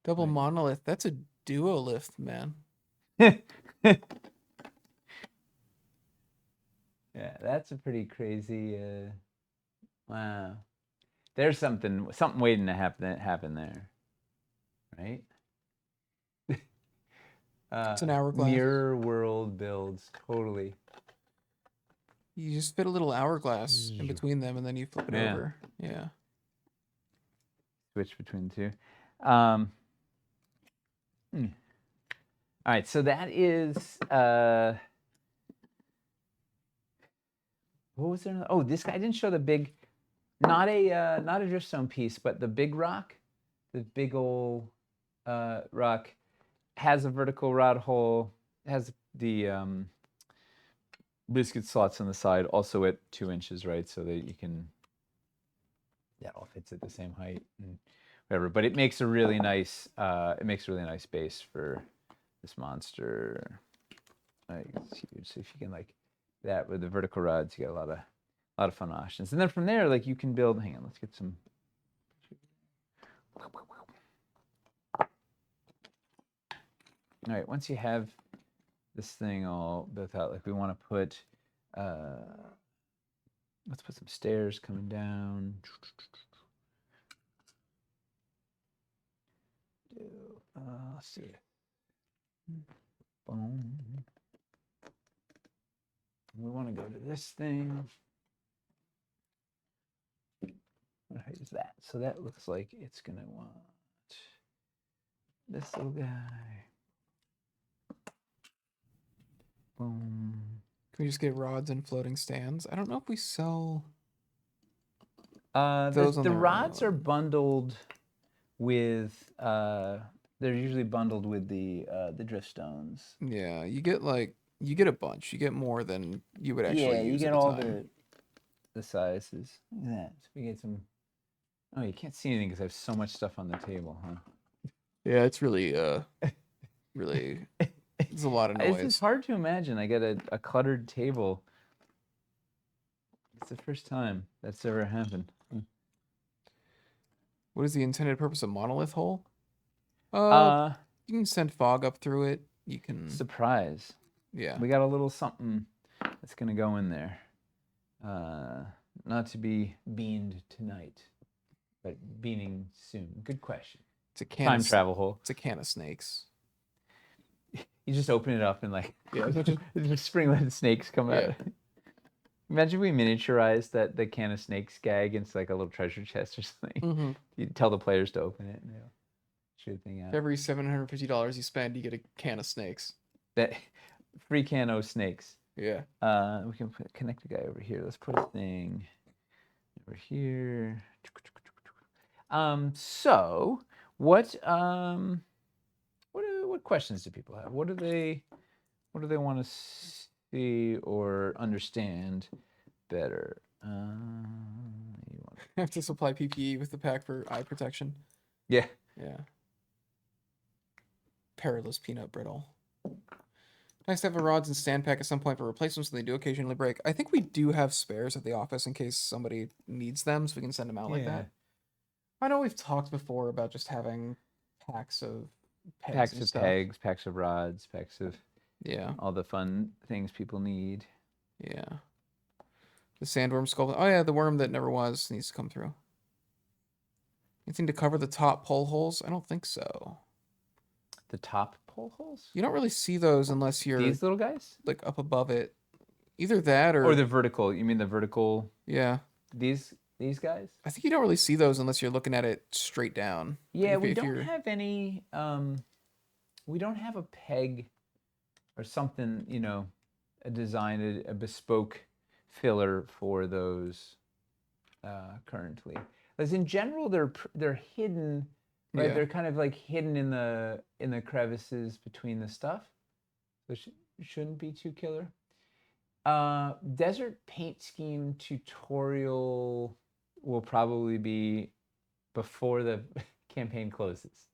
Double monolith. That's a duo lift, man. Yeah, that's a pretty crazy. Wow. There's something waiting to happen there, right? It's an hourglass. Mirror world builds, totally. You just fit a little hourglass in between them, and then you flip it over. Yeah. Switch between the two. All right, so that is what was there? Oh, this guy, I didn't show the big, not a driftstone piece, but the big rock, the big old rock, has a vertical rod hole, has the biscuit slots on the side, also at 2 inches, right? So that you can, that all fits at the same height and whatever. But it makes a really nice, base for this monster. It's huge. So if you can like that with the vertical rods, you get a lot of fun options. And then from there, like you can build. Hang on, let's get some. All right, once you have this thing all built out, like we want to put, let's put some stairs coming down. Let's see. Boom. We want to go to this thing. What height is that? So that looks like it's going to want this little guy. Boom. Can we just get rods and floating stands? I don't know if we sell The those on their rods are own. bundled with. They're usually bundled with the drift stones. Yeah, you get a bunch. You get more than you would actually Yeah, you use get at a all time. the sizes. Look at that. So we get some. Oh, you can't see anything because I have so much stuff on the table, huh? Yeah, it's really really it's a lot of It's noise. hard to imagine. I get a cluttered table. It's the first time that's ever happened. What is the intended purpose of monolith hole? Uh, You can send fog up through it. You can, surprise. yeah. We got a little something that's gonna go in there. Not to be beamed tonight, but beaming soon. Good question. It's a can Time of, travel hole. It's a can of snakes. You just open it up and like, Yeah. just spring-loaded snakes come Yeah. out. Imagine we miniaturized the can of snakes gag into like a little treasure chest or something. Mm-hmm. You tell the players to open it and they'll shoot the thing out. Every $750 you spend, you get a can of snakes. That free can of snakes. Yeah. We can connect the guy over here. Let's put a thing over here. So what questions do people have? What do they want to see or understand better? I have to supply PPE with the pack for eye protection. Yeah. Yeah. Perilous peanut brittle. Nice to have a rods and stand pack at some point for replacements when they do occasionally break. I think we do have spares at the office in case somebody needs them, so we can send them out like that. I know we've talked before about just having packs of pegs and stuff. Pegs, packs of rods, packs of all the fun things people need. Yeah. The sandworm skull. Oh yeah, the worm that never was needs to come through. Anything to cover the top pole holes? I don't think so. The top pole holes? You don't really see those unless you're these little guys, like up above it. Either that or the vertical. You mean the vertical? Yeah. These guys? I think you don't really see those unless you're looking at it straight down. Yeah, we don't have any. We don't have a peg or something. A design, a bespoke filler for those currently. As in general, they're hidden. Right, they're kind of like hidden in the crevices between the stuff, which shouldn't be too killer. Desert paint scheme tutorial will probably be before the campaign closes.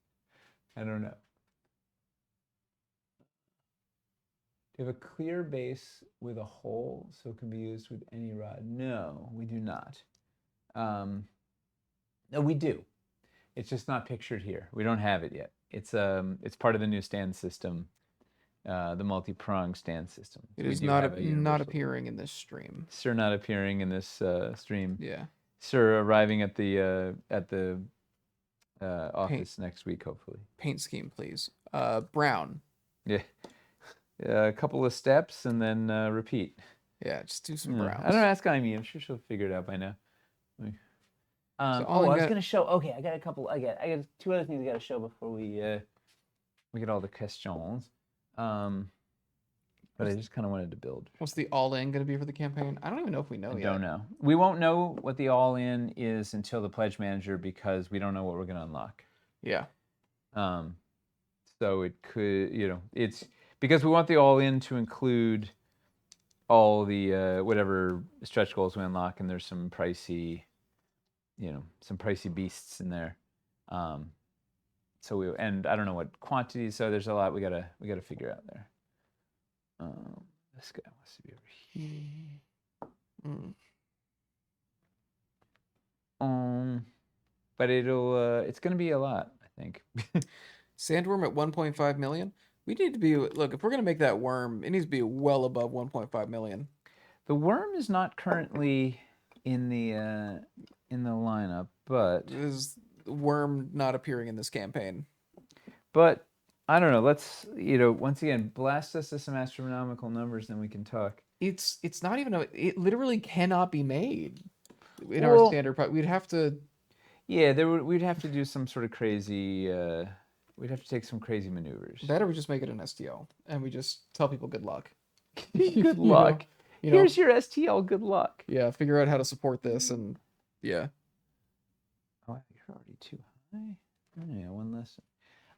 I don't know. Do you have a clear base with a hole so it can be used with any rod? No, we do not. No, we do. It's just not pictured here. We don't have it yet. It's part of the new stand system, the multi-prong stand system. It is not appearing in this stream. Sir, not appearing in this stream. Yeah. Sir, arriving at the office next week, hopefully. Paint scheme, please. Brown. Yeah. A couple of steps and then repeat. Yeah, just do some browns. I don't ask Amy. I'm sure she'll figure it out by now. I was gonna show. Okay, I got a couple. I got two other things I got to show before we get all the questions. But I just kind of wanted to build. What's the all-in going to be for the campaign? I don't even know if we know yet. Don't know. We won't know what the all-in is until the pledge manager because we don't know what we're going to unlock. Yeah. So it could, it's because we want the all-in to include all the whatever stretch goals we unlock, and there's some pricey, some pricey beasts in there. And I don't know what quantities. So there's a lot we gotta figure out there. This guy wants to be over here. But it's gonna be a lot, I think. Sandworm at 1.5 million. We need to be look. If we're gonna make that worm, it needs to be well above 1.5 million. The worm is not currently in the lineup, but is worm not appearing in this campaign. But I don't know. Let's once again blast us to some astronomical numbers, then we can talk. It's not even it literally cannot be made in our standard price. We'd have to. Yeah, we'd have to do some sort of crazy. We'd have to take some crazy maneuvers. That or we just make it an STO and we just tell people good luck. Good luck. You know, Here's your STL. Good luck. yeah, figure out how to support this, and yeah. Oh, you're already too high. Oh, yeah, one less.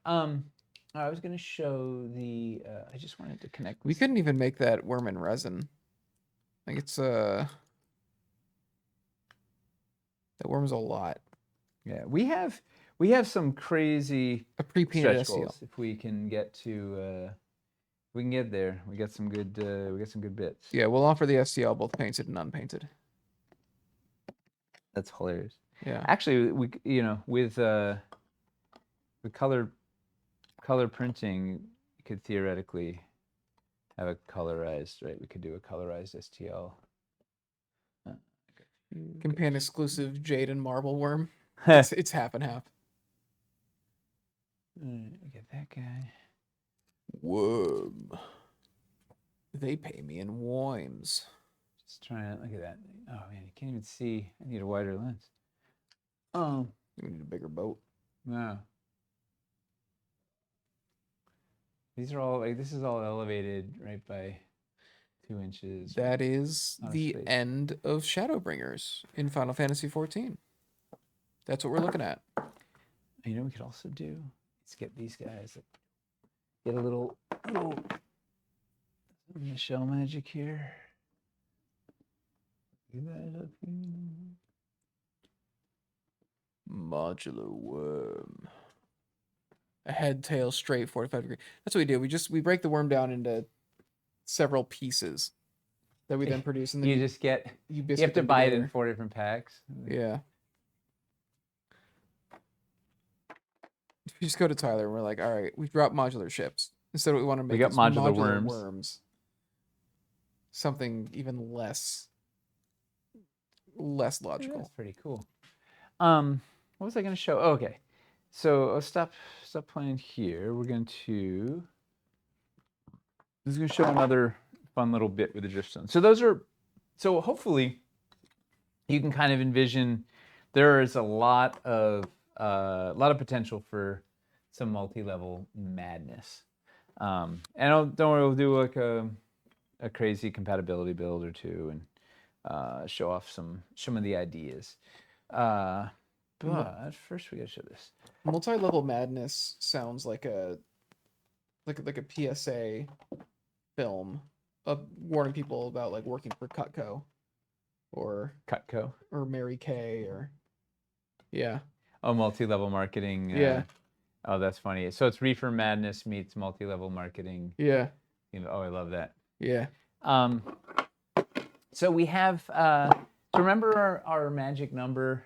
I was gonna show the. I just wanted to connect. We this. couldn't even make that worm in resin. Like it's that worm's a lot. Yeah, we have some crazy A pre-painted stretch STL. goals. If we can get to, we can get there. We got some good. We got some good bits. Yeah, we'll offer the STL both painted and unpainted. That's hilarious. Yeah. Actually, with color printing, you could theoretically have a colorized, right? We could do a colorized STL. Companion exclusive jade and marble worm. It's half and half. Get that guy. Worm. They pay me in worms. Just trying to look at that. Oh man, you can't even see. I need a wider lens. Oh, We need a bigger boat. no. These are all like this is all elevated right by 2 inches. That is the space. end of Shadowbringers in Final Fantasy XIV. That's what we're looking at. You know, what we could also do. Let's get these guys. Get a little Michelle magic here. Get that up here. Modular worm. A head, tail, straight, 45 degree. That's what we do. We break the worm down into several pieces that we then produce, and then You just get. you You have to them buy it in together. 4 different packs. Yeah. We just go to Tyler and we're like, all right, we dropped modular ships. Instead, what we want to make We got is modular modular worms. Something even less logical. That's pretty cool. What was I going to show? Oh, okay. So I'll stop playing here. We're going to. This is going to show another fun little bit with the driftstone. So those are. So hopefully, you can kind of envision there is a lot of potential for some multi-level madness. And don't worry, we'll do like a crazy compatibility build or two and show off some of the ideas. But first we gotta show this. Multi-level madness sounds like a PSA film of warning people about like working for Cutco or Cutco. or Mary Kay or yeah. Oh, multi-level marketing. Yeah. Oh, that's funny. So it's Reefer Madness meets multi-level marketing. Yeah. Oh, I love that. Yeah. So we have. So remember our magic number,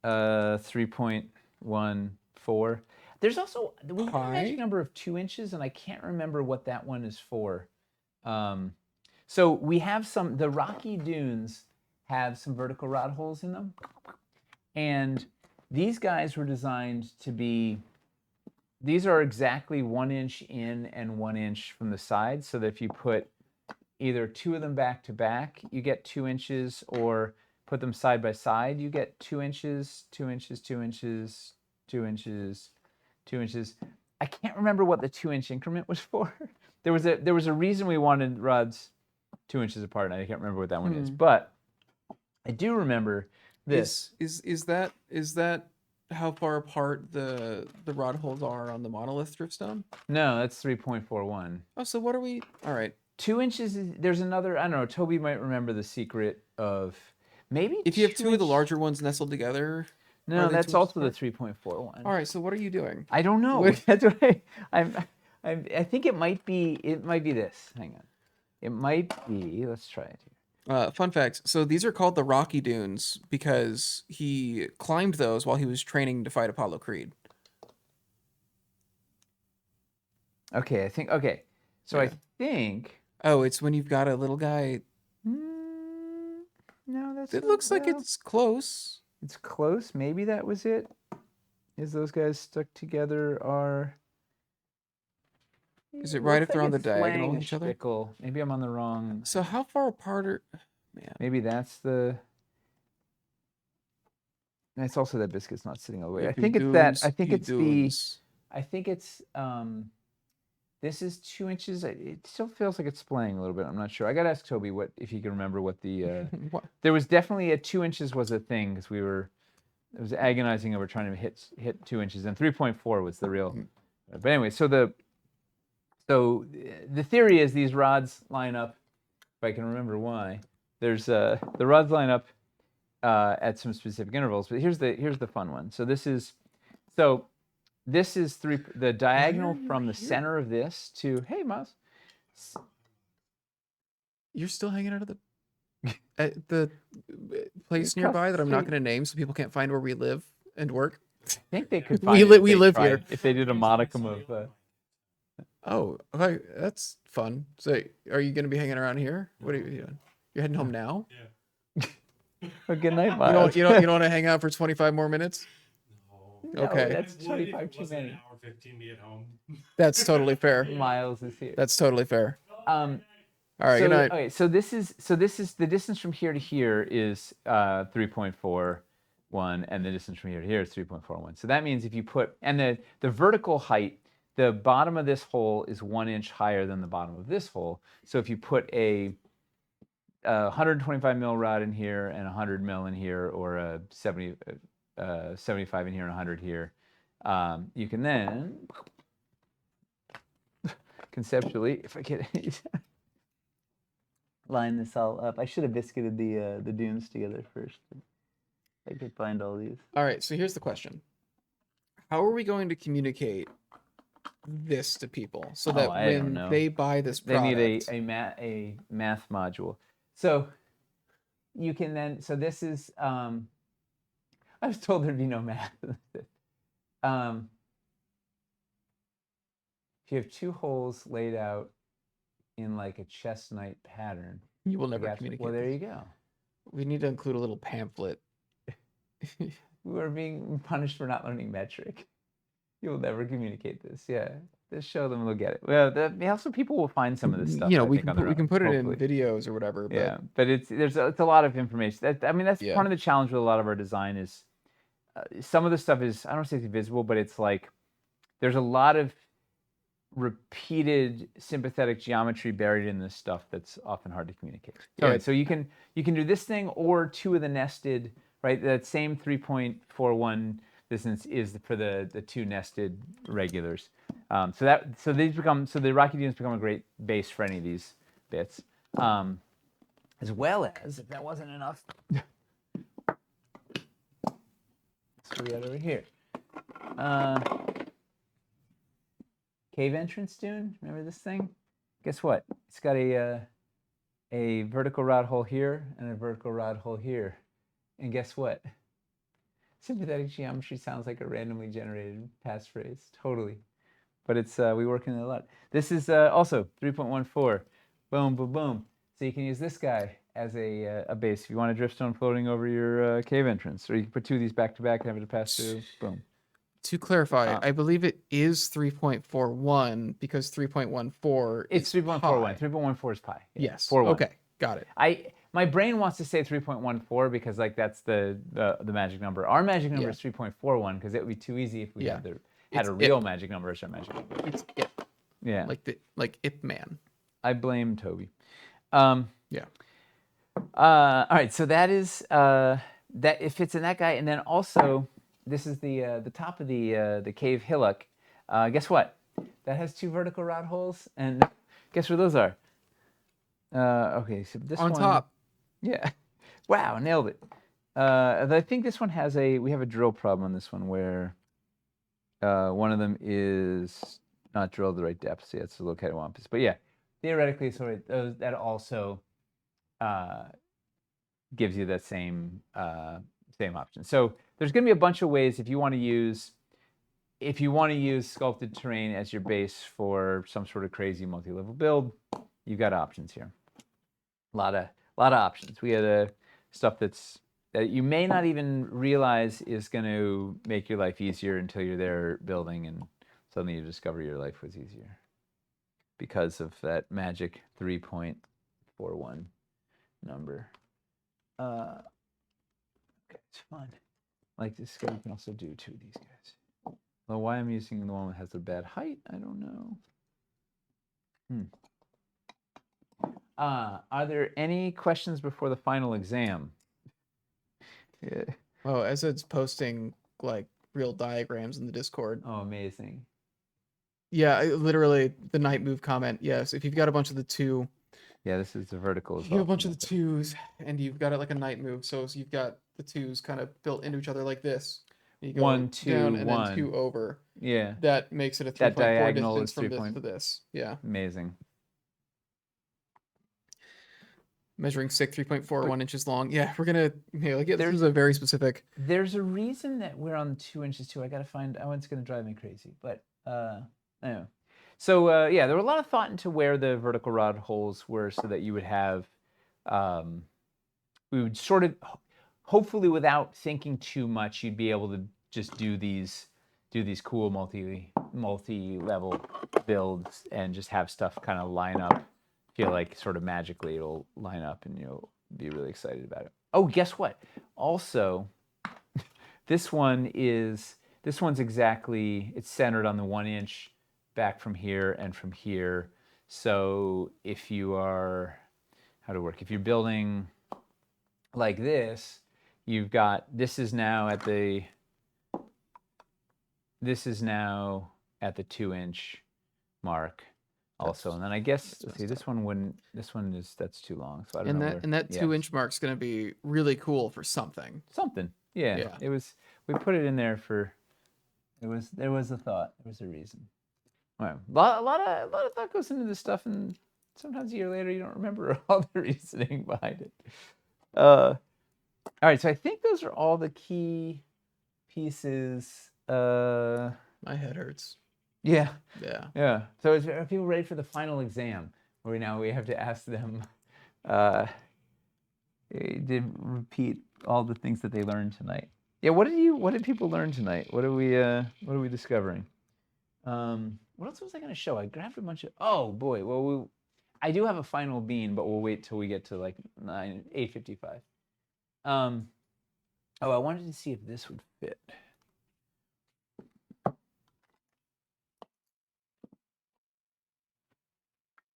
3.14. There's also we have a magic number of 2 inches, and I can't remember what that one is for. So we have the rocky dunes have some vertical rod holes in them, and these guys were designed to be. These are exactly 1 inch in and 1 inch from the side, so that if you put either 2 of them back to back, you get 2 inches, or put them side by side, you get 2 inches, 2 inches, 2 inches, 2 inches, 2 inches. I can't remember what the 2-inch increment was for. There was a reason we wanted rods 2 inches apart, and I can't remember what that one is. But I do remember this. Is that how far apart the rod holes are on the monolith driftstone? No, that's 3.41. Oh, so what are we? All right. 2 inches. There's another. I don't know. Toby might remember the secret of maybe if you have 2 of the larger ones nestled together. No, that's also the 3.41. All right. So what are you doing? I don't know. That's what I think it might be. It might be this. Hang on. It might be. Let's try it here. Fun fact. So these are called the Rocky Dunes because he climbed those while he was training to fight Apollo Creed. Okay, I think. Okay, so yeah. I think. Oh, it's when you've got a little guy. No, that's. It looks like it's close. It's close. Maybe that was it. Is those guys stuck together? Are. Is it right if they're on the diagonal of each other? Maybe I'm on the wrong. So how far apart are? Man. Maybe that's the. It's also that biscuit's not sitting all the way. I think it's that. I think it's the. I think it's This is 2 inches. It still feels like it's splaying a little bit. I'm not sure. I got to ask Toby if he can remember what the. What? There was definitely a 2 inches was a thing because it was agonizing over trying to hit 2 inches, and 3.4 was the real. But anyway, so the theory is these rods line up. If I can remember why, there's the rods line up at some specific intervals. But here's the fun one. So this is the diagonal from the center of this to, hey, Miles. You're still hanging out at the place nearby that I'm not going to name so people can't find where we live and work. I think they could We find it if we they live tried, here. if they did a modicum of. Oh, okay, that's fun. So, are you going to be hanging around here? What are you doing? You're heading home now? Yeah. Oh, good night, You Miles. don't want to hang out for 25 more minutes? No, Okay. that's It 25 too was many. an hour 15 to get home. That's totally fair. Miles is here. That's totally fair. All right, So, good night. okay, so this is the distance from here to here is 3.41, and the distance from here to here is 3.41. So that means if you put, and the vertical height, the bottom of this hole is 1 inch higher than the bottom of this hole. So if you put a 125 mil rod in here and 100 mil in here, or a 75 in here and 100 here, you can then conceptually, if I get line this all up. I should have biscuited the dunes together first. I could find all these. All right, so here's the question. How are we going to communicate this to people so that I don't when know. they buy this They product... need a math module. So you can then, so this is, I was told there'd be no math. If you have two holes laid out in like a chess knight pattern, You will never communicate. Well, there this. you go. We need to include a little pamphlet. We were being punished for not learning metric. You will never communicate this. Yeah, just show them, they'll get it. Well, also people will find some of this stuff. You know, I we think, can on their we can own, put it in hopefully. videos or whatever. But Yeah, but it's a lot of information. That's Yeah. part of the challenge with a lot of our design is some of the stuff is, I don't want to say it's invisible, but it's like there's a lot of repeated sympathetic geometry buried in this stuff that's often hard to communicate. So, Yeah. so you can do this thing or two of the nested, right? That same 3.41 distance is for the two nested regulars. So the Rocky Dunes become a great base for any of these bits. As well as, if that wasn't enough, so we got over here. Cave entrance dune. Remember this thing? Guess what? It's got a vertical rod hole here and a vertical rod hole here. And guess what? Sympathetic geometry sounds like a randomly generated passphrase. Totally. But it's we work in it a lot. This is also 3.14. Boom, boom, boom. So you can use this guy as a base if you want a driftstone floating over your cave entrance. Or you can put two of these back to back and have it pass through. Boom. To clarify, I believe it is 3.41 because 3.14 It's 3.41. 3.14 is pi. Yeah. Yes. 4.1. Okay. Got it. My brain wants to say 3.14 because like that's the magic number. Our magic number is 3.41 because it would be too easy if we had a real magic number as our magic number. It's it. Yeah. Like Ip Man. I blame Toby. Yeah. All right. So that is that it fits in that guy, and then also this is the top of the cave hillock. Guess what? That has two vertical rod holes, and guess where those are? Okay, so this on one, top. Yeah. Wow, nailed it. I think this one has we have a drill problem on this one where one of them is not drilled the right depth. So yeah, it's a little kind of wampus. But yeah, theoretically, that also gives you that same option. So there's going to be a bunch of ways if you want to use sculpted terrain as your base for some sort of crazy multi-level build. You've got options here. A lot of options. We had stuff that you may not even realize is going to make your life easier until you're there building, and suddenly you discover your life was easier because of that magic 3.41 number. Okay, it's fun. Like this guy, you can also do two of these guys. Well, why I'm using the one that has a bad height, I don't know. Are there any questions before the final exam? Yeah. Oh, as it's posting like real diagrams in the Discord. Oh, amazing. Yeah, literally the night move comment. Yes, if you've got a bunch of the two, Yeah, this is the vertical as you have well. a bunch of the twos, and you've got it like a night move. So you've got the twos kind of built into each other like this. You go 1, 2, down and 1. then 2 over. Yeah, That makes it a that 3.4 diagonal distance is from 3 this to this. Yeah. Amazing. Measuring stick 3.41 inches long. Yeah, we're gonna like this There's- is a very specific. There's a reason that we're on 2 inches too. I gotta find. Oh, it's gonna drive me crazy. But anyway. So yeah, there were a lot of thought into where the vertical rod holes were, so that you would have, we would sort of, hopefully without thinking too much, you'd be able to just do these cool multi-level builds and just have stuff kind of line up. Feel like sort of magically it'll line up and you'll be really excited about it. Oh, guess what? Also, this one's exactly, it's centered on the 1 inch back from here and from here. So if you are, how to work, if you're building like this, you've got, this is now at the 2 inch mark. Also, and then I guess, let's see, that's too long, so I don't know where. And that yeah, 2 inch mark's gonna be really cool for something. something. Yeah. Yeah. We put it in there for, there was a thought, there was a reason. Well, a lot of thought goes into this stuff, and sometimes a year later you don't remember all the reasoning behind it. All right, so I think those are all the key pieces. My head hurts. Yeah. Yeah. So are people ready for the final exam, where now we have to ask them, did repeat all the things that they learned tonight? Yeah. What did people learn tonight? What are we discovering? What else was I going to show? I grabbed a bunch of. Oh boy. Well, I do have a final bean, but we'll wait till we get to like 8:55. Oh, I wanted to see if this would fit.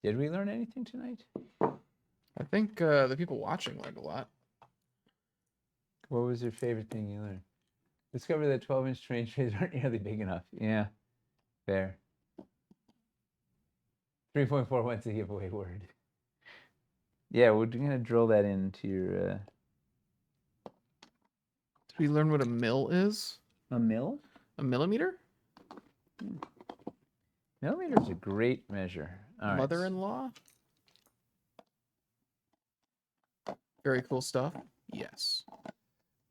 Did we learn anything tonight? I think the people watching learned a lot. What was your favorite thing you learned? Discover that 12-inch terrain trays aren't nearly big enough. Yeah, fair. 3.4 went to giveaway word. Yeah, we're gonna drill that into your. Did we learn what a mil is? A mil? A millimeter? Millimeter is a great measure. All right. Mother-in-law? Very cool stuff. Yes.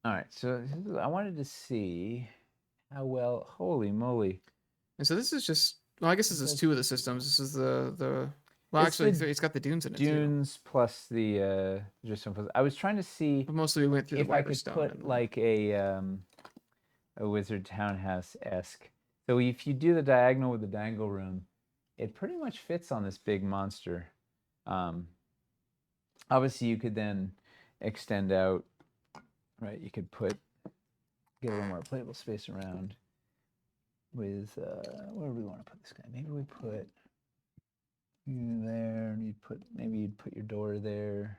All right, so I wanted to see how well. Holy moly! And so this is just. Well, I guess this is two of the systems. This is the. Well, It's actually, the it's got the dunes in it too. Dunes plus the just some. I was trying to see But mostly we went through if the I White could Stone. put like a wizard townhouse-esque. So if you do the diagonal with the dangle room, it pretty much fits on this big monster. Obviously, you could then extend out. Right, you could get a little more playable space around. With where do we want to put this guy? Maybe we put you there, and maybe you'd put your door there.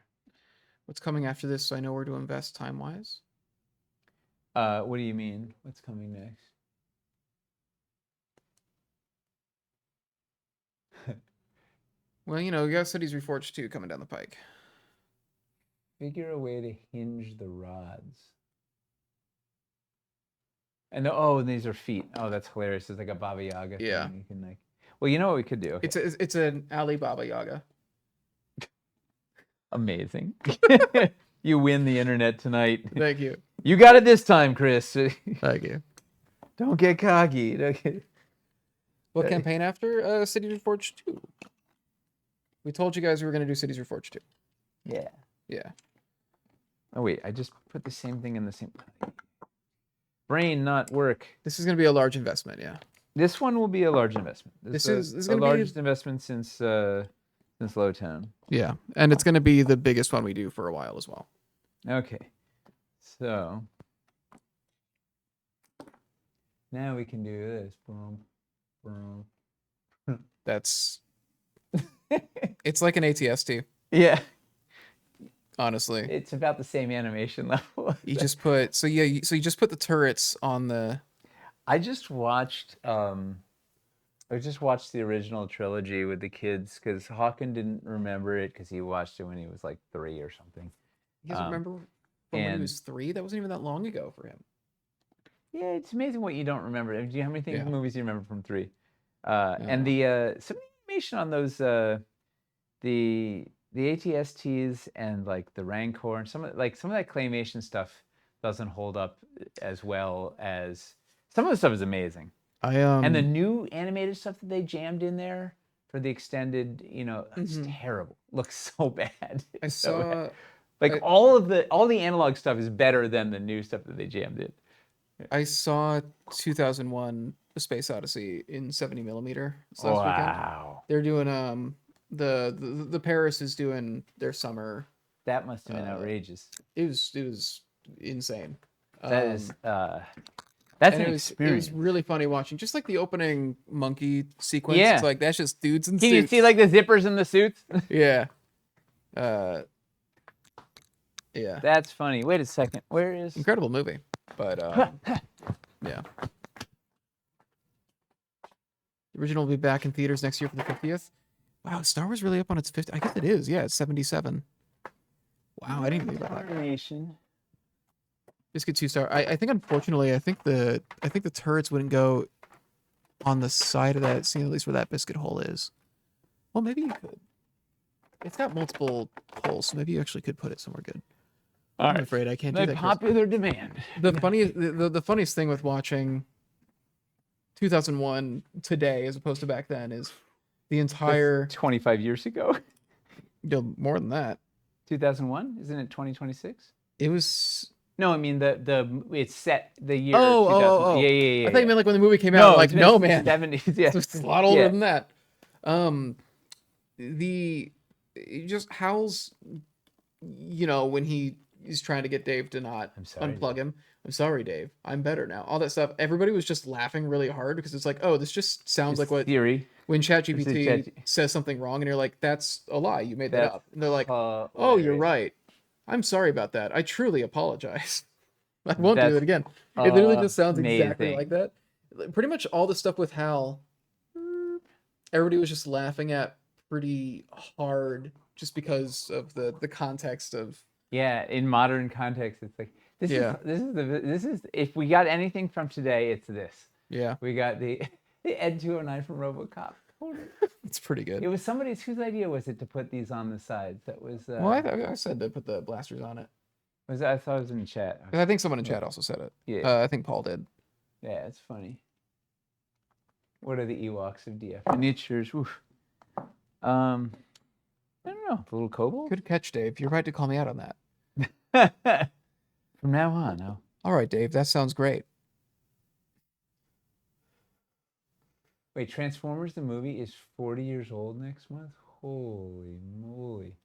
What's coming after this? So I know where to invest time-wise. What do you mean? What's coming next? Well, you know, we got Cities Reforged 2 coming down the pike. Figure a way to hinge the rods. And and these are feet. Oh, that's hilarious. It's like a Baba Yaga Yeah. thing. You can like. Well, you know what we could do? Okay. It's an Alibaba Yaga. Amazing. You win the internet tonight. Thank you. You got it this time, Chris. Thank you. Don't get cocky. What campaign after Cities Reforged 2? We told you guys we were going to do Cities Reforged 2. Yeah. Yeah. Oh wait, I just put the same thing in the same. Brain not work. This is going to be a large investment, yeah. This one will be a large investment. This is is the gonna be- largest investment since Lowtown. Yeah, and it's going to be the biggest one we do for a while as well. Okay, so now we can do this. Boom, boom. That's It's like an ATST, Yeah, honestly. it's about the same animation level. You just put so you just put the turrets on the. I just watched the original trilogy with the kids because Hawken didn't remember it because he watched it when he was like 3 or something. You guys remember from when he and- was 3? That wasn't even that long ago for him. Yeah, it's amazing what you don't remember. Do you how many things Yeah. movies do you remember from 3? And the some animation on those the ATSTs and like the Rancor and some of that claymation stuff doesn't hold up as well as some of the stuff is amazing. And the new animated stuff that they jammed in there for the extended, it's terrible. Looks so bad. I So saw bad. Like all the analog stuff is better than the new stuff that they jammed in. I saw 2001: A Space Odyssey in 70 millimeter this last weekend. Wow. They're doing the Paris is doing their summer. That must have been outrageous. It was insane. That is and that's an it was experience. really funny watching just like the opening monkey sequence. Yeah. It's like that's just dudes in Can suits. you see like the zippers in the suits? Yeah. Yeah. That's funny. Wait a second. Where is Incredible movie. But yeah. The original will be back in theaters next year for the 50th. Wow, Star Wars really up on its 50th. I guess it is. Yeah, it's 77. Wow, I didn't think about that. animation? Just get 2-star. I think unfortunately, I think the turrets wouldn't go on the side of that scene, at least where that biscuit hole is. Well, maybe you could. It's got multiple holes, so maybe you actually could put it somewhere good. I'm afraid I can't do By that. 'Cause popular demand. the funniest thing with watching 2001 today as opposed to back then is the entire 25 years ago. more than that. 2001? Isn't it 2026? It was. No, I mean it's set the year. Oh. 2000. Yeah. I thought you meant like when the movie came out. No, Like no, man. 70s. Yeah. It's a lot older Yeah. than that. Just Hal's, when he is trying to get Dave to not I'm sorry, unplug him. I'm sorry, Dave. I'm better now. All that stuff. Everybody was just laughing really hard because it's like, oh, this just sounds like what theory. when This is ChatGPT Chat- says something wrong, and you're like, that's a lie. You made that That's up. And they're like, oh, hilarious. you're right. I'm sorry about that. I truly apologize. I won't do That's it again. It literally just sounds exactly amazing. like that. Pretty much all the stuff with Hal, everybody was just laughing at pretty hard just because of the context of. Yeah, in modern context, it's like this is if we got anything from today, it's this. Yeah, We got the Ed 209 from RoboCop. it's pretty good. It was whose idea was it to put these on the sides? That was Well, I said to put the blasters on it. I thought it was in chat. I think someone in chat also said it. Yeah. I think Paul did. Yeah, it's funny. What are the Ewoks of DF? Miniatures. Oof. I don't know. A little kobold? Good catch, Dave. You're right to call me out on that. From now on, no. All right, Dave. That sounds great. Wait, Transformers the movie is 40 years old next month? Holy moly.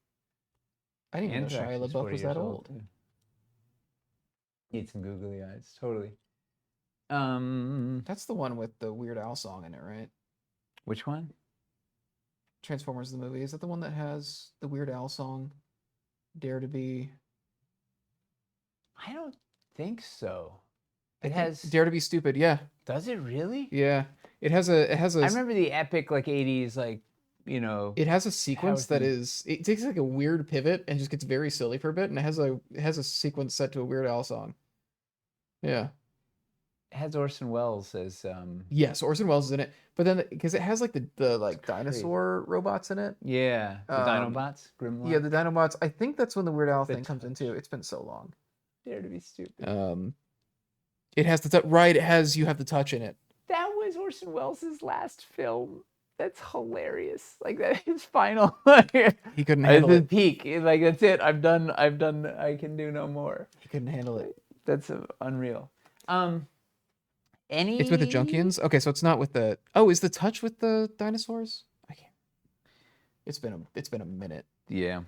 I didn't even know Anthrax Shia is LaBeouf 40 was years that old. too. Need some googly eyes, totally. That's the one with the Weird Al song in it, right? Which one? Transformers the movie. Is that the one that has the Weird Al song? Dare to Be. I don't think so. I It think has. Dare to Be Stupid. Yeah, Does it really? yeah. It has a. I remember the epic like 80s It has a sequence that Housing. is. It takes like a weird pivot and just gets very silly for a bit, and it has a sequence set to a Weird Al song. Yeah. it has Orson Welles as Yes, Orson Welles is in it, but then because it has like the like dinosaur robots in it. yeah, the Um, Dinobots, Grimlock. Yeah, the Dinobots. I think that's when the Weird Al The thing comes into. It's been so long. Dare to Be Stupid. It has the right. It has You Have the Touch in it. That was Orson Welles' last film. That's hilarious. Like that his final. He couldn't It's handle his it. peak. Like that's it. I'm done. I can do no more. He couldn't handle it. That's unreal. Any? It's with the Junkians. Okay, so it's not with the. Oh, is the touch with the dinosaurs? I can't. It's been a minute. Yeah.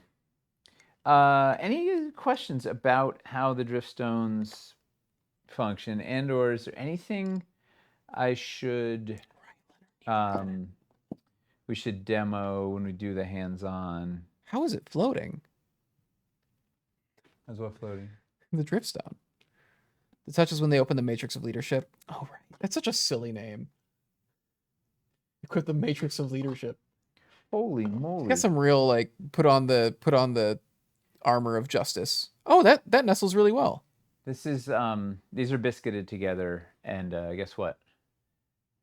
Any questions about how the Driftstones function, or is there anything I should we should demo when we do the hands-on. How is it floating? How's what floating? The Driftstone. The touches when they open the Matrix of Leadership. Oh, right. That's such a silly name. Equip the Matrix of Leadership. Holy It's moly! got some real like put on the armor of justice. Oh, that nestles really well. This is these are biscuited together, and guess what?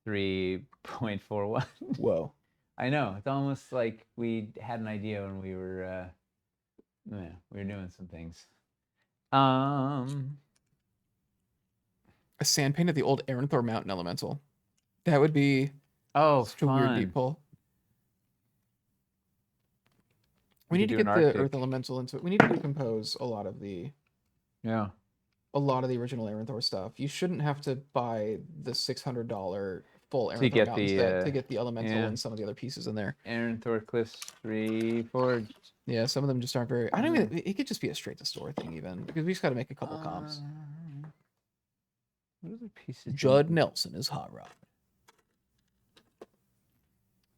3.41. Whoa. I know, it's almost like we had an idea when we were doing some things. A sand paint of the old Aranthor Mountain Elemental. That would be such a weird deep pull. We need to get the Earth Elemental into it. We need to decompose a lot of the original Aranthor stuff. You shouldn't have to buy the $600 full Aranthor Mountain set to get the Elemental and some of the other pieces in there. Aranthor Cliffs 3 forged. Yeah, some of them just aren't very. I don't even. It could just be a straight to store thing, even because we just got to make a couple comps. What other pieces? Judd Nelson is hot rod.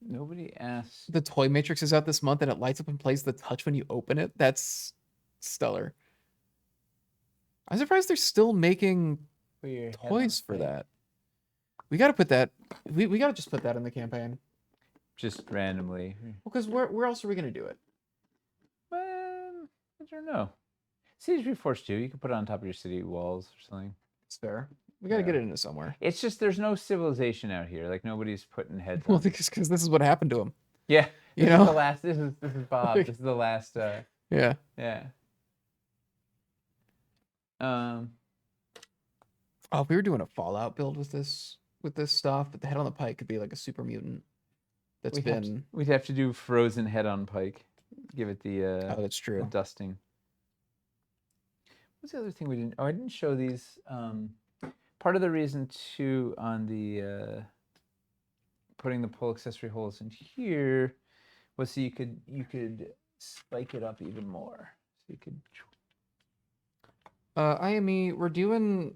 Nobody asked. The Toy Matrix is out this month, and it lights up and plays the touch when you open it. That's stellar. I'm surprised they're still making toys for that. We got to put that. We got to just put that in the campaign. Just randomly. Well, because where else are we gonna do it? I don't know. Siege Reforged 2, you can put it on top of your city walls or something. It's fair. We got to get it into somewhere. It's just there's no civilization out here. Like nobody's putting heads. Well, on. because this is what happened to him. Yeah, you know. Is the last. This is Bob. This is the last. Yeah. Yeah. Oh, we were doing a Fallout build with this stuff, but the head on the pike could be like a super mutant. We'd have to do frozen head on pike. Give it the oh, that's true. the dusting. What's the other thing we didn't? Oh, I didn't show these. Part of the reason too on the putting the pull accessory holes in here was so you could spike it up even more. So you could. IME, we're doing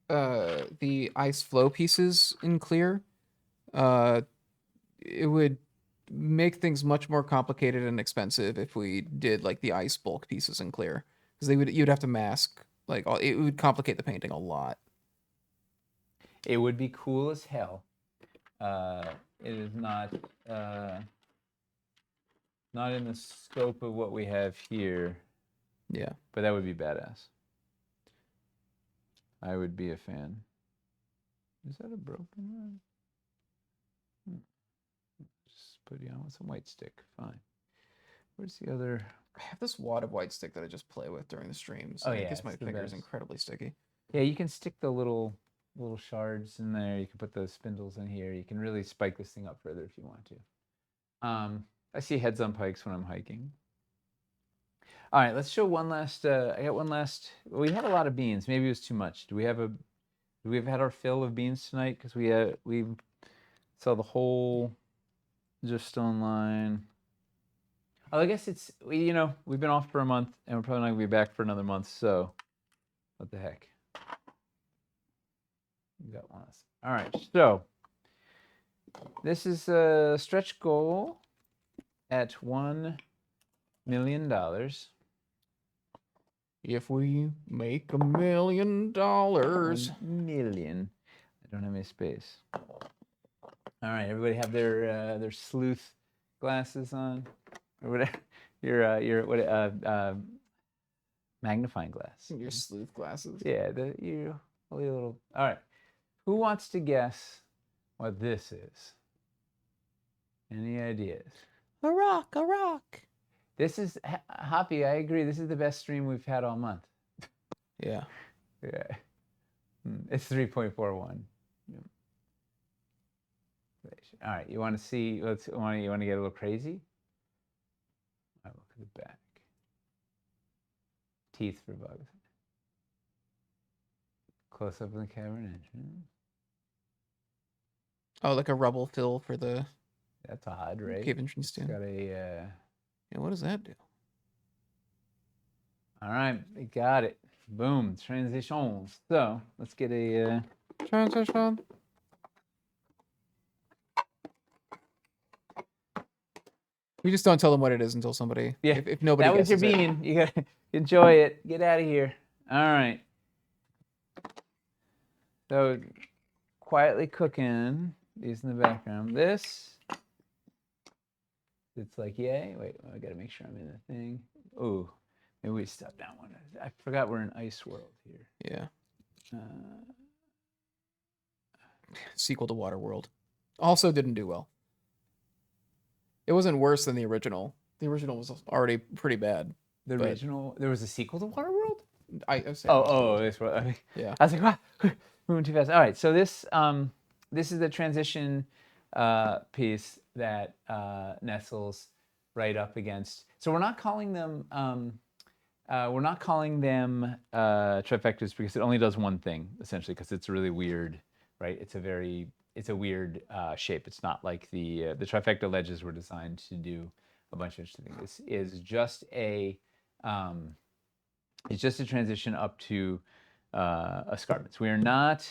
the ice flow pieces in clear. It would make things much more complicated and expensive if we did like the ice bulk pieces in clear, because you'd have to mask it would complicate the painting a lot. It would be cool as hell. It is not in the scope of what we have here. Yeah, but that would be badass. I would be a fan. Is that a broken one? Just put you on with some white stick. Fine. Where's the other? I have this wad of white stick that I just play with during the streams. Oh yeah, it gets my fingers incredibly sticky. Yeah, you can stick the little shards in there. You can put the spindles in here. You can really spike this thing up further if you want to. I see heads on pikes when I'm hiking. All right, let's show one last. I got one last. We had a lot of beans. Maybe it was too much. Do we have had our fill of beans tonight? Because we saw the whole just online. Oh, I guess we've been off for a month and we're probably not gonna be back for another month. So, what the heck? We got one. All right, so this is a stretch goal at $1 million. If we make $1 million. 1 million. I don't have any space. All right, everybody have their sleuth glasses on, or whatever. Your magnifying glass. Your sleuth glasses. Yeah, your little. All right, who wants to guess what this is? Any ideas? A rock, a rock. This is Hoppy. I agree. This is the best stream we've had all month. Yeah. Yeah. It's 3.41. Yeah. All right. You want to see? You want to get a little crazy? All right, look at the back. Teeth for bugs. Close up in the cavern entrance. Oh, like a rubble fill for the. That's odd, right? Cave entrance too. It's got a. Yeah, what does that do? All right, we got it. Boom, transitions. So let's get a transition. We just don't tell them what it is until somebody. Yeah, If nobody that was your guesses it. bean. You gotta enjoy it. Get out of here. All right. So quietly cooking these in the background. This, it's like, yay. Wait, I gotta make sure I'm in the thing. Oh, maybe we stop down one. I forgot we're in ice world here. Yeah. Uh, Sequel to Waterworld. Also didn't do well. It wasn't worse than the original. The original was already pretty bad. the But- original. There was a sequel to Waterworld. I was saying Oh, this one. yeah. I was like, wow, moving too fast. All right, so this is the transition piece that nestles right up against. So we're not calling them trifectas because it only does one thing essentially because it's really weird, right? It's a weird shape. It's not like the trifecta ledges were designed to do a bunch of interesting things. This is just a it's just a transition up to escarpments. We are not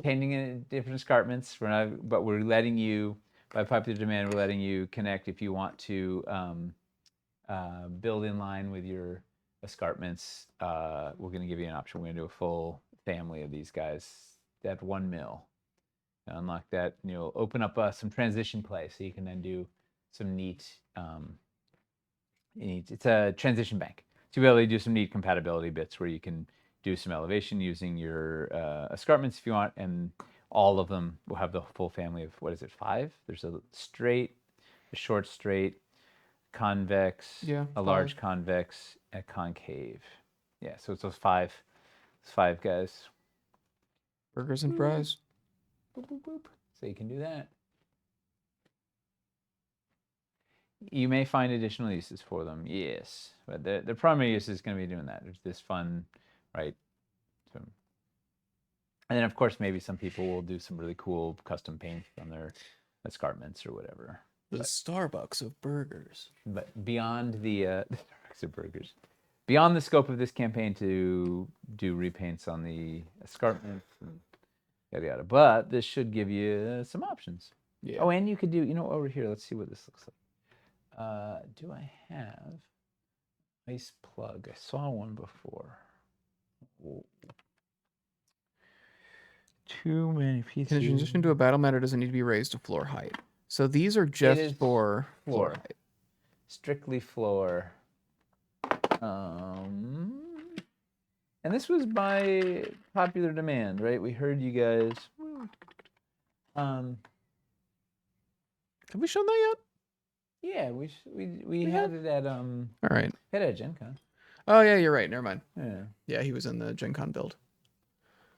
painting in different escarpments. But we're letting you, by popular demand, we're letting you connect if you want to build in line with your escarpments. We're going to give you an option. We're going to do a full family of these guys at 1 mil. Unlock that, and you'll open up some transition play, so you can then do some neat. It's a transition bank. To be able to do some neat compatibility bits where you can do some elevation using your escarpments if you want, and all of them will have the full family of, what is it, 5? There's a straight, a short straight, convex, Yeah, a large convex, and a concave. Yeah, so it's those 5 guys. Burgers and fries. Boop, boop, boop. So you can do that. You may find additional uses for them, yes. But the primary use is going to be doing that. It's this fun, right? So, and then, of course, maybe some people will do some really cool custom paint on their escarpments or whatever. The Starbucks of burgers. But beyond the Starbucks of burgers, beyond the scope of this campaign to do repaints on the escarpments and yada yada. But this should give you some options. Yeah. Oh, and you could do, over here, let's see what this looks like. Do I have ice plug? I saw one before. Whoa. Too many pieces. Can a transition to a battle matter doesn't need to be raised to floor height. So these are just is for floor floor. height. Strictly floor. And this was by popular demand, right? We heard you guys. Have we shown that yet? Yeah, we had it at All right. had it at Gen Con. Oh yeah, you're right. Never mind. Yeah. Yeah, he was in the Gen Con build.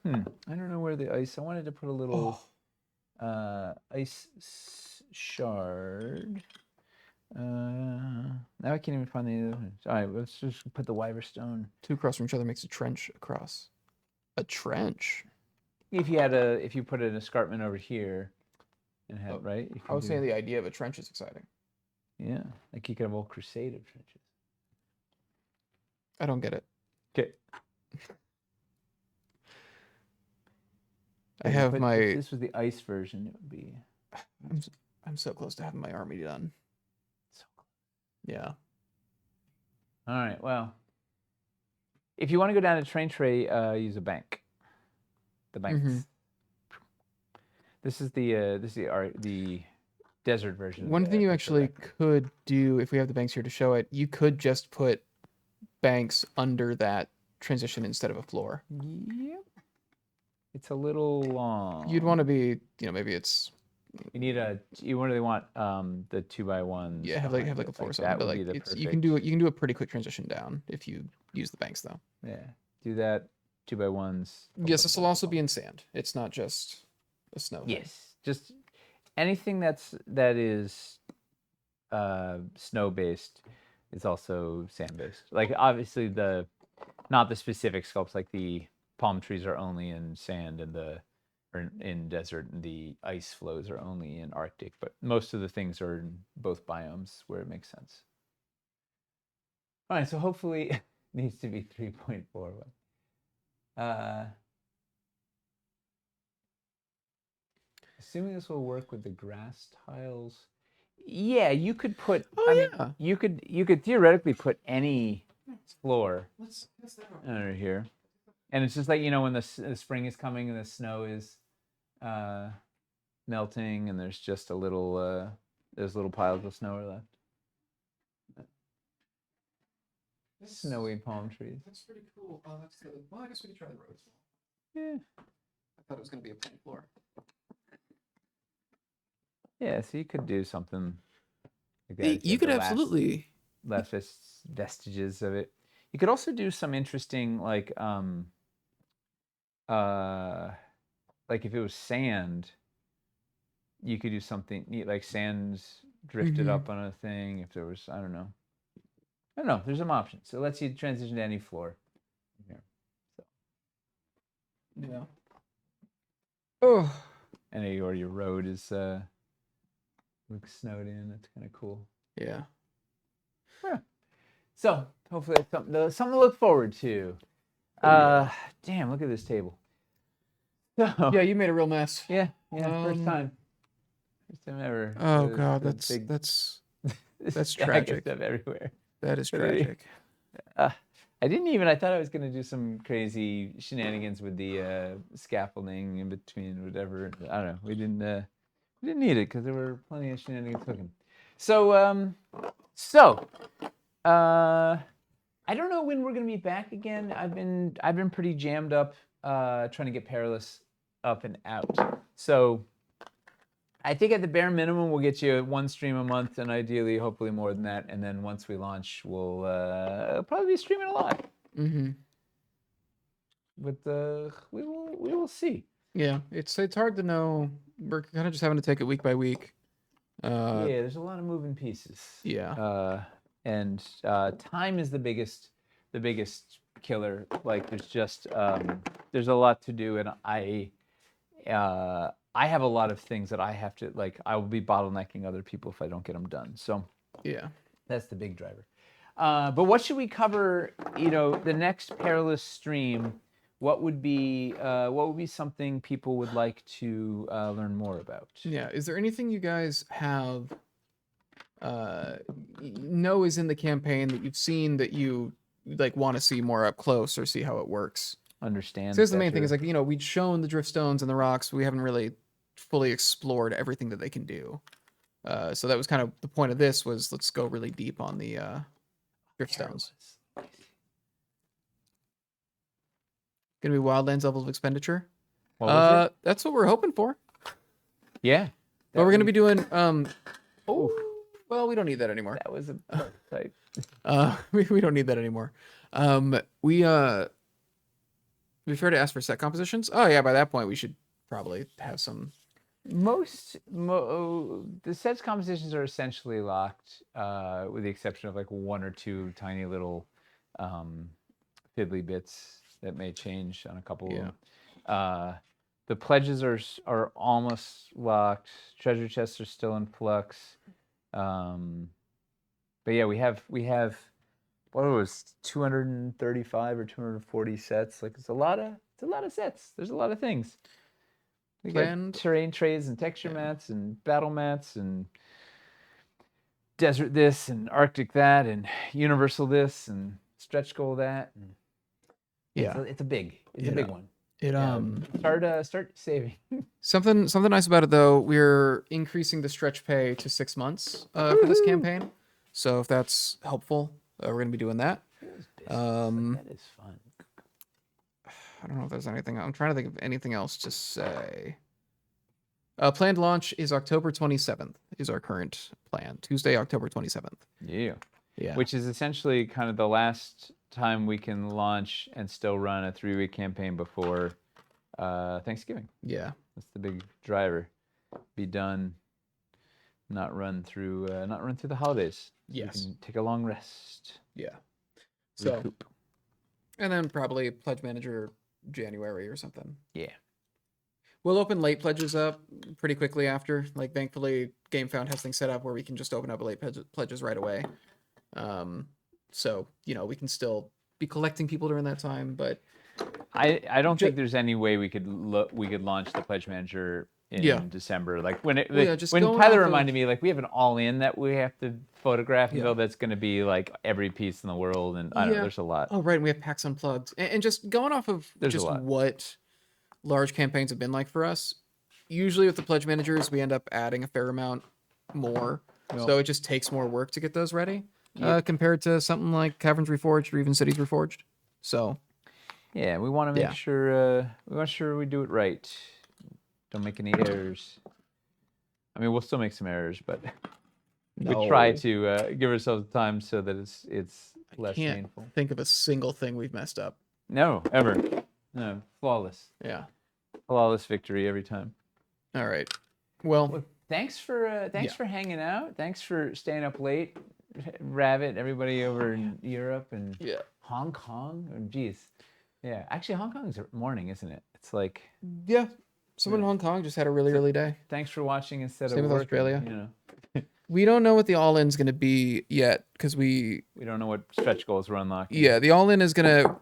I don't know where the ice. I wanted to put a little ice shard. Now I can't even find the other ones. All right, let's just put the Wyver stone. 2 across from each other makes a trench across. A trench. If you put an escarpment over here, and had right. You I was could saying the idea of a trench is exciting. yeah, like you could have a whole crusade of trenches. I don't get it. Okay. I have If my. this was the ice version, it would be. I'm so close to having my army done. So close. Yeah. All right. Well, if you want to go down to train tray, use a bank. The banks. Mhm. This is the desert version. of One the thing you Epic actually Bank. could do, if we have the banks here to show it, you could just put banks under that transition instead of a floor. Yep. It's a little long. You'd want to be, maybe it's You really want the 2x1s. yeah, have like a floor or something. That But would like be the it's, perfect. you can do a pretty quick transition down if you use the banks though. Yeah, do that 2x1s. Yes, this will also be in sand. It's not just a snow. thing. Yes, just anything that is snow based is also sand based. Like obviously not the specific sculpts, like the palm trees are only in sand and or in desert, and the ice flows are only in Arctic, but most of the things are in both biomes where it makes sense. All right, so hopefully it needs to be 3.41. Assuming this will work with the grass tiles, Yeah, you could put. Oh, I mean, yeah. you could theoretically put any floor Let's test that out. under here, and it's just like when the spring is coming and the snow is uh, melting, and there's just there's little piles of snow left. Snowy palm trees. That's pretty cool. That's good. Well, I guess we could try the roads. Yeah. I thought it was going to be a plain floor. Yeah, so you could do something like that. It's You like could the last- absolutely. last vestiges of it. You could also do some interesting like if it was sand, you could do something neat like sands drifted Mhm. up on a thing. If there was, I don't know. There's some options. So let's you transition to any floor. Here. So. Yeah. Oh. And your road is looks snowed in. That's kind of cool. Yeah. Yeah. So hopefully it's something to look forward to. Yeah. Damn, look at this table. So, Yeah, you made a real mess. yeah, first Um, time ever. Oh The- God, the that's big that's stack of tragic. stuff everywhere. that is Look at it. tragic. I thought I was gonna do some crazy shenanigans with the scaffolding in between, whatever. I don't know. We didn't need it because there were plenty of shenanigans cooking. So I don't know when we're gonna be back again. I've been pretty jammed up trying to get Perilous up and out. So I think at the bare minimum we'll get you one stream a month, and ideally, hopefully more than that. And then once we launch, we'll probably be streaming a lot. Mm-hmm. But we will see. Yeah, it's hard to know. We're kind of just having to take it week by week. Yeah, there's a lot of moving pieces. Yeah. And time is the biggest killer. Like there's a lot to do, and I have a lot of things that I have to like. I will be bottlenecking other people if I don't get them done. So Yeah. that's the big driver. But what should we cover? The next Perilous stream. What would be something people would like to learn more about? Yeah. Is there anything you guys have know is in the campaign that you've seen that you like want to see more up close or see how it works? Understand. So here's the main thing: is better. like we'd shown the drift stones and the rocks, but we haven't really fully explored everything that they can do. So that was kind of the point of this was let's go really deep on the drift stones. Gonna be Wildlands level of expenditure. What was it? That's what we're hoping for. Yeah. But we're gonna be doing Oh, well, we don't need that anymore. that was a prototype. We don't need that anymore. We be fair to ask for set compositions. Oh yeah, by that point we should probably have some. The sets compositions are essentially locked, with the exception of like one or two tiny little fiddly bits that may change on a couple of them. The pledges are almost locked. Treasure chests are still in flux. But yeah, we have what was 235 or 240 sets. Like it's a lot of sets. There's a lot of things. We got terrain trays and texture mats and battle mats and desert this and Arctic that and universal this and stretch goal that. And it's a big one. It Start saving. something nice about it though. We're increasing the stretch pay to 6 months for this campaign. So if that's helpful, we're gonna be doing that. That is fun. I don't know if there's anything. I'm trying to think of anything else to say. Planned launch is October 27th. Is our current plan. Tuesday, October 27th. Yeah. Yeah. Which is essentially kind of the last time we can launch and still run a 3-week campaign before Thanksgiving. Yeah. That's the big driver. Be done. Not run through the holidays. Yes. We can take a long rest. Yeah. So. Recoup. And then probably pledge manager January or something. Yeah. We'll open late pledges up pretty quickly after. Like, thankfully, GameFound has things set up where we can just open up late pledges right away. So, we can still be collecting people during that time, but I don't Ju- think there's any way we could launch the pledge manager in Yeah. December. Like when Well, yeah, just when going Tyler off reminded me, like we have an all-in that we have to photograph and Yeah. go. That's going to be like every piece in the world, and I don't know. Yeah. There's a lot. Oh, right. And we have PAX Unplugged. And just going off of There's a just lot. what large campaigns have been like for us, usually with the pledge managers, we end up adding a fair amount more. Yep. So it just takes more work to get those ready Yep. compared to something like Caverns Reforged or even Cities Reforged. So, Yeah, we want to make Yeah. sure we do it right. Don't make any errors. I mean, we'll still make some errors, but we try to give ourselves time so that it's less can't painful. think of a single thing we've messed up. No, ever. No, flawless. Yeah. Flawless victory every time. All right. Well, Well, thanks for Yeah. hanging out. Thanks for staying up late. Rabbit, everybody over in Europe and yeah. Hong Kong. Oh, geez. Yeah, actually, Hong Kong's morning, isn't it? It's like Yeah. Someone in Hong Kong just had a really early day. thanks for watching instead Same of with working, Australia. You know, We don't know what the all-in's going to be yet because we don't know what stretch goals we're unlocking. Yeah, the all-in is gonna.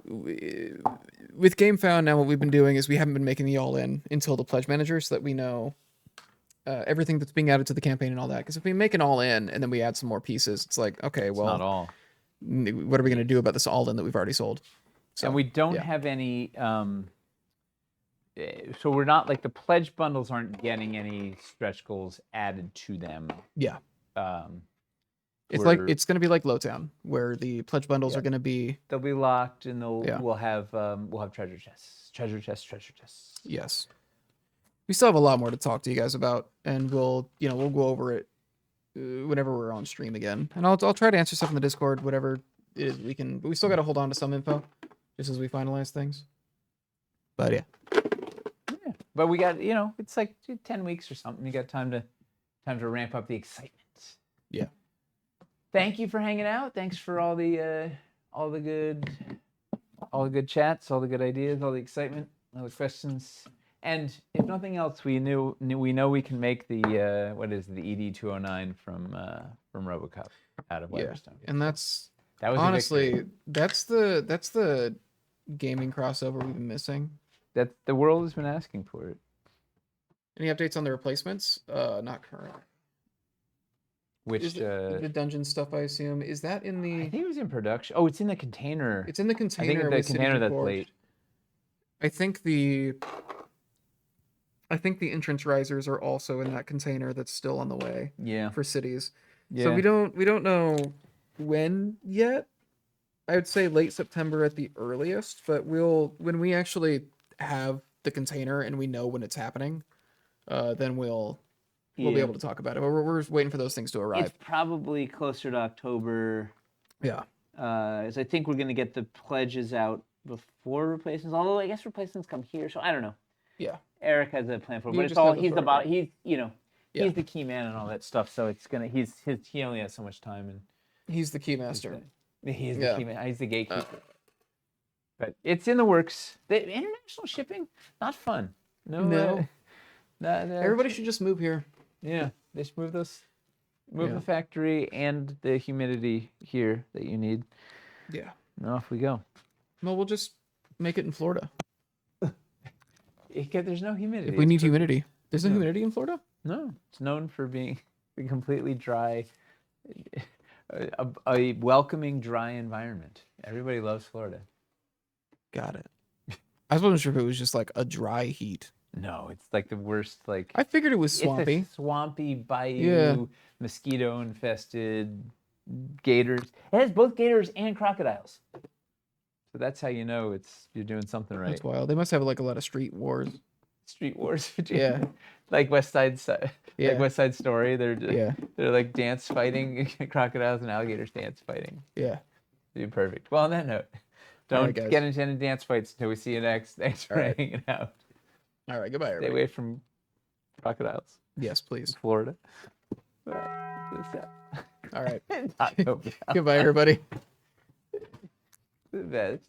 With GameFound now, what we've been doing is we haven't been making the all-in until the pledge manager, so that we know everything that's being added to the campaign and all that. Because if we make an all-in and then we add some more pieces, it's like, okay, It's well, not all. what are we gonna do about this all-in that we've already sold? So And we don't yeah. have any. So we're not like the pledge bundles aren't getting any stretch goals added to them. Yeah. Um, It's gonna be like Lowtown, where the pledge bundles Yeah. are gonna be they'll be locked, and Yeah. we'll have treasure chests. Yes. We still have a lot more to talk to you guys about, and we'll go over it whenever we're on stream again. And I'll try to answer stuff in the Discord, whatever it is we can. But we still got to hold on to some info, just as we finalize things. But yeah, Yeah. But we got it's like 10 weeks or something. You got time to ramp up the excitement. Yeah. Thank you for hanging out. Thanks for all the good chats, all the good ideas, all the excitement, all the questions. And if nothing else, we know we can make the the ED-209 from RoboCop out of yeah, Weatherstone. and that was a victory. honestly that's the gaming crossover we've been missing. That the world has been asking for it. Any updates on the replacements? Not current. Which Is the dungeon stuff, I assume, is that in I the? think it was in production. Oh, it's in the container. It's in the I container. think the with Cities container that's Reforged. late. I think the entrance risers are also in that container that's still on the way Yeah. for cities. Yeah. So we don't know when yet. I would say late September at the earliest, but when we actually have the container and we know when it's happening, then we'll be able to talk about it. But we're just waiting for those things to arrive. It's probably closer to October. Yeah. As I think we're going to get the pledges out before replacements. Although I guess replacements come here, so I don't know. Yeah. Eric has a plan for it, You but it's just all have the he's the program. bot. He's Yeah. he's the key man and all that stuff. So it's gonna he only has so much time and He's the key master. he's the Yeah. key man. He's the gatekeeper. But it's in the works. The international shipping, not fun. No. Not, Everybody should just move here. Yeah, they should move Yeah. the factory and the humidity here that you need. Yeah. And off we go. Well, we'll just make it in Florida. There's no humidity. If we It's need humidity. There's no No. humidity in Florida? No, it's known for being completely dry, a welcoming, dry environment. Everybody loves Florida. Got it. I wasn't sure if it was just like a dry heat. No, it's like the worst. Like I figured it was swampy. It's a swampy bayou, Yeah. mosquito-infested, gators. It has both gators and crocodiles. So that's how you know you're doing something right. That's wild. They must have like a lot of street wars. Street wars. Yeah. Like West Side, Yeah. like West Side Story. They're Yeah. they're like dance fighting, crocodiles and alligators dance fighting. Yeah. You're perfect. Well, on that note, All don't right, guys. get into any dance fights until we see you next. Thanks for All right. hanging out. All right. Goodbye, Stay everybody. away from crocodiles Yes, please. in Florida. All right. What's that? All right. Taco Bell. Goodbye, everybody. The best.